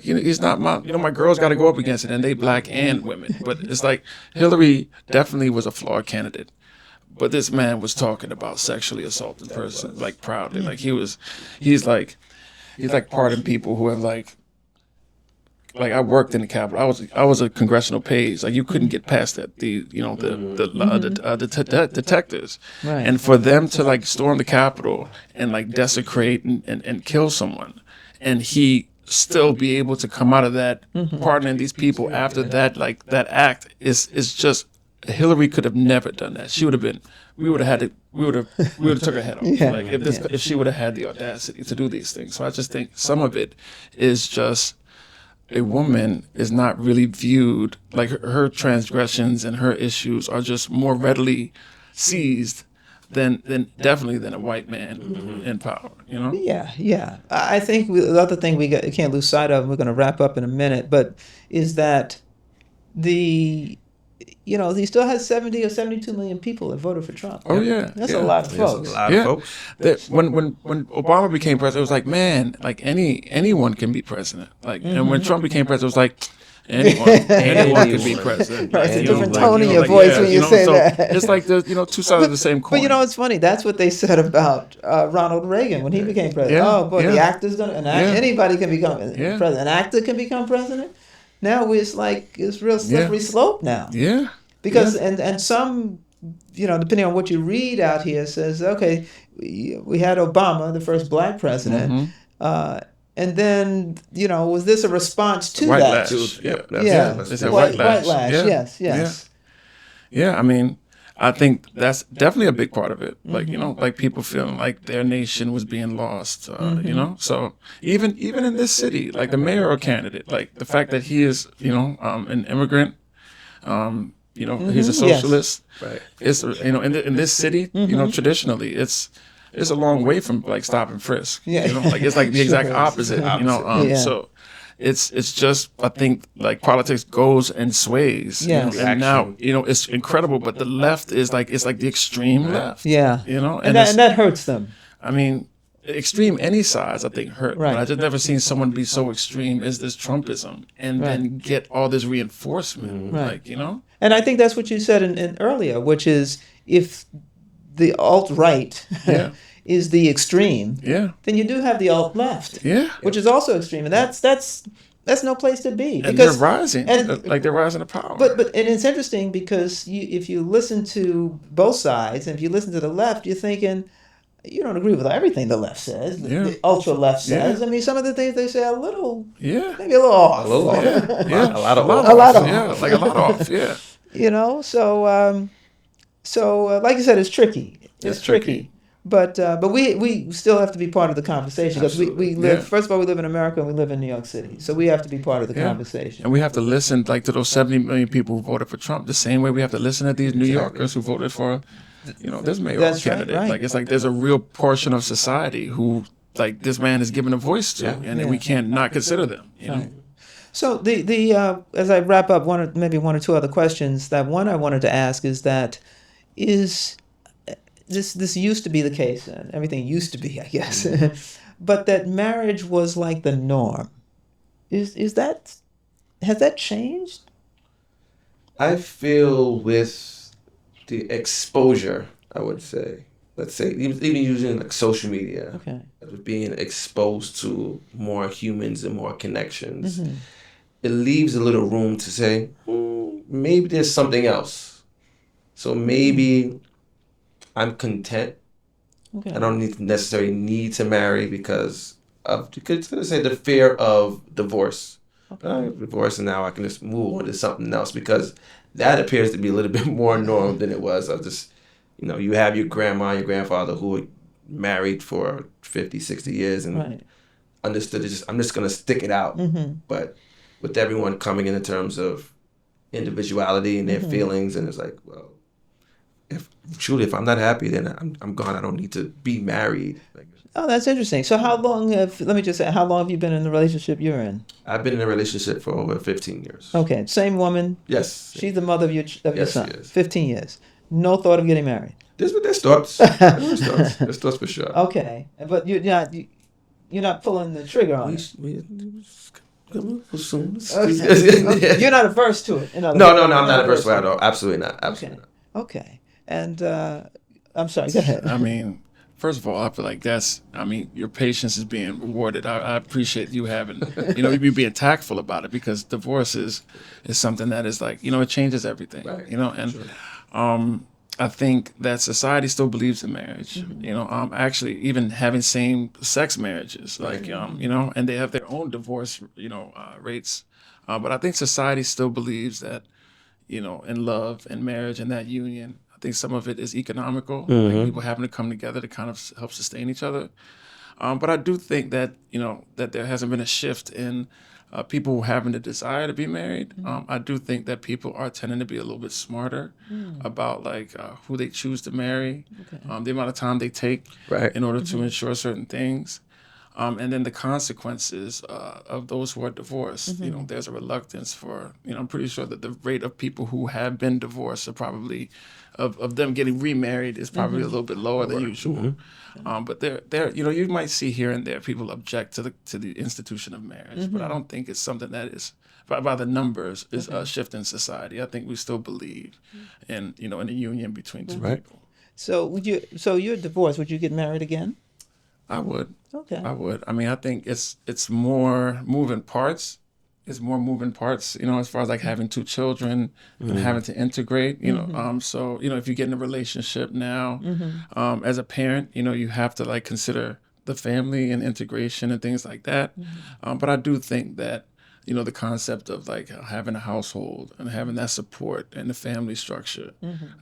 he's not my girls got to go up against it, and they black and women. But it's like Hillary definitely was a flawed candidate. But this man was talking about sexually assaulting persons, like proudly. Like he's like pardon people who have like I worked in the Capitol. I was a congressional page. Like you couldn't get past that. The detectives, right. And for them to like storm the Capitol and like desecrate and kill someone, and he still be able to come out of that pardoning these people after that that act is just. Hillary could have never done that. She would have been. We would have took her head off. Yeah. Like if she would have had the audacity to do these things. So I just think some of it is just a woman is not really viewed like her transgressions and her issues are just more readily seized than a white man in power. Yeah. I think the other thing we can't lose sight of, and we're going to wrap up in a minute, but is that he still has 70 or 72 million people that voted for Trump. Oh yeah, that's a lot of folks. That's a lot of folks. When Obama became president, it was like, man, like anyone can be president. Like, and when Trump became president, it was like anyone can be president. Right, it's a different tone in your voice when you say that. It's like the two sides of the same coin. But it's funny. That's what they said about Ronald Reagan when he became president. Yeah, oh boy, the actor's anybody can become president. An actor can become president. Now it's real slippery slope now. Yeah. Because and some, depending on what you read out here, says, okay, we had Obama, the first black president, and then was this a response to white that? Lash. It's a white lash. Yes. Yeah, I mean, I think that's definitely a big part of it. Like like people feeling like their nation was being lost. So even in this city, like the mayoral candidate, like the fact that he is an immigrant. He's a socialist. Yes. Right. It's in this city, traditionally it's a long way from like stop and frisk. Yeah. It's like the exact opposite. So it's just I think like politics goes and sways. Yes. And now it's incredible, but the left is like it's like the extreme left. Yeah. And that hurts them. I mean, extreme any size I think hurt. Right. But I just never seen someone be so extreme as this Trumpism and then get all this reinforcement. Right. Like And I think that's what you said in earlier, which is if the alt-right is the extreme, then you do have the alt-left, which is also extreme. And that's no place to be. And they're rising, they're rising to power. But and it's interesting because if you listen to both sides, and if you listen to the left, you're thinking, you don't agree with everything the left says, the ultra left says. I mean, some of the things they say are maybe a little off. A little off. Yeah. A lot of off. Yeah, like a lot off. Yeah. So like you said, it's tricky. It's tricky. But we still have to be part of the conversation because we live. First of all, we live in America and we live in New York City, so we have to be part of the conversation. And we have to listen like to those 70 million people who voted for Trump the same way we have to listen to these New Yorkers who voted for this mayoral candidate. Right. Like it's like there's a real portion of society who like this man is given a voice to, and we can't not consider them. You know. So the as I wrap up, maybe one or two other questions. That one I wanted to ask is that is this used to be the case, and everything used to be, I guess, but that marriage was like the norm. Is that has that changed? I feel with the exposure, I would say, let's say, even using like social media, Okay. being exposed to more humans and more connections, it leaves a little room to say, maybe there's something else. So maybe I'm content. Okay. I don't necessarily need to marry because let's say the fear of divorce. I have divorce and now I can just move on to something else because that appears to be a little bit more normal than it was. Of just, you have your grandma, your grandfather who were married for 50, 60 years and understood it. I'm just going to stick it out. But with everyone coming in terms of individuality and their feelings, and it's like, well, if I'm not happy, then I'm gone. I don't need to be married. Oh, that's interesting. So let me just say, how long have you been in the relationship you're in? I've been in a relationship for over 15 years. Okay. Same woman? Yes. She's the mother of your son? Yes. 15 years. No thought of getting married? There's thoughts. There's thoughts for sure. Okay. But you're not pulling the trigger on it? Soon. Okay. You're not averse to it? No, I'm not averse to it at all. Absolutely not. Absolutely not. Okay. And I'm sorry, go ahead. I mean, first of all, I feel like your patience is being rewarded. I appreciate you having, you being tactful about it, because divorce is something that is like, it changes everything, right. And sure. I think that society still believes in marriage, actually even having same-sex marriages, like, and they have their own divorce, rates. But I think society still believes that, in love and marriage and that union. I think some of it is economical, like people having to come together to kind of help sustain each other. But I do think that, that there hasn't been a shift in people having the desire to be married. I do think that people are tending to be a little bit smarter about like who they choose to marry, the amount of time they take in order to ensure certain things. And then the consequences of those who are divorced. There's a reluctance for, I'm pretty sure that the rate of people who have been divorced are probably, of them getting remarried is probably a little bit lower than usual. But there, you might see here and there people object to the institution of marriage, but I don't think it's something that is, by the numbers, is a shift in society. I think we still believe in, in a union between two people. So you're divorced. Would you get married again? I would. Okay. I would. I mean, I think it's more moving parts. It's more moving parts, as far as like having two children and having to integrate, So, if you get in a relationship now, as a parent, you have to like consider the family and integration and things like that. But I do think that, the concept of like having a household and having that support and the family structure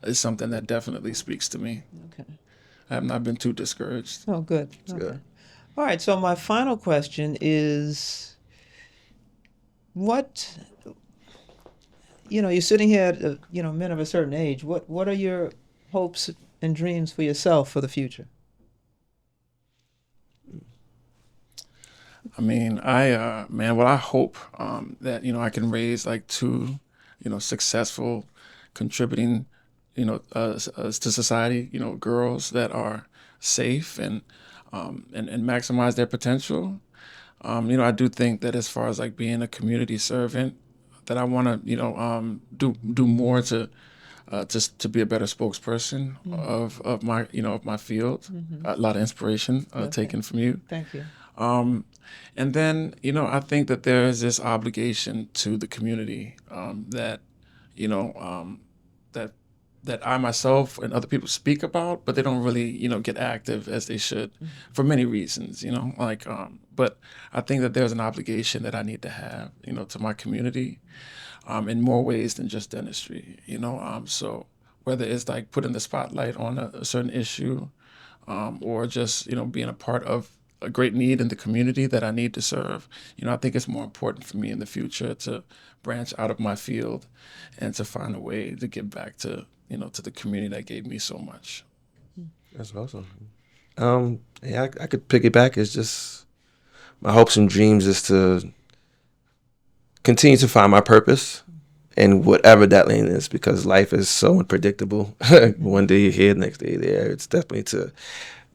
is something that definitely speaks to me. Okay. I have not been too discouraged. Oh, good. Okay. Good. All right. So my final question is, what, you're sitting here at, men of a certain age. What are your hopes and dreams for yourself for the future? I mean, what I hope that, I can raise like two, successful, contributing, to society, girls that are safe and maximize their potential. I do think that as far as like being a community servant, that I want to, do more to just to be a better spokesperson of my, of my field. A lot of inspiration taken from you. Thank you. And then, I think that there is this obligation to the community that, that I myself and other people speak about, but they don't really, get active as they should for many reasons, but I think that there's an obligation that I need to have, to my community in more ways than just dentistry, so whether it's like putting the spotlight on a certain issue or just, being a part of a great need in the community that I need to serve. I think it's more important for me in the future to branch out of my field and to find a way to give back to, to the community that gave me so much. That's awesome. Yeah, I could piggyback. It's just my hopes and dreams is to continue to find my purpose in whatever that lane is, because life is so unpredictable. One day you're here, next day you're there. It's definitely to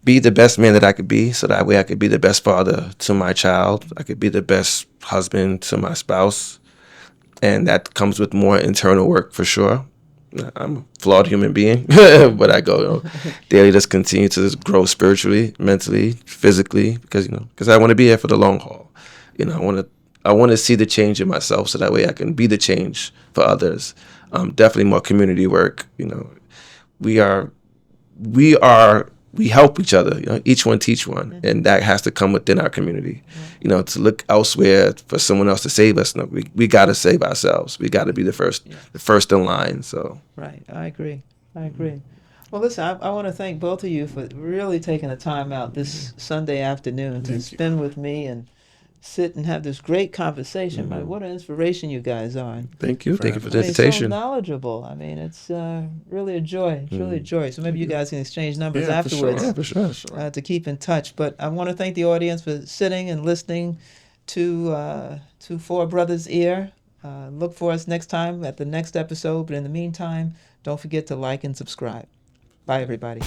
be the best man that I could be, so that way I could be the best father to my child. I could be the best husband to my spouse. And that comes with more internal work for sure. I'm a flawed human being, but I go, daily, just continue to grow spiritually, mentally, physically, because I want to be here for the long haul. I want to see the change in myself, so that way I can be the change for others. Definitely more community work. We are we help each other. Each one teach one, and that has to come within our community. To look elsewhere for someone else to save us, no, we got to save ourselves. We got to be the first in line. So Right, I agree. Well, listen, I want to thank both of you for really taking the time out this Sunday afternoon to spend with me and sit and have this great conversation. Man, what an inspiration you guys are. And, thank you for the I mean, so invitation. knowledgeable. I mean, it's really a joy. It's really a joy. So maybe you guys can exchange numbers Yeah, for sure. afterwards Yeah, for sure. to keep in touch. But I want to thank the audience for sitting and listening to Four Brothers Ear. Look for us next time at the next episode. But in the meantime, don't forget to like and subscribe. Bye, everybody.